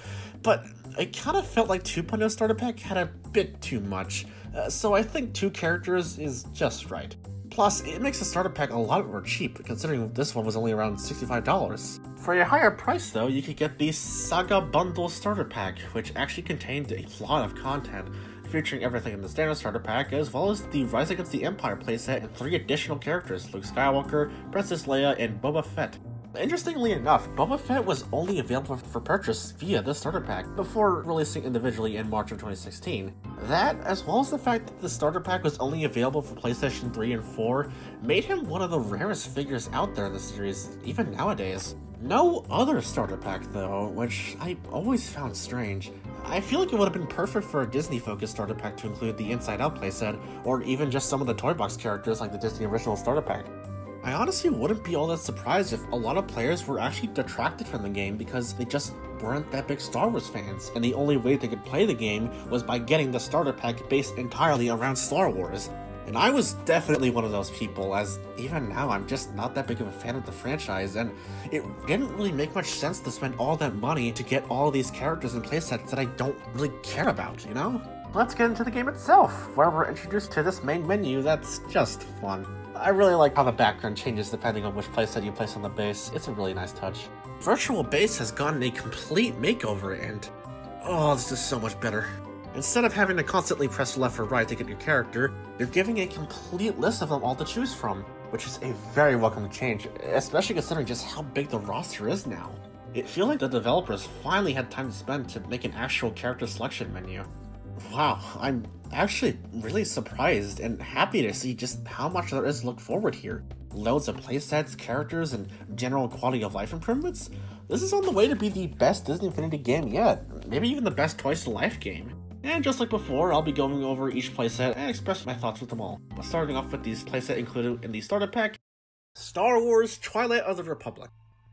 but I kind of felt like 2.0 starter pack had a bit too much, so I think 2 characters is just right. Plus, it makes the starter pack a lot more cheap, considering this one was only around $65. For a higher price though, you could get the Saga Bundle starter pack, which actually contained a lot of content, featuring everything in the standard starter pack, as well as the Rise Against the Empire playset and 3 additional characters, Luke Skywalker, Princess Leia, and Boba Fett. Interestingly enough, Boba Fett was only available for purchase via the starter pack before releasing individually in March of 2016. That, as well as the fact that the starter pack was only available for PlayStation 3 and 4, made him one of the rarest figures out there in the series, even nowadays. No other starter pack though, which I always found strange. I feel like it would have been perfect for a Disney-focused starter pack to include the Inside Out playset, or even just some of the Toy Box characters like the Disney original starter pack. I honestly wouldn't be all that surprised if a lot of players were actually detracted from the game because they just weren't that big Star Wars fans, and the only way they could play the game was by getting the starter pack based entirely around Star Wars. And I was definitely one of those people, as even now I'm just not that big of a fan of the franchise, and it didn't really make much sense to spend all that money to get all these characters and playsets that I don't really care about, you know? Let's get into the game itself, where we're introduced to this main menu that's just fun. I really like how the background changes depending on which playset you place on the base. It's a really nice touch. Virtual Base has gotten a complete makeover, and oh, this is so much better. Instead of having to constantly press left or right to get your character, you're giving a complete list of them all to choose from, which is a very welcome change, especially considering just how big the roster is now. It feels like the developers finally had time to spend to make an actual character selection menu. Wow, I'm actually really surprised and happy to see just how much there is to look forward here. Loads of playsets, characters, and general quality of life improvements. This is on the way to be the best Disney Infinity game yet, maybe even the best Twice to Life game. And just like before, I'll be going over each playset and express my thoughts with them all. But starting off with these playset included in the starter pack, Star Wars Twilight of the Republic.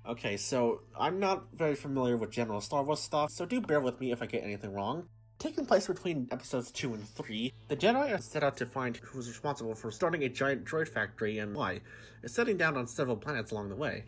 Okay, so I'm not very familiar with general Star Wars stuff, so do bear with me if I get anything wrong. Taking place between episodes 2 and 3, the Jedi set out to find who was responsible for starting a giant droid factory and why, and setting down on several planets along the way.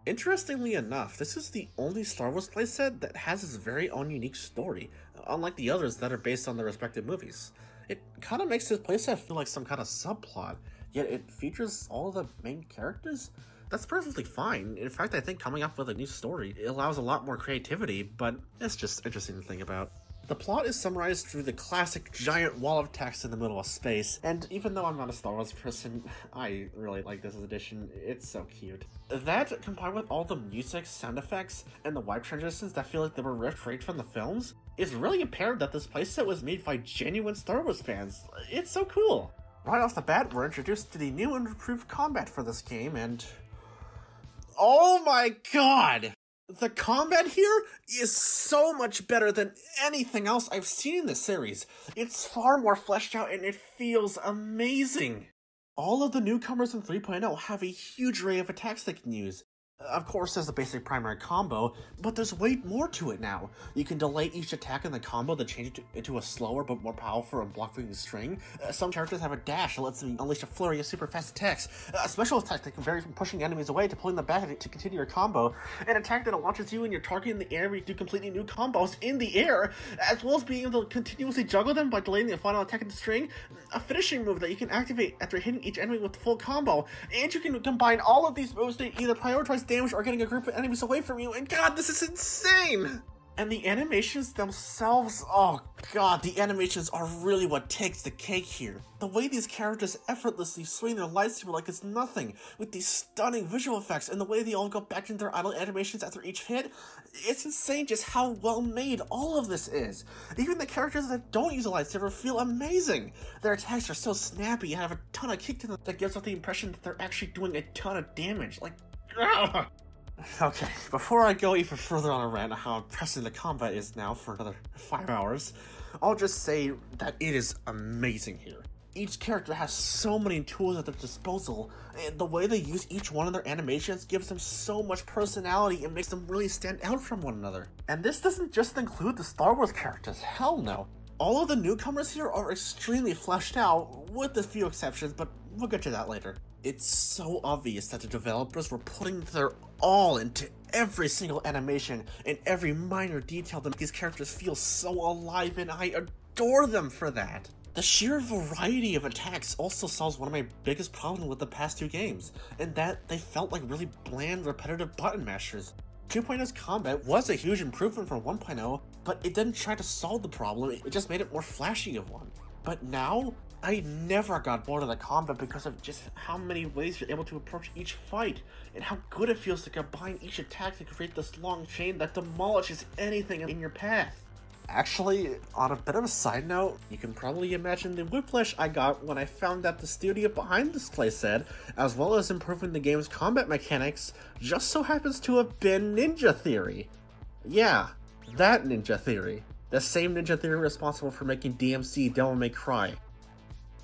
Interestingly enough, this is the only Star Wars playset that has its very own unique story, unlike the others that are based on their respective movies. It kind of makes this playset feel like some kind of subplot, yet it features all the main characters? That's perfectly fine. In fact, I think coming up with a new story, it allows a lot more creativity, but it's just interesting to think about. The plot is summarized through the classic giant wall of text in the middle of space, and even though I'm not a Star Wars person, I really like this edition. It's so cute. That, combined with all the music, sound effects, and the wipe transitions that feel like they were ripped right from the films, is really apparent that this playset was made by genuine Star Wars fans. It's so cool! Right off the bat, we're introduced to the new and improved combat for this game, and oh my god! The combat here is so much better than anything else I've seen in this series. It's far more fleshed out and it feels amazing. All of the newcomers in 3.0 have a huge array of attacks they can use. Of course, there's the basic primary combo, but there's way more to it now. You can delay each attack in the combo to change it into a slower but more powerful and block-breaking string. Some characters have a dash that lets them unleash a flurry of super fast attacks. A special attack that can vary from pushing enemies away to pulling them back to continue your combo. An attack that launches you and your target in the air where you do completely new combos in the air, as well as being able to continuously juggle them by delaying the final attack in the string. A finishing move that you can activate after hitting each enemy with the full combo. And you can combine all of these moves to either prioritize damage or getting a group of enemies away from you, and god, this is insane! And the animations themselves, oh god, the animations are really what takes the cake here. The way these characters effortlessly swing their lightsaber like it's nothing, with these stunning visual effects, and the way they all go back into their idle animations after each hit, it's insane just how well made all of this is. Even the characters that don't use a lightsaber feel amazing. Their attacks are so snappy and have a ton of kick to them that gives off the impression that they're actually doing a ton of damage, like, ugh. Okay, before I go even further on a rant on how impressive the combat is now for another 5 hours, I'll just say that it is amazing here. Each character has so many tools at their disposal, and the way they use each one of their animations gives them so much personality and makes them really stand out from one another. And this doesn't just include the Star Wars characters, hell no. All of the newcomers here are extremely fleshed out, with a few exceptions, but we'll get to that later. It's so obvious that the developers were putting their all into every single animation and every minor detail to make these characters feel so alive, and I adore them for that. The sheer variety of attacks also solves one of my biggest problems with the past two games, in that they felt like really bland, repetitive button mashers. 2.0's combat was a huge improvement from 1.0, but it didn't try to solve the problem, it just made it more flashy of one. But now, I never got bored of the combat because of just how many ways you're able to approach each fight, and how good it feels to combine each attack to create this long chain that demolishes anything in your path. Actually, on a bit of a side note, you can probably imagine the whiplash I got when I found that the studio behind this playset, as well as improving the game's combat mechanics, just so happens to have been Ninja Theory. Yeah, that Ninja Theory. The same Ninja Theory responsible for making DMC Devil May Cry.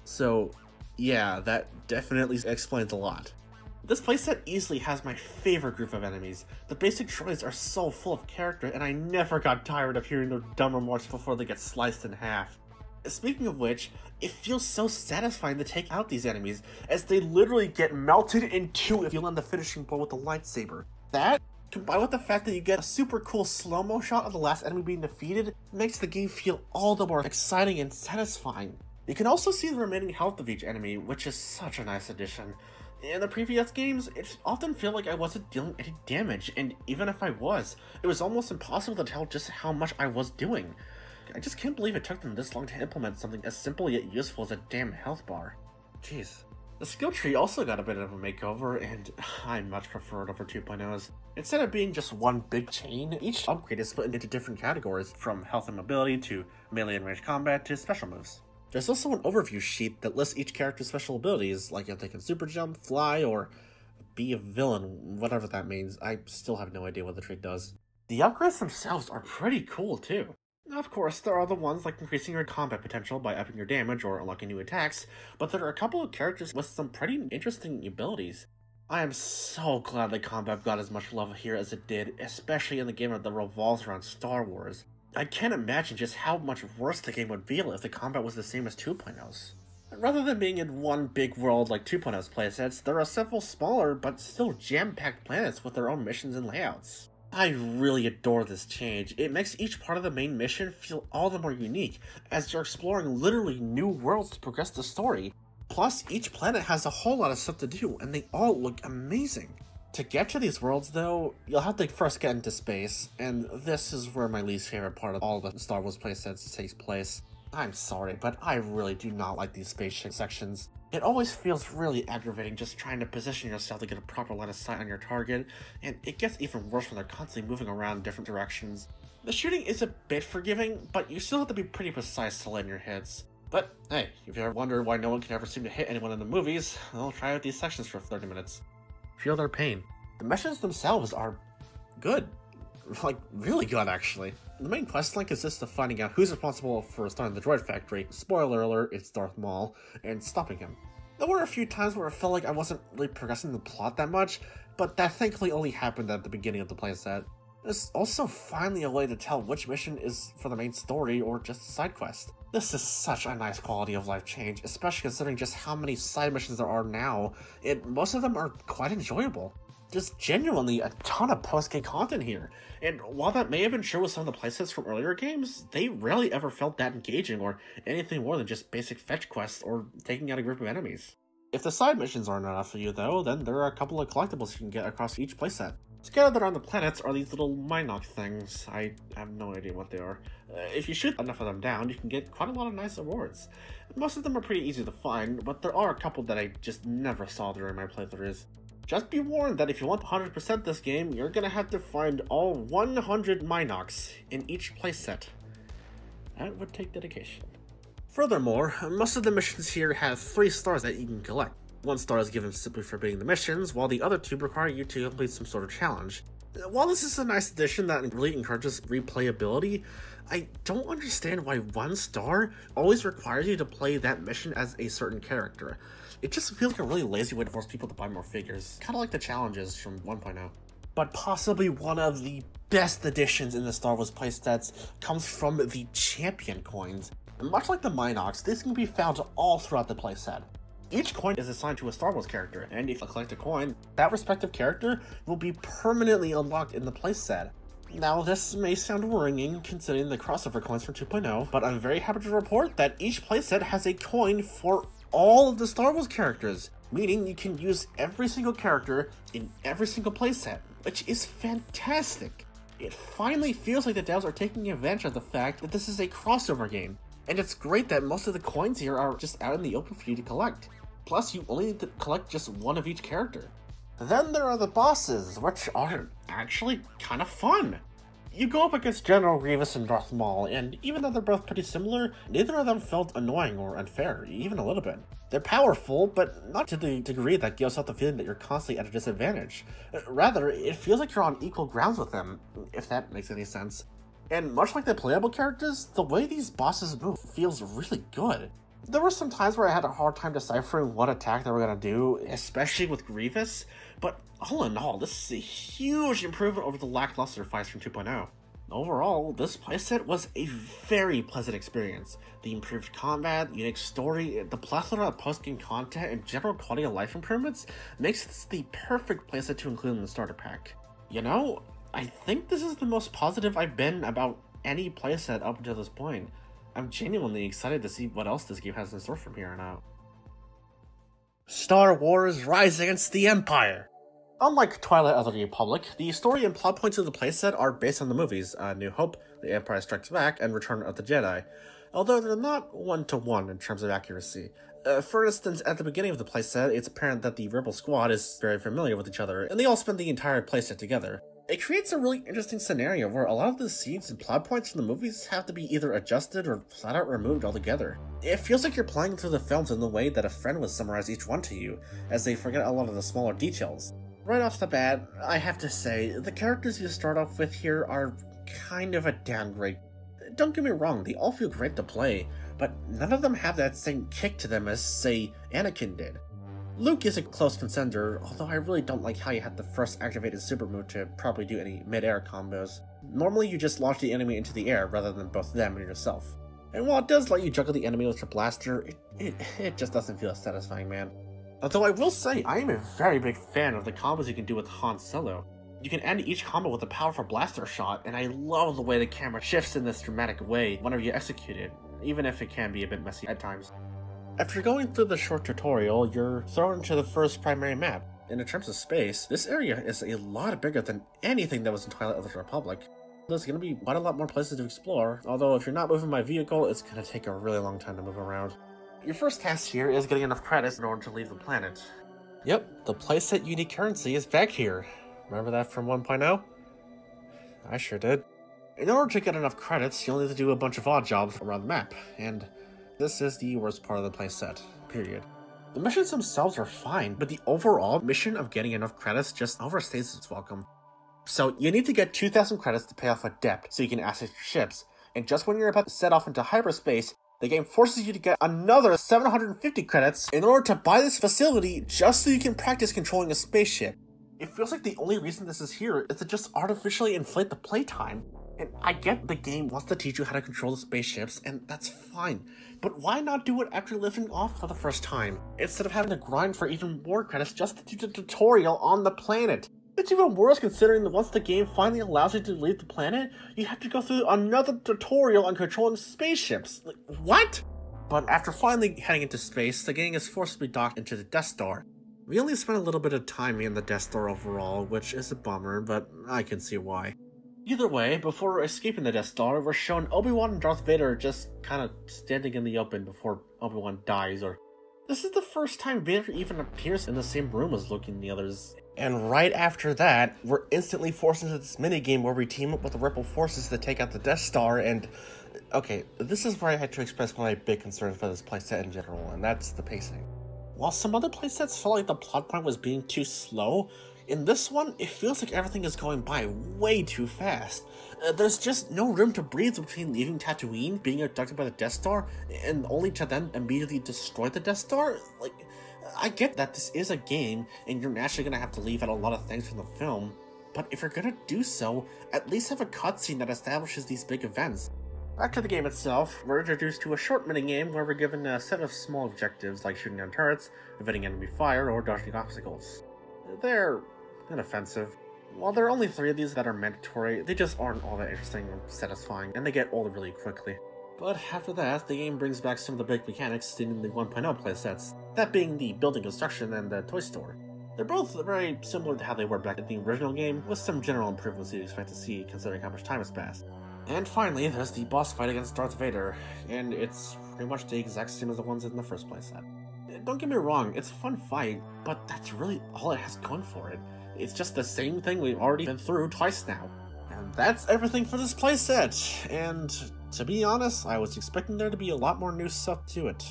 So, yeah, that definitely explains a lot. This playset easily has my favorite group of enemies. The basic droids are so full of character, and I never got tired of hearing their dumb remarks before they get sliced in half. Speaking of which, it feels so satisfying to take out these enemies, as they literally get melted in two if you land the finishing blow with the lightsaber. That, combined with the fact that you get a super cool slow-mo shot of the last enemy being defeated, makes the game feel all the more exciting and satisfying. You can also see the remaining health of each enemy, which is such a nice addition. In the previous games, it often felt like I wasn't dealing any damage, and even if I was, it was almost impossible to tell just how much I was doing. I just can't believe it took them this long to implement something as simple yet useful as a damn health bar. Jeez. The skill tree also got a bit of a makeover, and I much prefer it over 2.0's. Instead of being just one big chain, each upgrade is split into different categories, from health and mobility to melee and ranged combat to special moves. There's also an overview sheet that lists each character's special abilities, like if they can super jump, fly, or be a villain, whatever that means. I still have no idea what the trait does. The upgrades themselves are pretty cool too. Of course, there are the ones like increasing your combat potential by upping your damage or unlocking new attacks, but there are a couple of characters with some pretty interesting abilities. I am so glad that combat got as much love here as it did, especially in the game that revolves around Star Wars. I can't imagine just how much worse the game would feel if the combat was the same as 2.0's. Rather than being in one big world like 2.0's playsets, there are several smaller but still jam-packed planets with their own missions and layouts. I really adore this change. It makes each part of the main mission feel all the more unique, as you're exploring literally new worlds to progress the story. Plus, each planet has a whole lot of stuff to do, and they all look amazing. To get to these worlds, though, you'll have to first get into space, and this is where my least favorite part of all the Star Wars playsets takes place. I'm sorry, but I really do not like these spaceship sections. It always feels really aggravating just trying to position yourself to get a proper line of sight on your target, and it gets even worse when they're constantly moving around in different directions. The shooting is a bit forgiving, but you still have to be pretty precise to land your hits. But hey, if you ever wonder why no one can ever seem to hit anyone in the movies, I'll try out these sections for 30 minutes. Feel their pain. The missions themselves are good. Like, really good, actually. The main questline consists of finding out who's responsible for starting the droid factory, spoiler alert, it's Darth Maul, and stopping him. There were a few times where I felt like I wasn't really progressing the plot that much, but that thankfully only happened at the beginning of the playset. There's also finally a way to tell which mission is for the main story or just a side quest. This is such a nice quality of life change, especially considering just how many side missions there are now, and most of them are quite enjoyable. There's genuinely a ton of post-game content here, and while that may have been true with some of the playsets from earlier games, they rarely ever felt that engaging or anything more than just basic fetch quests or taking out a group of enemies. If the side missions aren't enough for you though, then there are a couple of collectibles you can get across each playset. Scattered around the planets are these little Minoc things. I have no idea what they are. If you shoot enough of them down, you can get quite a lot of nice rewards. Most of them are pretty easy to find, but there are a couple that I just never saw during my playthroughs. Just be warned that if you want 100% this game, you're gonna have to find all 100 Minocs in each playset. That would take dedication. Furthermore, most of the missions here have 3 stars that you can collect. 1 star is given simply for beating the missions, while the other 2 require you to complete some sort of challenge. While this is a nice addition that really encourages replayability, I don't understand why 1 star always requires you to play that mission as a certain character. It just feels like a really lazy way to force people to buy more figures, kinda like the challenges from 1.0. But possibly one of the best additions in the Star Wars playsets comes from the Champion coins. Much like the Minocs, these can be found all throughout the playset. Each coin is assigned to a Star Wars character, and if you collect a coin, that respective character will be permanently unlocked in the playset. Now, this may sound worrying considering the crossover coins from 2.0, but I'm very happy to report that each playset has a coin for all of the Star Wars characters, meaning you can use every single character in every single playset, which is fantastic. It finally feels like the devs are taking advantage of the fact that this is a crossover game, and it's great that most of the coins here are just out in the open for you to collect. Plus, you only need to collect just one of each character. Then there are the bosses, which are actually kind of fun. You go up against General Grievous and Darth Maul, and even though they're both pretty similar, neither of them felt annoying or unfair, even a little bit. They're powerful, but not to the degree that gives out the feeling that you're constantly at a disadvantage. Rather, it feels like you're on equal grounds with them, if that makes any sense. And much like the playable characters, the way these bosses move feels really good. There were some times where I had a hard time deciphering what attack they were going to do, especially with Grievous, but all in all, this is a huge improvement over the lackluster fights from 2.0. Overall, this playset was a very pleasant experience. The improved combat, unique story, the plethora of post-game content, and general quality of life improvements makes this the perfect playset to include in the starter pack. You know, I think this is the most positive I've been about any playset up until this point. I'm genuinely excited to see what else this game has in store from here on out. Star Wars Rise Against the Empire! Unlike Twilight of the Republic, the story and plot points of the playset are based on the movies New Hope, The Empire Strikes Back, and Return of the Jedi, although they're not one-to-one in terms of accuracy. For instance, at the beginning of the playset, it's apparent that the Rebel Squad is very familiar with each other, and they all spend the entire playset together. It creates a really interesting scenario where a lot of the scenes and plot points from the movies have to be either adjusted or flat out removed altogether. It feels like you're playing through the films in the way that a friend would summarize each one to you, as they forget a lot of the smaller details. Right off the bat, I have to say, the characters you start off with here are kind of a downgrade. Don't get me wrong, they all feel great to play, but none of them have that same kick to them as, say, Anakin did. Luke is a close contender, although I really don't like how you have to first activate his super move to probably do any mid-air combos. Normally you just launch the enemy into the air rather than both them and yourself. And while it does let you juggle the enemy with your blaster, it just doesn't feel satisfying, man. Although I will say, I am a very big fan of the combos you can do with Han Solo. You can end each combo with a powerful blaster shot, and I love the way the camera shifts in this dramatic way whenever you execute it, even if it can be a bit messy at times. After going through the short tutorial, you're thrown into the first primary map. And in terms of space, this area is a lot bigger than anything that was in Twilight of the Republic. There's going to be quite a lot more places to explore, although if you're not moving by vehicle, it's going to take a really long time to move around. Your first task here is getting enough credits in order to leave the planet. Yep, the playset unique currency is back here. Remember that from 1.0? I sure did. In order to get enough credits, you'll need to do a bunch of odd jobs around the map, and this is the worst part of the playset, period. The missions themselves are fine, but the overall mission of getting enough credits just overstays its welcome. So you need to get 2,000 credits to pay off a debt so you can access your ships, and just when you're about to set off into hyperspace, the game forces you to get another 750 credits in order to buy this facility just so you can practice controlling a spaceship. It feels like the only reason this is here is to just artificially inflate the playtime. And I get the game wants to teach you how to control the spaceships, and that's fine. But why not do it after lifting off for the first time, instead of having to grind for even more credits just to do the tutorial on the planet? It's even worse considering that once the game finally allows you to leave the planet, you have to go through another tutorial on controlling spaceships. Like, what? But after finally heading into space, the gang is forcibly docked into the Death Star. We only spent a little bit of time in the Death Star overall, which is a bummer, but I can see why. Either way, before escaping the Death Star, we're shown Obi-Wan and Darth Vader just kind of standing in the open before Obi-Wan dies, or... This is the first time Vader even appears in the same room as Luke and the others. And right after that, we're instantly forced into this minigame where we team up with the Rebel forces to take out the Death Star, and... Okay, this is where I had to express one of my big concerns for this playset in general, and that's the pacing. While some other playsets felt like the plot point was being too slow, in this one, it feels like everything is going by way too fast. There's just no room to breathe between leaving Tatooine, being abducted by the Death Star, and only to then immediately destroy the Death Star. Like, I get that this is a game, and you're naturally gonna have to leave out a lot of things from the film, but if you're gonna do so, at least have a cutscene that establishes these big events. Back to the game itself, we're introduced to a short minigame where we're given a set of small objectives like shooting down turrets, evading enemy fire, or dodging obstacles. They're inoffensive. While there are only 3 of these that are mandatory, they just aren't all that interesting or satisfying, and they get old really quickly. But after that, the game brings back some of the big mechanics seen in the 1.0 playsets, that being the building construction and the toy store. They're both very similar to how they were back in the original game, with some general improvements you'd expect to see considering how much time has passed. And finally, there's the boss fight against Darth Vader, and it's pretty much the exact same as the ones in the first playset. Don't get me wrong, it's a fun fight, but that's really all it has going for it. It's just the same thing we've already been through twice now. And that's everything for this playset, and to be honest, I was expecting there to be a lot more new stuff to it.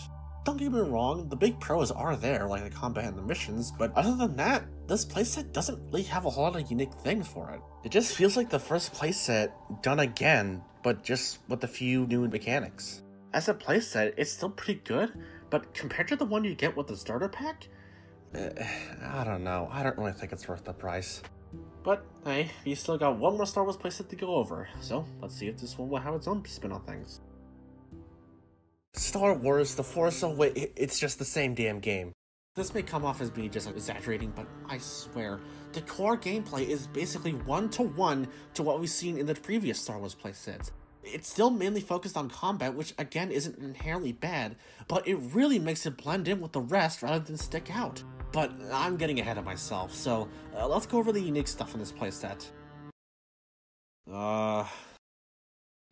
Don't get me wrong, the big pros are there, like the combat and the missions, but other than that, this playset doesn't really have a whole lot of unique things for it. It just feels like the first playset done again, but just with a few new mechanics. As a playset, it's still pretty good, but compared to the one you get with the starter pack, I don't know, I don't really think it's worth the price. But hey, we still got one more Star Wars playset to go over, so let's see if this one will have its own spin on things. Star Wars The Force Awakens, it's just the same damn game. This may come off as me just exaggerating, but I swear, the core gameplay is basically one-to-one to what we've seen in the previous Star Wars playsets. It's still mainly focused on combat, which again isn't inherently bad, but it really makes it blend in with the rest rather than stick out. But I'm getting ahead of myself, so let's go over the unique stuff in this playset.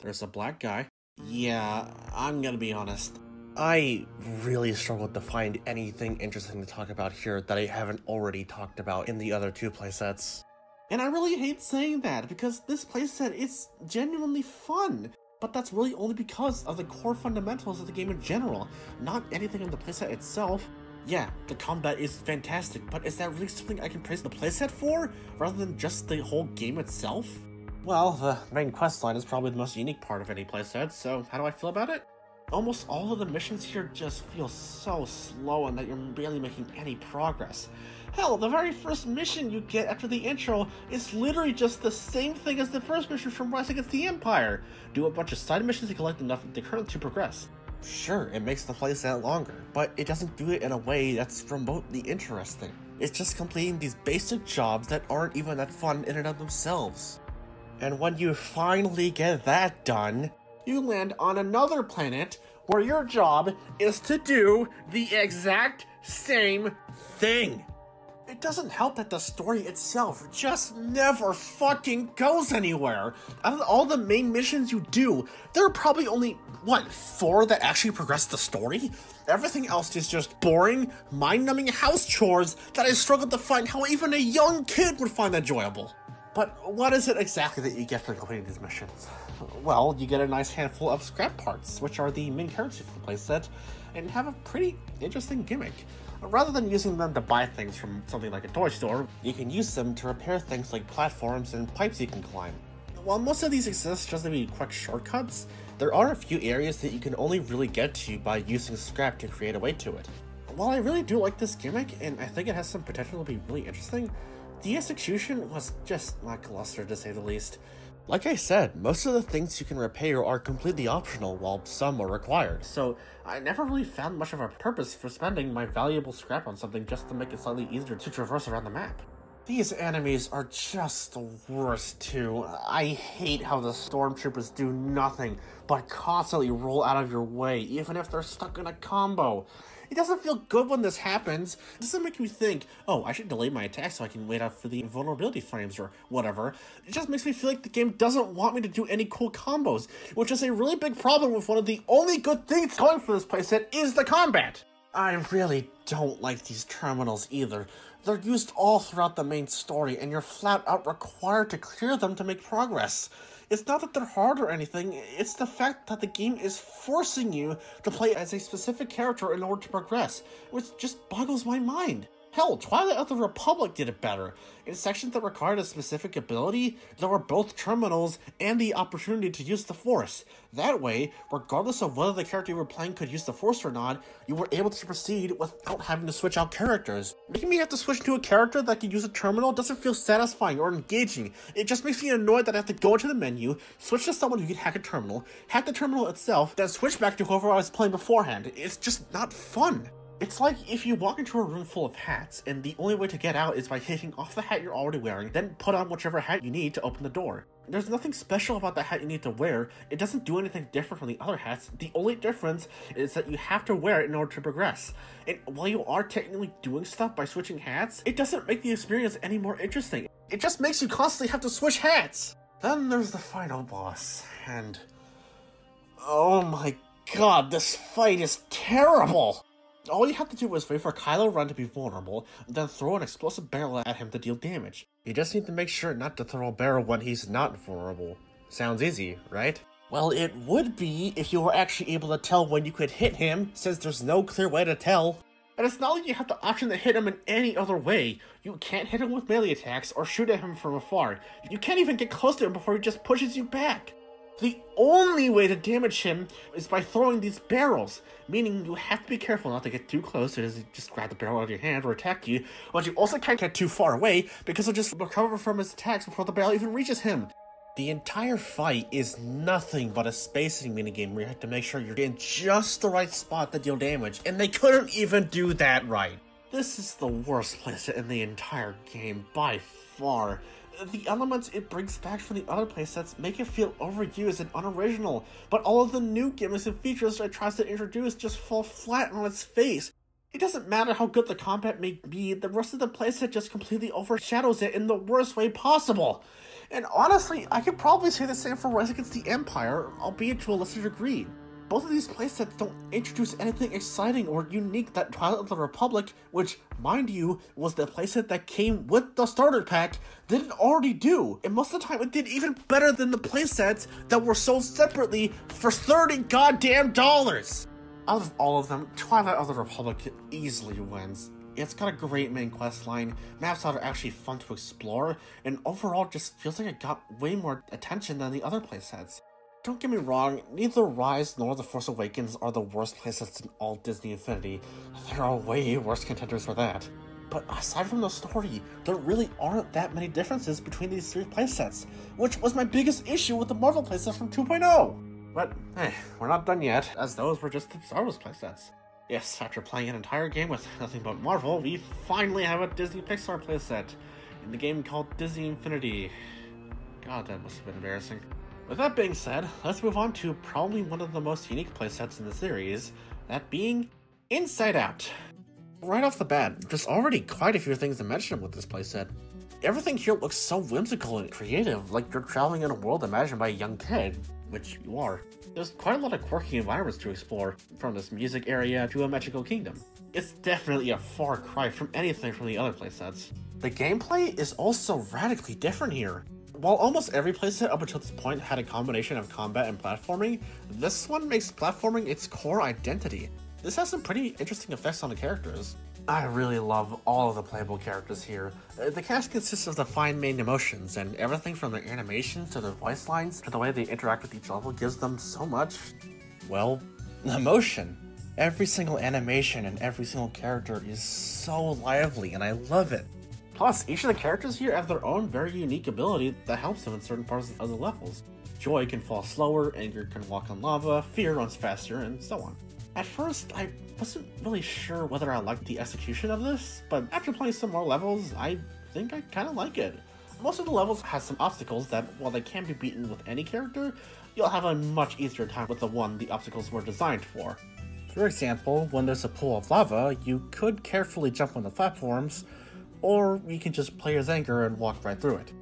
There's a black guy. Yeah, I'm gonna be honest. I really struggled to find anything interesting to talk about here that I haven't already talked about in the other two playsets. And I really hate saying that, because this playset is genuinely fun. But that's really only because of the core fundamentals of the game in general, not anything in the playset itself. Yeah, the combat is fantastic, but is that really something I can praise the playset for, rather than just the whole game itself? Well, the main questline is probably the most unique part of any playset, so how do I feel about it? Almost all of the missions here just feel so slow and that you're barely making any progress. Hell, the very first mission you get after the intro is literally just the same thing as the first mission from Rise Against the Empire. Do a bunch of side missions to collect enough of the current to progress. Sure, it makes the playset longer, but it doesn't do it in a way that's remotely interesting. It's just completing these basic jobs that aren't even that fun in and of themselves. And when you finally get that done, you land on another planet where your job is to do the exact same thing. It doesn't help that the story itself just never fucking goes anywhere. Out of all the main missions you do, there are probably only, 4 that actually progress the story? Everything else is just boring, mind-numbing house chores that I struggled to find how even a young kid would find enjoyable. But what is it exactly that you get for completing these missions? Well, you get a nice handful of scrap parts, which are the main currency for the playset, and have a pretty interesting gimmick. Rather than using them to buy things from something like a toy store, you can use them to repair things like platforms and pipes you can climb. While most of these exist just to be quick shortcuts, there are a few areas that you can only really get to by using scrap to create a way to it. While I really do like this gimmick, and I think it has some potential to be really interesting, the execution was just lackluster to say the least. Like I said, most of the things you can repair are completely optional, while some are required, so I never really found much of a purpose for spending my valuable scrap on something just to make it slightly easier to traverse around the map. These enemies are just the worst too. I hate how the stormtroopers do nothing but constantly roll out of your way, even if they're stuck in a combo. It doesn't feel good when this happens. It doesn't make me think, oh, I should delay my attack so I can wait out for the invulnerability frames or whatever. It just makes me feel like the game doesn't want me to do any cool combos, which is a really big problem with one of the only good things going for this playset is the combat. I really don't like these terminals either. They're used all throughout the main story, and you're flat out required to clear them to make progress. It's not that they're hard or anything, it's the fact that the game is forcing you to play as a specific character in order to progress, which just boggles my mind. Hell, Twilight of the Republic did it better. In sections that required a specific ability, there were both terminals and the opportunity to use the Force. That way, regardless of whether the character you were playing could use the Force or not, you were able to proceed without having to switch out characters. Making me have to switch to a character that could use a terminal doesn't feel satisfying or engaging. It just makes me annoyed that I have to go into the menu, switch to someone who can hack the terminal itself, then switch back to whoever I was playing beforehand. It's just not fun. It's like if you walk into a room full of hats, and the only way to get out is by taking off the hat you're already wearing, then put on whichever hat you need to open the door. There's nothing special about the hat you need to wear. It doesn't do anything different from the other hats. The only difference is that you have to wear it in order to progress. And while you are technically doing stuff by switching hats, it doesn't make the experience any more interesting. It just makes you constantly have to switch hats. Then there's the final boss, and oh my god, this fight is terrible! All you have to do is wait for Kylo Ren to be vulnerable, then throw an explosive barrel at him to deal damage. You just need to make sure not to throw a barrel when he's not vulnerable. Sounds easy, right? Well, it would be if you were actually able to tell when you could hit him, since there's no clear way to tell. And it's not like you have the option to hit him in any other way. You can't hit him with melee attacks or shoot at him from afar. You can't even get close to him before he just pushes you back. The only way to damage him is by throwing these barrels, meaning you have to be careful not to get too close, so he just grab the barrel out of your hand or attack you, but you also can't get too far away because he'll just recover from his attacks before the barrel even reaches him. The entire fight is nothing but a spacing minigame where you have to make sure you're in just the right spot to deal damage, and they couldn't even do that right. This is the worst playset in the entire game, by far. The elements it brings back from the other playsets make it feel overused and unoriginal, but all of the new gimmicks and features it tries to introduce just fall flat on its face. It doesn't matter how good the combat may be, the rest of the playset just completely overshadows it in the worst way possible. And honestly, I could probably say the same for Rise Against the Empire, albeit to a lesser degree. Both of these playsets don't introduce anything exciting or unique that Twilight of the Republic, which, mind you, was the playset that came with the starter pack, didn't already do. And most of the time it did even better than the playsets that were sold separately for $30 goddamn dollars. Out of all of them, Twilight of the Republic easily wins. It's got a great main quest line, maps that are actually fun to explore, and overall just feels like it got way more attention than the other playsets. Don't get me wrong, neither Rise nor The Force Awakens are the worst playsets in all Disney Infinity. There are way worse contenders for that. But aside from the story, there really aren't that many differences between these three playsets, which was my biggest issue with the Marvel playsets from 2.0. But, hey, we're not done yet, as those were just the Star Wars playsets. Yes, after playing an entire game with nothing but Marvel, we finally have a Disney Pixar playset, in the game called Disney Infinity. God, that must have been embarrassing. With that being said, let's move on to probably one of the most unique playsets in the series, that being Inside Out. Right off the bat, there's already quite a few things to mention with this playset. Everything here looks so whimsical and creative, like you're traveling in a world imagined by a young kid, which you are. There's quite a lot of quirky environments to explore, from this music area to a magical kingdom. It's definitely a far cry from anything from the other playsets. The gameplay is also radically different here. While almost every playset up until this point had a combination of combat and platforming, this one makes platforming its core identity. This has some pretty interesting effects on the characters. I really love all of the playable characters here. The cast consists of the fine main emotions, and everything from their animations to their voice lines to the way they interact with each level gives them so much, well, emotion. Every single animation and every single character is so lively, and I love it. Plus, each of the characters here have their own very unique ability that helps them in certain parts of the levels. Joy can fall slower, anger can walk on lava, fear runs faster, and so on. At first, I wasn't really sure whether I liked the execution of this, but after playing some more levels, I think I kinda like it. Most of the levels have some obstacles that, while they can be beaten with any character, you'll have a much easier time with the one the obstacles were designed for. For example, when there's a pool of lava, you could carefully jump on the platforms, or you can just play as Anger and walk right through it.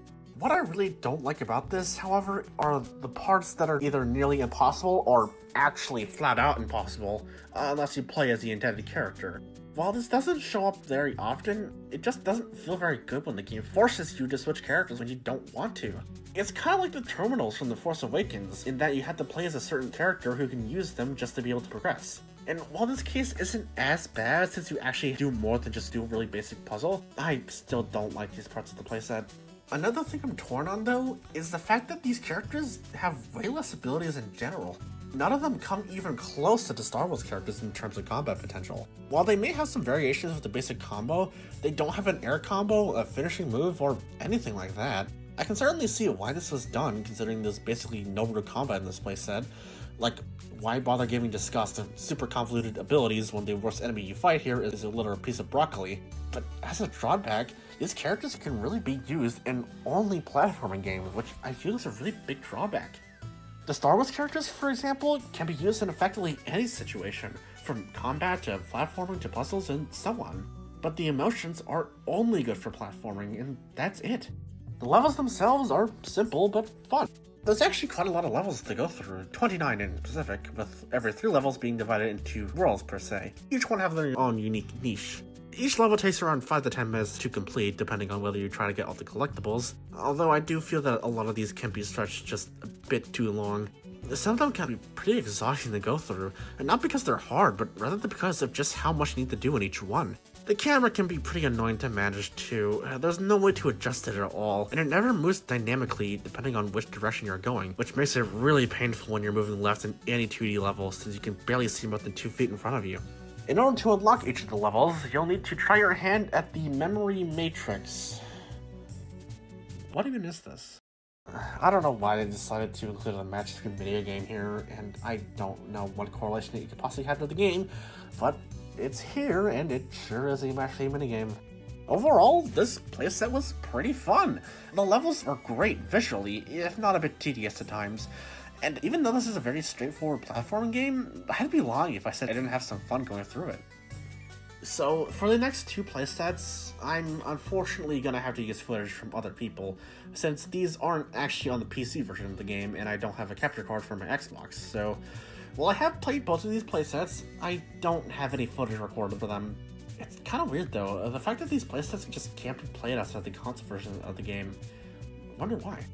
What I really don't like about this, however, are the parts that are either nearly impossible or actually flat out impossible, unless you play as the intended character. While this doesn't show up very often, it just doesn't feel very good when the game forces you to switch characters when you don't want to. It's kind of like the terminals from The Force Awakens, in that you have to play as a certain character who can use them just to be able to progress. And while this case isn't as bad since you actually do more than just do a really basic puzzle, I still don't like these parts of the playset. Another thing I'm torn on though, is the fact that these characters have way less abilities in general. None of them come even close to the Star Wars characters in terms of combat potential. While they may have some variations with the basic combo, they don't have an air combo, a finishing move, or anything like that. I can certainly see why this was done, considering there's basically no real combat in this playset. Like, why bother giving Disgust super convoluted abilities when the worst enemy you fight here is a literal piece of broccoli? But as a drawback, these characters can really be used in only platforming games, which I feel is a really big drawback. The Star Wars characters, for example, can be used in effectively any situation, from combat to platforming to puzzles and so on. But the emotions are only good for platforming, and that's it. The levels themselves are simple but fun. There's actually quite a lot of levels to go through, 29 in specific, with every 3 levels being divided into worlds per se. Each one have their own unique niche. Each level takes around 5 to 10 minutes to complete, depending on whether you try to get all the collectibles, although I do feel that a lot of these can be stretched just a bit too long. Some of them can be pretty exhausting to go through, and not because they're hard, but rather because of just how much you need to do in each one. The camera can be pretty annoying to manage too. There's no way to adjust it at all, and it never moves dynamically depending on which direction you're going, which makes it really painful when you're moving left in any 2D level since you can barely see more than 2 feet in front of you. In order to unlock each of the levels, you'll need to try your hand at the memory matrix. What even is this? I don't know why they decided to include a match screen video game here, and I don't know what correlation it could possibly have to the game, but it's here, and it sure is a match 3 minigame. Overall, this playset was pretty fun. The levels are great visually, if not a bit tedious at times. And even though this is a very straightforward platforming game, I'd be lying if I said I didn't have some fun going through it. So, for the next two playsets, I'm unfortunately gonna have to use footage from other people, since these aren't actually on the PC version of the game, and I don't have a capture card for my Xbox, so while I have played both of these playsets, I don't have any footage recorded for them. It's kind of weird though, the fact that these playsets just can't be played outside the console version of the game. I wonder why.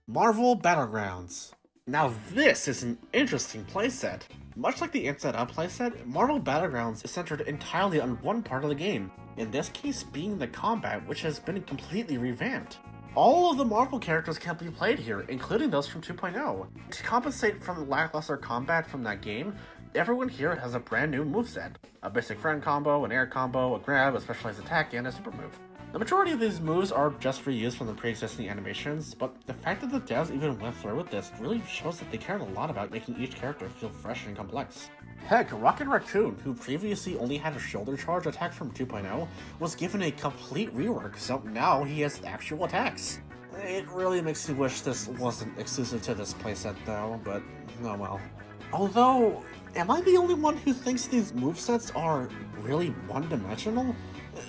Marvel Battlegrounds. Now this is an interesting playset. Much like the Inside Out playset, Marvel Battlegrounds is centered entirely on one part of the game, in this case being the combat, which has been completely revamped. All of the Marvel characters can be played here, including those from 2.0. To compensate from the lackluster combat from that game, everyone here has a brand new moveset. A basic friend combo, an air combo, a grab, a specialized attack, and a super move. The majority of these moves are just reused from the pre-existing animations, but the fact that the devs even went through with this really shows that they cared a lot about making each character feel fresh and complex. Heck, Rocket Raccoon, who previously only had a shoulder charge attack from 2.0, was given a complete rework, so now he has actual attacks. It really makes me wish this wasn't exclusive to this playset though, but oh well. Although, am I the only one who thinks these movesets are really one-dimensional?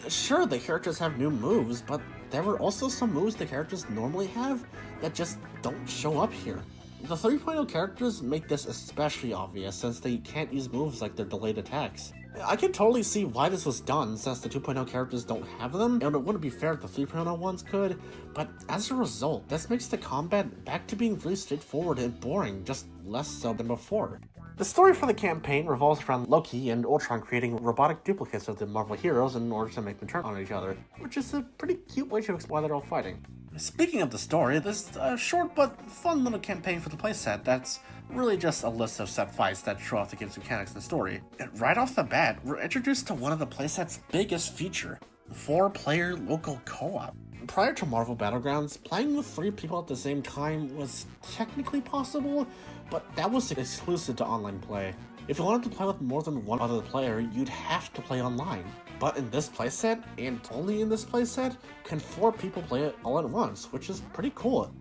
Sure, the characters have new moves, but there were also some moves the characters normally have that just don't show up here. The 3.0 characters make this especially obvious since they can't use moves like their delayed attacks. I can totally see why this was done since the 2.0 characters don't have them, and it wouldn't be fair if the 3.0 ones could, but as a result, this makes the combat back to being really straightforward and boring, just less so than before. The story for the campaign revolves around Loki and Ultron creating robotic duplicates of the Marvel heroes in order to make them turn on each other, which is a pretty cute way to explain why they're all fighting. Speaking of the story, there's a short but fun little campaign for the playset that's really just a list of set fights that show off the game's mechanics and story. And right off the bat, we're introduced to one of the playset's biggest feature, 4-player local co-op. Prior to Marvel Battlegrounds, playing with 3 people at the same time was technically possible, but that was exclusive to online play. If you wanted to play with more than one other player, you'd have to play online. But in this playset, and only in this playset, can 4 people play it all at once, which is pretty cool.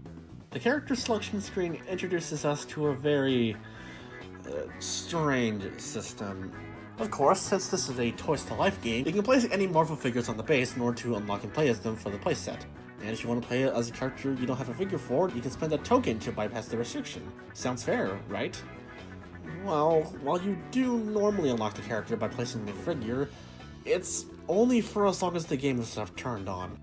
The character selection screen introduces us to a very strange system. Of course, since this is a Toys to Life game, you can place any Marvel figures on the base in order to unlock and play as them for the playset. And if you want to play it as a character you don't have a figure for, you can spend a token to bypass the restriction. Sounds fair, right? Well, while you do normally unlock the character by placing the figure, it's only for as long as the game is turned on.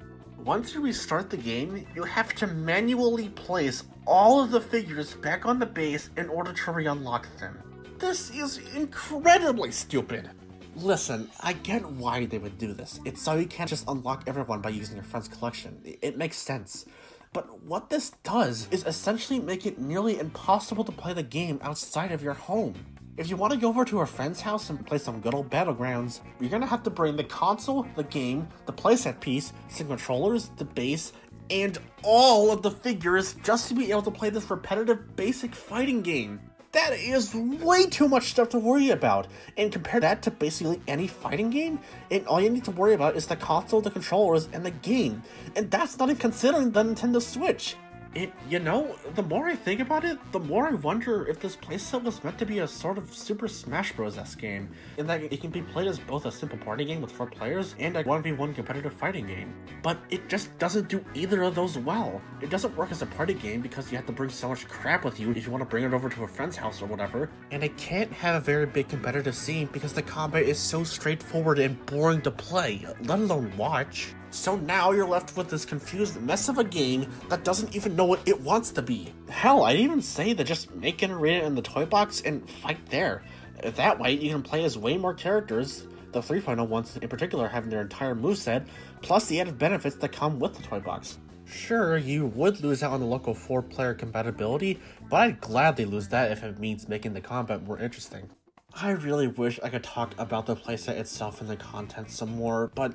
Once you restart the game, you have to manually place all of the figures back on the base in order to re-unlock them. This is incredibly stupid. Listen, I get why they would do this. It's so you can't just unlock everyone by using your friend's collection. It makes sense. But what this does is essentially make it nearly impossible to play the game outside of your home. If you want to go over to a friend's house and play some good old Battlegrounds, you're gonna have to bring the console, the game, the playset piece, some controllers, the base, and all of the figures just to be able to play this repetitive basic fighting game. That is way too much stuff to worry about, and compare that to basically any fighting game, and all you need to worry about is the console, the controllers, and the game, and that's not even considering the Nintendo Switch. You know, the more I think about it, the more I wonder if this playset was meant to be a sort of Super Smash Bros.-esque game, in that it can be played as both a simple party game with 4 players and a 1v1 competitive fighting game. But it just doesn't do either of those well. It doesn't work as a party game because you have to bring so much crap with you if you want to bring it over to a friend's house or whatever, and it can't have a very big competitive scene because the combat is so straightforward and boring to play, let alone watch. So now you're left with this confused mess of a game that doesn't even know what it wants to be. Hell, I'd even say that just make an arena in the toy box and fight there. That way you can play as way more characters, the 3.0 ones in particular having their entire moveset, plus the added benefits that come with the toy box. Sure, you would lose out on the local 4-player compatibility, but I'd gladly lose that if it means making the combat more interesting. I really wish I could talk about the playset itself and the content some more, but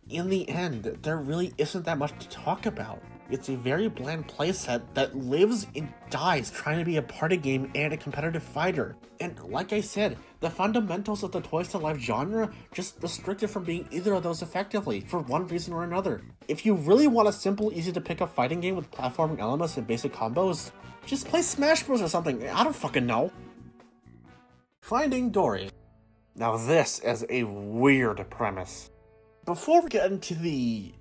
in the end, there really isn't that much to talk about. It's a very bland playset that lives and dies trying to be a party game and a competitive fighter. And like I said, the fundamentals of the Toys to Life genre just restrict it from being either of those effectively, for one reason or another. If you really want a simple, easy to pick up fighting game with platforming elements and basic combos, just play Smash Bros or something, I don't fucking know. Finding Dory. Now this is a weird premise. Before we get into the,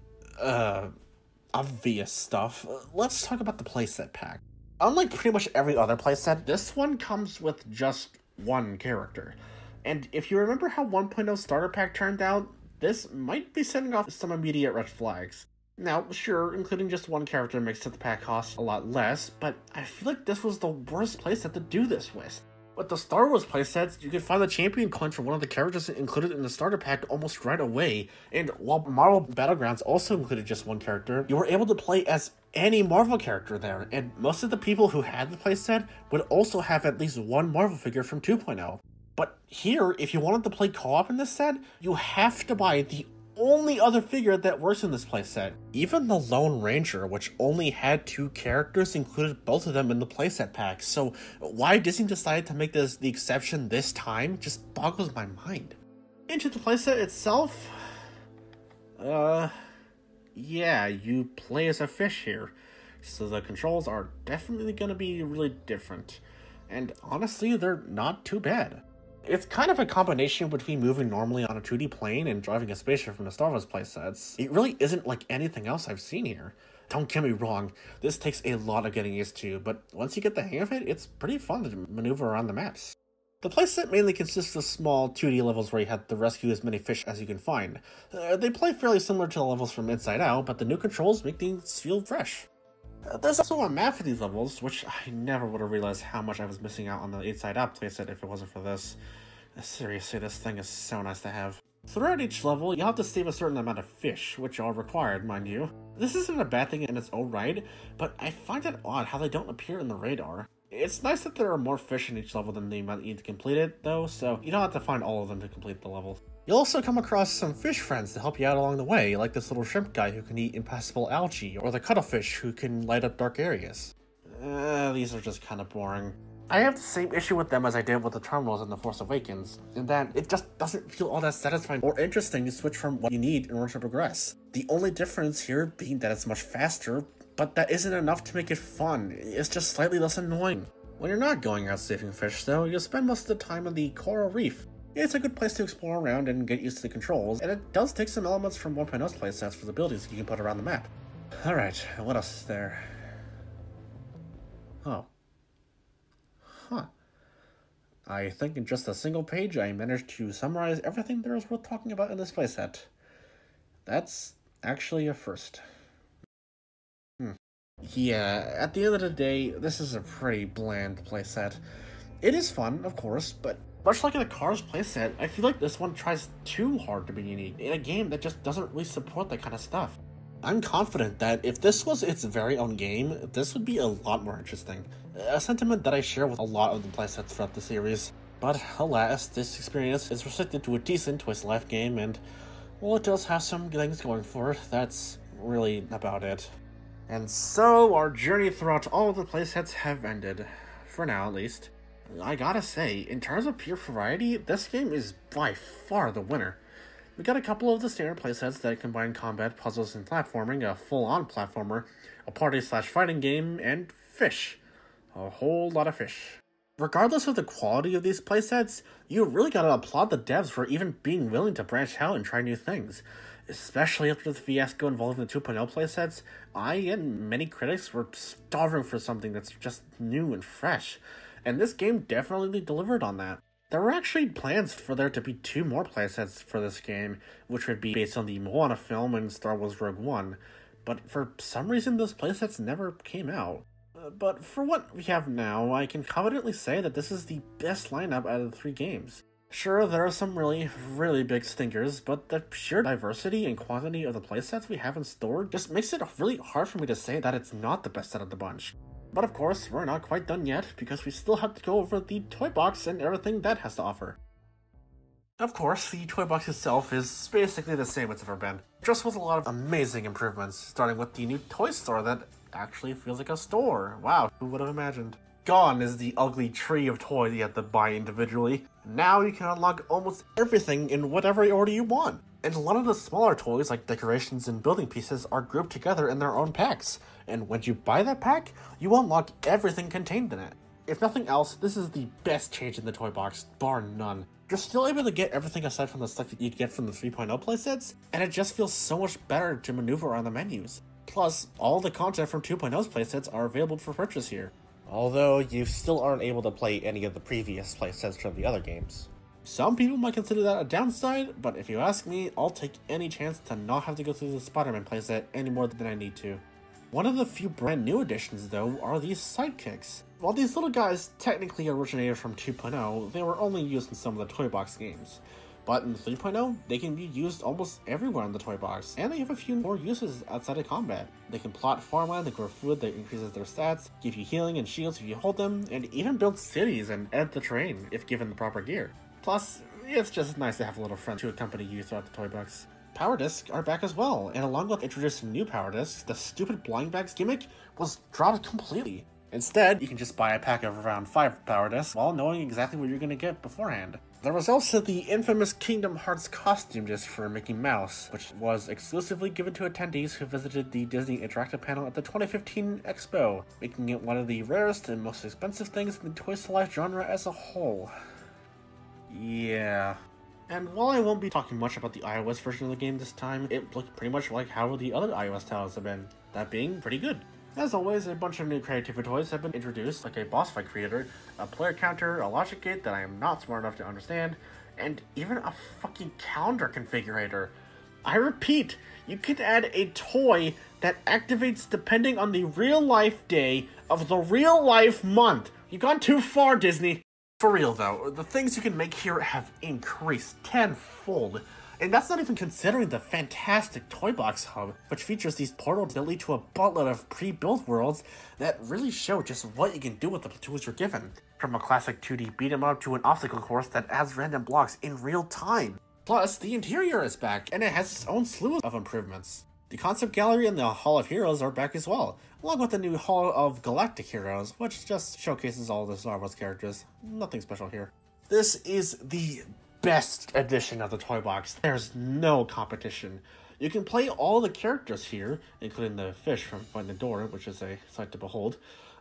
obvious stuff, let's talk about the playset pack. Unlike pretty much every other playset, this one comes with just one character. And if you remember how 1.0 starter pack turned out, this might be setting off some immediate red flags. Now, sure, including just one character makes the pack cost a lot less, but I feel like this was the worst playset to do this with. With the Star Wars playsets, you could find the champion coin for one of the characters included in the starter pack almost right away, and while Marvel Battlegrounds also included just one character, you were able to play as any Marvel character there, and most of the people who had the playset would also have at least one Marvel figure from 2.0. But here, if you wanted to play co-op in this set, you have to buy the only other figure that works in this playset. Even the Lone Ranger, which only had 2 characters, included both of them in the playset pack, so why Disney decided to make this the exception this time just boggles my mind. Into the playset itself, yeah, you play as a fish here, so the controls are definitely gonna be really different, and honestly, they're not too bad. It's kind of a combination between moving normally on a 2D plane and driving a spaceship from the Star Wars playsets. It really isn't like anything else I've seen here. Don't get me wrong, this takes a lot of getting used to, but once you get the hang of it, it's pretty fun to maneuver around the maps. The playset mainly consists of small 2D levels where you have to rescue as many fish as you can find. They play fairly similar to the levels from Inside Out, but the new controls make things feel fresh. There's also a map for these levels, which I never would have realized how much I was missing out on the Inside Out playset if it wasn't for this. Seriously, this thing is so nice to have. Throughout each level, you'll have to save a certain amount of fish, which are required, mind you. This isn't a bad thing in its own right, but I find it odd how they don't appear in the radar. It's nice that there are more fish in each level than the amount you need to complete it, though, so you don't have to find all of them to complete the level. You'll also come across some fish friends to help you out along the way, like this little shrimp guy who can eat impassable algae, or the cuttlefish who can light up dark areas. These are just kind of boring. I have the same issue with them as I did with the terminals in The Force Awakens, in that it just doesn't feel all that satisfying or interesting to switch from what you need in order to progress. The only difference here being that it's much faster, but that isn't enough to make it fun. It's just slightly less annoying. When you're not going out saving fish, though, you'll spend most of the time on the coral reef. It's a good place to explore around and get used to the controls, and it does take some elements from 1.0's playsets for the abilities you can put around the map. Alright, what else is there? Oh. Huh. I think in just a single page I managed to summarize everything there is worth talking about in this playset. That's actually a first. Yeah, at the end of the day, this is a pretty bland playset. It is fun, of course, but much like in the Cars playset, I feel like this one tries too hard to be unique in a game that just doesn't really support that kind of stuff. I'm confident that if this was its very own game, this would be a lot more interesting. A sentiment that I share with a lot of the playsets throughout the series. But alas, this experience is restricted to a decent Twist Life game, and while it does have some things going for it, that's really about it. And so, our journey throughout all of the playsets have ended. For now, at least. I gotta say, in terms of pure variety, this game is by far the winner. We got a couple of the standard playsets that combine combat, puzzles, and platforming, a full-on platformer, a party/fighting game, and fish. A whole lot of fish. Regardless of the quality of these playsets, you really gotta applaud the devs for even being willing to branch out and try new things. Especially after the fiasco involving the 2.0 playsets, I and many critics were starving for something that's just new and fresh, and this game definitely delivered on that. There were actually plans for there to be 2 more playsets for this game, which would be based on the Moana film and Star Wars Rogue One, but for some reason those playsets never came out. But for what we have now, I can confidently say that this is the best lineup out of the 3 games. Sure, there are some really big stinkers, but the sheer diversity and quantity of the playsets we have in store just makes it really hard for me to say that it's not the best out of the bunch. But of course, we're not quite done yet, because we still have to go over the toy box and everything that has to offer. Of course, the toy box itself is basically the same it's ever been, just with a lot of amazing improvements, starting with the new toy store that actually feels like a store. Wow, who would have imagined? Gone is the ugly tree of toys you have to buy individually. Now you can unlock almost everything in whatever order you want. And a lot of the smaller toys, like decorations and building pieces, are grouped together in their own packs. And when you buy that pack, you unlock everything contained in it. If nothing else, this is the best change in the toy box, bar none. You're still able to get everything aside from the stuff that you'd get from the 3.0 playsets, and it just feels so much better to maneuver around the menus. Plus, all the content from 2.0's playsets are available for purchase here, although you still aren't able to play any of the previous playsets from the other games. Some people might consider that a downside, but if you ask me, I'll take any chance to not have to go through the Spiderman playset any more than I need to. One of the few brand new additions, though, are these sidekicks. While these little guys technically originated from 2.0, they were only used in some of the Toy Box games. But in 3.0, they can be used almost everywhere in the Toy Box, and they have a few more uses outside of combat. They can plot farmland and grow food that increases their stats, give you healing and shields if you hold them, and even build cities and edit the terrain if given the proper gear. Plus, it's just nice to have a little friend to accompany you throughout the Toy Box. Power Discs are back as well, and along with introducing new Power Discs, the stupid blind bags gimmick was dropped completely. Instead, you can just buy a pack of around 5 Power Discs while knowing exactly what you're going to get beforehand. There was also the infamous Kingdom Hearts costume disc for Mickey Mouse, which was exclusively given to attendees who visited the Disney Interactive panel at the 2015 Expo, making it one of the rarest and most expensive things in the Toys to Life genre as a whole. Yeah. And while I won't be talking much about the iOS version of the game this time, it looked pretty much like how the other iOS titles have been, that being pretty good. As always, a bunch of new creativity toys have been introduced, like a boss fight creator, a player counter, a logic gate that I am not smart enough to understand, and even a fucking calendar configurator. I repeat, you can add a toy that activates depending on the real-life day of the real-life month. You've gone too far, Disney. For real though, the things you can make here have increased tenfold, and that's not even considering the fantastic Toy Box Hub, which features these portals that lead to a buttload of pre-built worlds that really show just what you can do with the tools you're given, from a classic 2D beat-em-up to an obstacle course that adds random blocks in real time. Plus, the interior is back, and it has its own slew of improvements. The Concept Gallery and the Hall of Heroes are back as well, along with the new Hall of Galactic Heroes, which just showcases all the Star Wars characters. Nothing special here. This is the best edition of the Toy Box. There's no competition. You can play all the characters here, including the fish from Finding Dory, which is a sight to behold.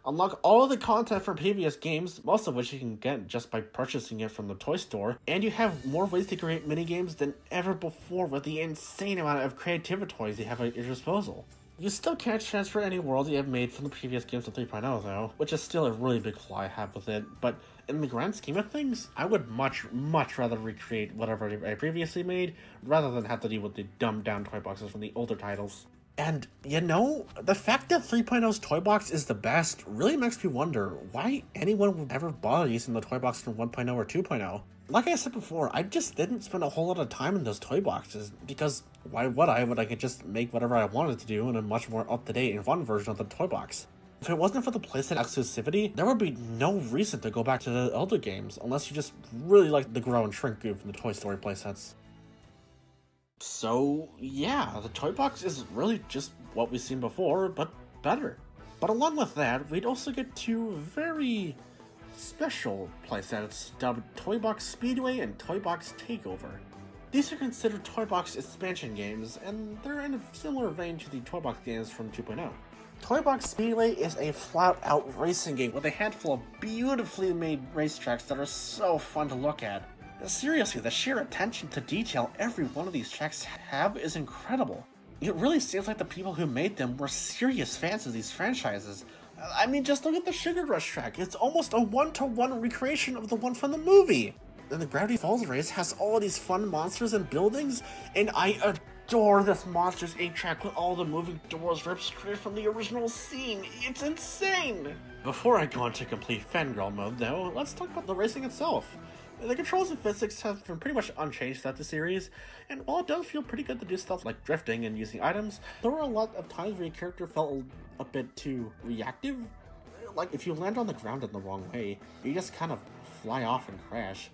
Unlock all of the content from previous games, most of which you can get just by purchasing it from the toy store, and you have more ways to create minigames than ever before with the insane amount of creativity toys you have at your disposal. You still can't transfer any world you have made from the previous games to 3.0 though, which is still a really big flaw I have with it, but in the grand scheme of things, I would much rather recreate whatever I previously made, rather than have to deal with the dumbed down toy boxes from the older titles. And, you know, the fact that 3.0's Toy Box is the best really makes me wonder why anyone would ever bother using the Toy Box from 1.0 or 2.0. Like I said before, I just didn't spend a whole lot of time in those toy boxes, because why would I when I could just make whatever I wanted to do in a much more up-to-date and fun version of the toy box? If it wasn't for the PlayStation exclusivity, there would be no reason to go back to the older games, unless you just really like the grow and shrink goof in the Toy Story playsets. So, yeah, the Toy Box is really just what we've seen before, but better. But along with that, we'd also get two very special playsets dubbed Toy Box Speedway and Toy Box Takeover. These are considered Toy Box expansion games, and they're in a similar vein to the Toy Box games from 2.0. Toy Box Speedway is a flat-out racing game with a handful of beautifully made racetracks that are so fun to look at. Seriously, the sheer attention to detail every one of these tracks have is incredible. It really seems like the people who made them were serious fans of these franchises. I mean, just look at the Sugar Rush track. It's almost a one-to-one recreation of the one from the movie. And the Gravity Falls race has all these fun monsters and buildings, and I adore this Monsters Inc. track with all the moving doors ripped straight from the original scene. It's insane! Before I go into complete fangirl mode, though, let's talk about the racing itself. The controls and physics have been pretty much unchanged throughout the series, and while it does feel pretty good to do stuff like drifting and using items, there were a lot of times where your character felt a bit too reactive. Like, if you land on the ground in the wrong way, you just kind of fly off and crash.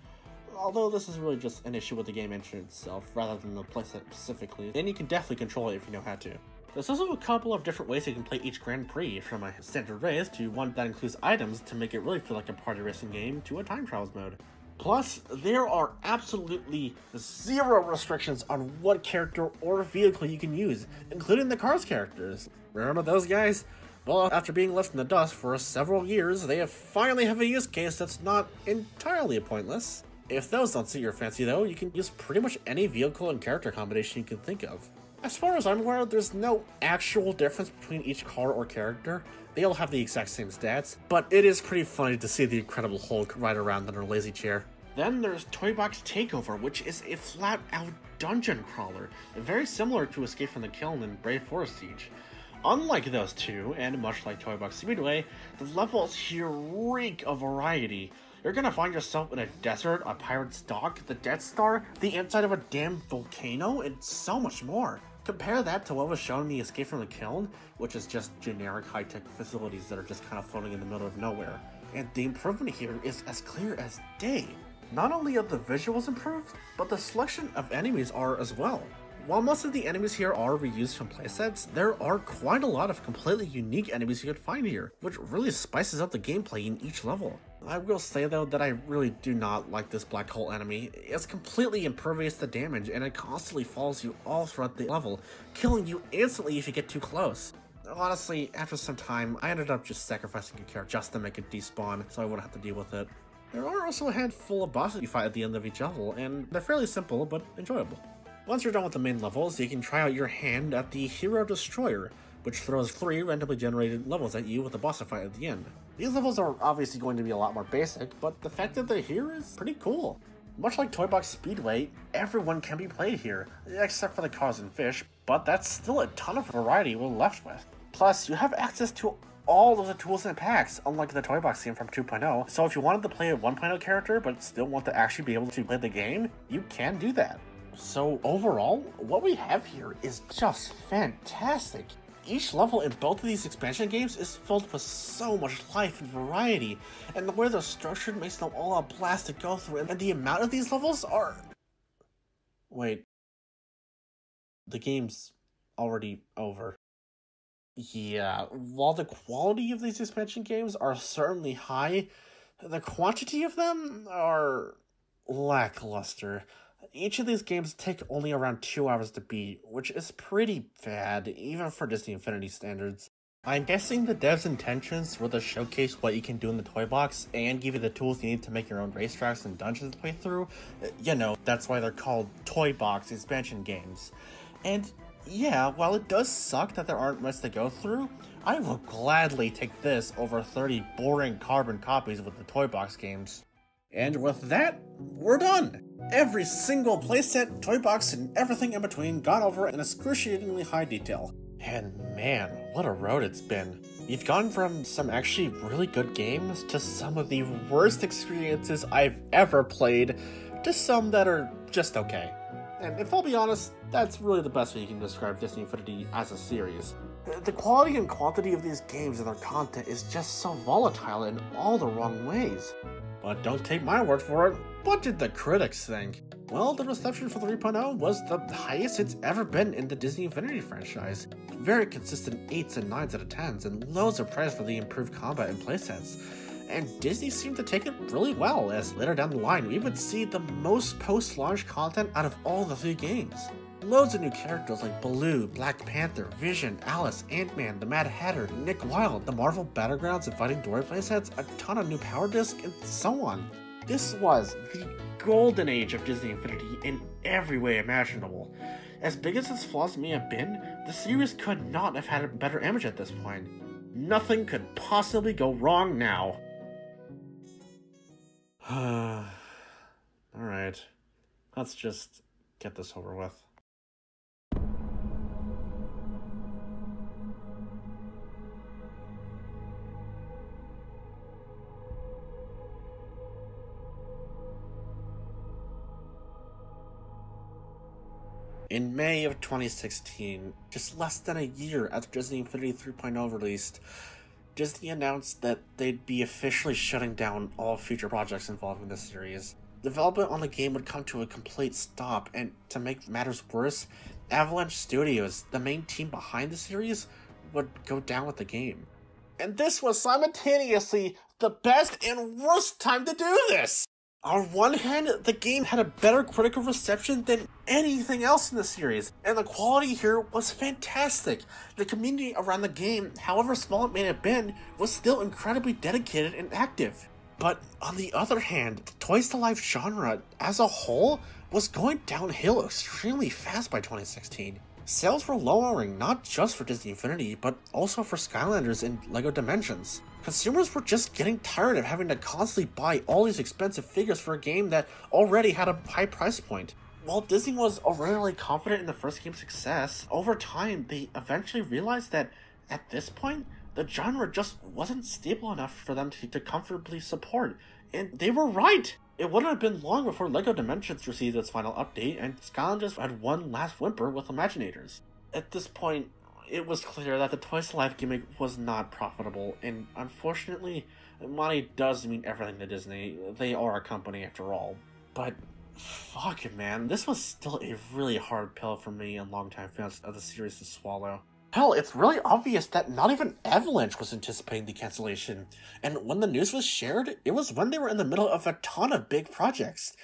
Although this is really just an issue with the game engine itself, rather than the playset specifically, and you can definitely control it if you know how to. There's also a couple of different ways you can play each Grand Prix, from a standard race to one that includes items to make it really feel like a party racing game to a time trials mode. Plus, there are absolutely zero restrictions on what character or vehicle you can use, including the Cars characters. Remember those guys? Well, after being left in the dust for several years, they finally have a use case that's not entirely pointless. If those don't suit your fancy though, you can use pretty much any vehicle and character combination you can think of. As far as I'm aware, there's no actual difference between each car or character. They all have the exact same stats, but it is pretty funny to see the Incredible Hulk ride around in her lazy chair. Then there's Toy Box Takeover, which is a flat-out dungeon crawler, very similar to Escape from the Kiln and Brave Forest Siege. Unlike those two, and much like Toy Box Speedway, the levels here reek of variety. You're gonna find yourself in a desert, a pirate's dock, the Death Star, the inside of a damn volcano, and so much more. Compare that to what was shown in the Escape from the Kiln, which is just generic high-tech facilities that are just kind of floating in the middle of nowhere. And the improvement here is as clear as day. Not only are the visuals improved, but the selection of enemies are as well. While most of the enemies here are reused from playsets, there are quite a lot of completely unique enemies you could find here, which really spices up the gameplay in each level. I will say though that I really do not like this black hole enemy. It's completely impervious to damage and it constantly follows you all throughout the level, killing you instantly if you get too close. Honestly, after some time, I ended up just sacrificing a character just to make it despawn so I wouldn't have to deal with it. There are also a handful of bosses you fight at the end of each level, and they're fairly simple but enjoyable. Once you're done with the main levels, you can try out your hand at the Hero Destroyer, which throws 3 randomly generated levels at you with a boss fight at the end. These levels are obviously going to be a lot more basic, but the fact that they're here is pretty cool. Much like Toy Box Speedway, everyone can be played here, except for the cars and fish, but that's still a ton of variety we're left with. Plus, you have access to all of the tools and packs, unlike the Toy Box game from 2.0, so if you wanted to play a 1.0 character but still want to actually be able to play the game, you can do that. So overall, what we have here is just fantastic. Each level in both of these expansion games is filled with so much life and variety, and the way they're structured makes them all a blast to go through, and the amount of these levels are... Wait. The game's already over. Yeah, while the quality of these expansion games are certainly high, the quantity of them are lackluster. Each of these games take only around 2 hours to beat, which is pretty bad, even for Disney Infinity standards. I'm guessing the devs' intentions were to showcase what you can do in the toy box and give you the tools you need to make your own racetracks and dungeons to play through. You know, that's why they're called toy box expansion games. And yeah, while it does suck that there aren't much to go through, I will gladly take this over 30 boring carbon copies with the toy box games. And with that, we're done! Every single playset, toy box, and everything in between gone over in excruciatingly high detail. And man, what a road it's been. We've gone from some actually really good games to some of the worst experiences I've ever played to some that are just okay. And if I'll be honest, that's really the best way you can describe Disney Infinity as a series. The quality and quantity of these games and their content is just so volatile in all the wrong ways. But don't take my word for it. What did the critics think? Well, the reception for 3.0 was the highest it's ever been in the Disney Infinity franchise. Very consistent 8s and 9s out of 10s, and loads of praise for the improved combat and playsets. And Disney seemed to take it really well, as later down the line we would see the most post-launch content out of all the 3 games. Loads of new characters like Baloo, Black Panther, Vision, Alice, Ant-Man, the Mad Hatter, Nick Wilde, the Marvel Battlegrounds and Fighting Dory playsets, a ton of new power discs, and so on. This was the golden age of Disney Infinity in every way imaginable. As big as its flaws may have been, the series could not have had a better image at this point. Nothing could possibly go wrong now. Alright, let's just get this over with. In May of 2016, just less than a year after Disney Infinity 3.0 released, Disney announced that they'd be officially shutting down all future projects involving the series. Development on the game would come to a complete stop, and to make matters worse, Avalanche Studios, the main team behind the series, would go down with the game. And this was simultaneously the best and worst time to do this! On one hand, the game had a better critical reception than anything else in the series, and the quality here was fantastic. The community around the game, however small it may have been, was still incredibly dedicated and active. But on the other hand, the Toys to Life genre as a whole was going downhill extremely fast by 2016. Sales were lowering not just for Disney Infinity, but also for Skylanders and LEGO Dimensions. Consumers were just getting tired of having to constantly buy all these expensive figures for a game that already had a high price point. While Disney was originally confident in the first game's success, over time they eventually realized that at this point, the genre just wasn't stable enough for them to comfortably support, and they were right! It wouldn't have been long before LEGO Dimensions received its final update, and Skylanders had one last whimper with Imaginators. At this point, it was clear that the Toys to Life gimmick was not profitable, and unfortunately, money does mean everything to Disney. They are a company after all. But fuck it, man, this was still a really hard pill for me and longtime fans of the series to swallow. Hell, it's really obvious that not even Avalanche was anticipating the cancellation, and when the news was shared, it was when they were in the middle of a ton of big projects.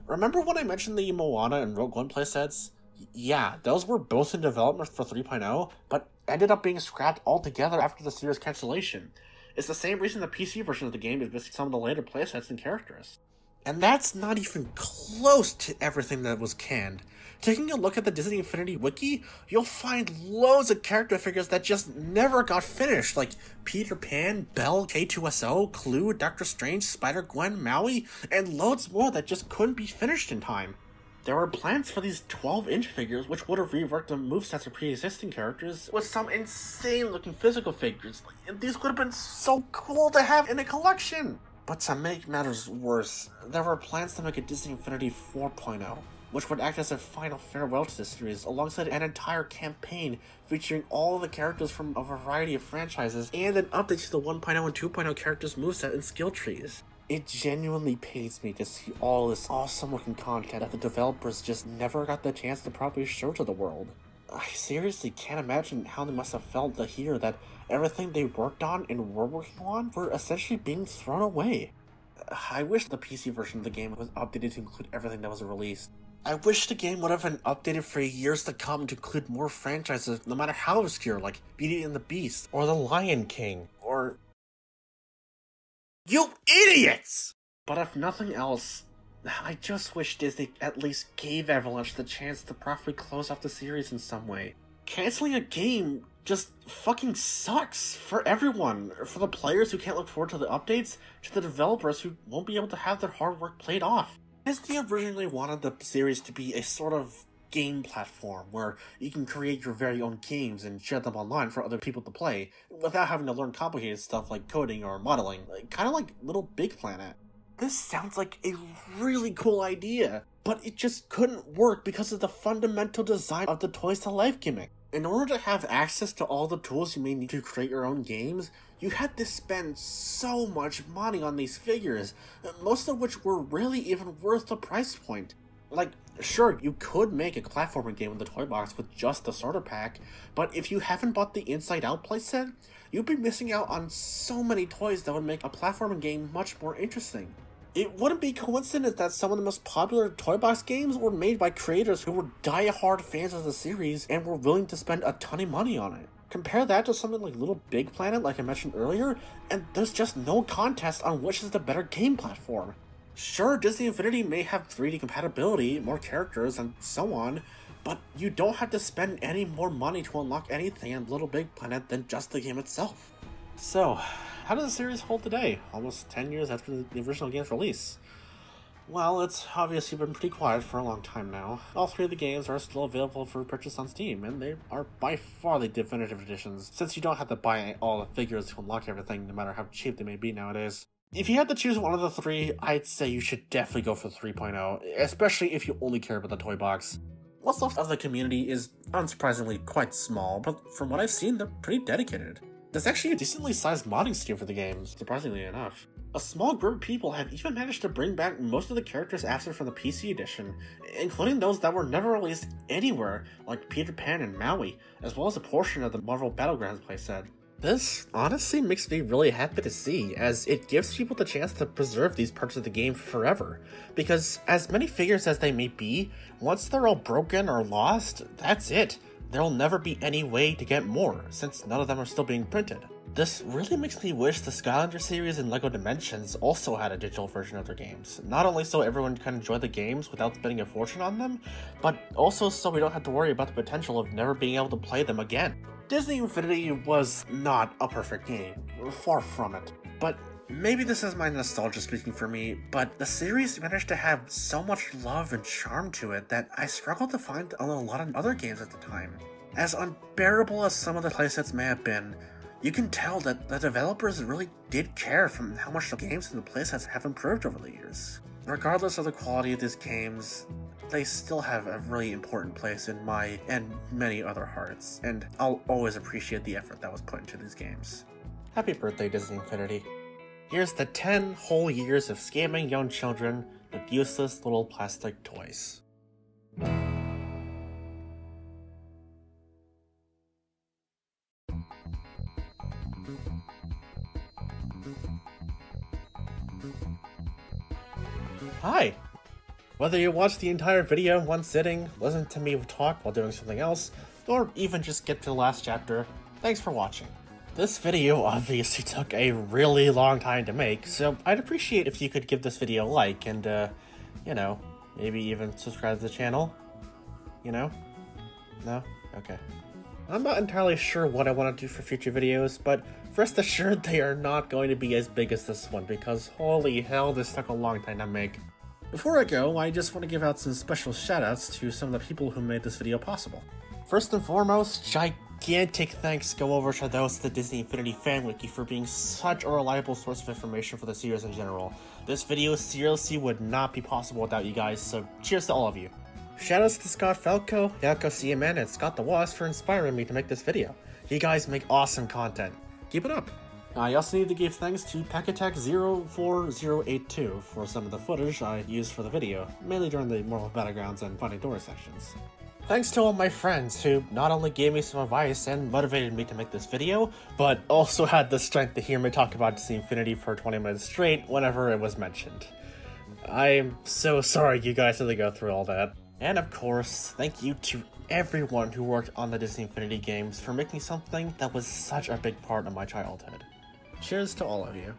Remember when I mentioned the Moana and Rogue One playsets? Yeah, those were both in development for 3.0, but ended up being scrapped altogether after the series cancellation. It's the same reason the PC version of the game is missing some of the later playsets and characters. And that's not even close to everything that was canned. Taking a look at the Disney Infinity Wiki, you'll find loads of character figures that just never got finished, like Peter Pan, Belle, K2SO, Clue, Doctor Strange, Spider-Gwen, Maui, and loads more that just couldn't be finished in time. There were plans for these 12-inch figures which would have reworked the movesets of pre-existing characters with some insane-looking physical figures. These would have been so cool to have in a collection! But to make matters worse, there were plans to make a Disney Infinity 4.0, which would act as a final farewell to the series, alongside an entire campaign featuring all of the characters from a variety of franchises, and an update to the 1.0 and 2.0 characters' moveset and skill trees. It genuinely pains me to see all this awesome looking content that the developers just never got the chance to properly show to the world. I seriously can't imagine how they must have felt to hear that everything they worked on and were working on were essentially being thrown away. I wish the PC version of the game was updated to include everything that was released. I wish the game would have been updated for years to come to include more franchises, no matter how obscure, like Beauty and the Beast, or The Lion King, or... You idiots! But if nothing else, I just wish Disney at least gave Avalanche the chance to properly close off the series in some way. Canceling a game just fucking sucks for everyone, for the players who can't look forward to the updates, to the developers who won't be able to have their hard work played off. Disney originally wanted the series to be a sort of game platform where you can create your very own games and share them online for other people to play without having to learn complicated stuff like coding or modeling, kind of like Little Big Planet. This sounds like a really cool idea, but it just couldn't work because of the fundamental design of the Toys to Life gimmick. In order to have access to all the tools you may need to create your own games, you had to spend so much money on these figures, most of which were rarely even worth the price point. Like, sure, you could make a platforming game with the toy box with just the starter pack, but if you haven't bought the Inside Out playset, you'd be missing out on so many toys that would make a platforming game much more interesting. It wouldn't be coincidence that some of the most popular toy box games were made by creators who were die-hard fans of the series and were willing to spend a ton of money on it. Compare that to something like Little Big Planet, like I mentioned earlier, and there's just no contest on which is the better game platform. Sure, Disney Infinity may have 3D compatibility, more characters, and so on, but you don't have to spend any more money to unlock anything in Little Big Planet than just the game itself. So, how does the series hold today, almost 10 years after the original game's release? Well, it's obviously been pretty quiet for a long time now. All 3 of the games are still available for purchase on Steam, and they are by far the definitive editions, since you don't have to buy all the figures to unlock everything, no matter how cheap they may be nowadays. If you had to choose one of the 3, I'd say you should definitely go for 3.0, especially if you only care about the toy box. What's left of the community is unsurprisingly quite small, but from what I've seen, they're pretty dedicated. There's actually a decently sized modding team for the game, surprisingly enough. A small group of people have even managed to bring back most of the characters absent from the PC edition, including those that were never released anywhere, like Peter Pan and Maui, as well as a portion of the Marvel Battlegrounds playset. This honestly makes me really happy to see, as it gives people the chance to preserve these parts of the game forever. Because as many figures as they may be, once they're all broken or lost, that's it. There'll never be any way to get more, since none of them are still being printed. This really makes me wish the Skylander series and LEGO Dimensions also had a digital version of their games. Not only so everyone can enjoy the games without spending a fortune on them, but also so we don't have to worry about the potential of never being able to play them again. Disney Infinity was not a perfect game, far from it. But maybe this is my nostalgia speaking for me, but the series managed to have so much love and charm to it that I struggled to find a lot of other games at the time. As unbearable as some of the playsets may have been, you can tell that the developers really did care from how much the games and the playsets have improved over the years. Regardless of the quality of these games, they still have a really important place in my and many other hearts, and I'll always appreciate the effort that was put into these games. Happy birthday, Disney Infinity. Here's the 10 whole years of scamming young children with useless little plastic toys. Hi! Whether you watch the entire video in one sitting, listen to me talk while doing something else, or even just get to the last chapter, thanks for watching. This video obviously took a really long time to make, so I'd appreciate if you could give this video a like and, you know, maybe even subscribe to the channel? You know? No? Okay. I'm not entirely sure what I want to do for future videos, but rest assured they are not going to be as big as this one, because holy hell, this took a long time to make. Before I go, I just want to give out some special shoutouts to some of the people who made this video possible. First and foremost, gigantic thanks go over to those of the Disney Infinity Fan Wiki for being such a reliable source of information for the series in general. This video seriously would not be possible without you guys, so cheers to all of you. Shoutouts to Scott Falco, Yako CMN, and Scott the Wasp for inspiring me to make this video. You guys make awesome content. Keep it up! I also need to give thanks to Packatack04082 for some of the footage I used for the video, mainly during the Marvel Battlegrounds and Finding Dory sections. Thanks to all my friends who not only gave me some advice and motivated me to make this video, but also had the strength to hear me talk about Disney Infinity for 20 minutes straight whenever it was mentioned. I'm so sorry you guys had to go through all that. And of course, thank you to everyone who worked on the Disney Infinity games for making something that was such a big part of my childhood. Cheers to all of you.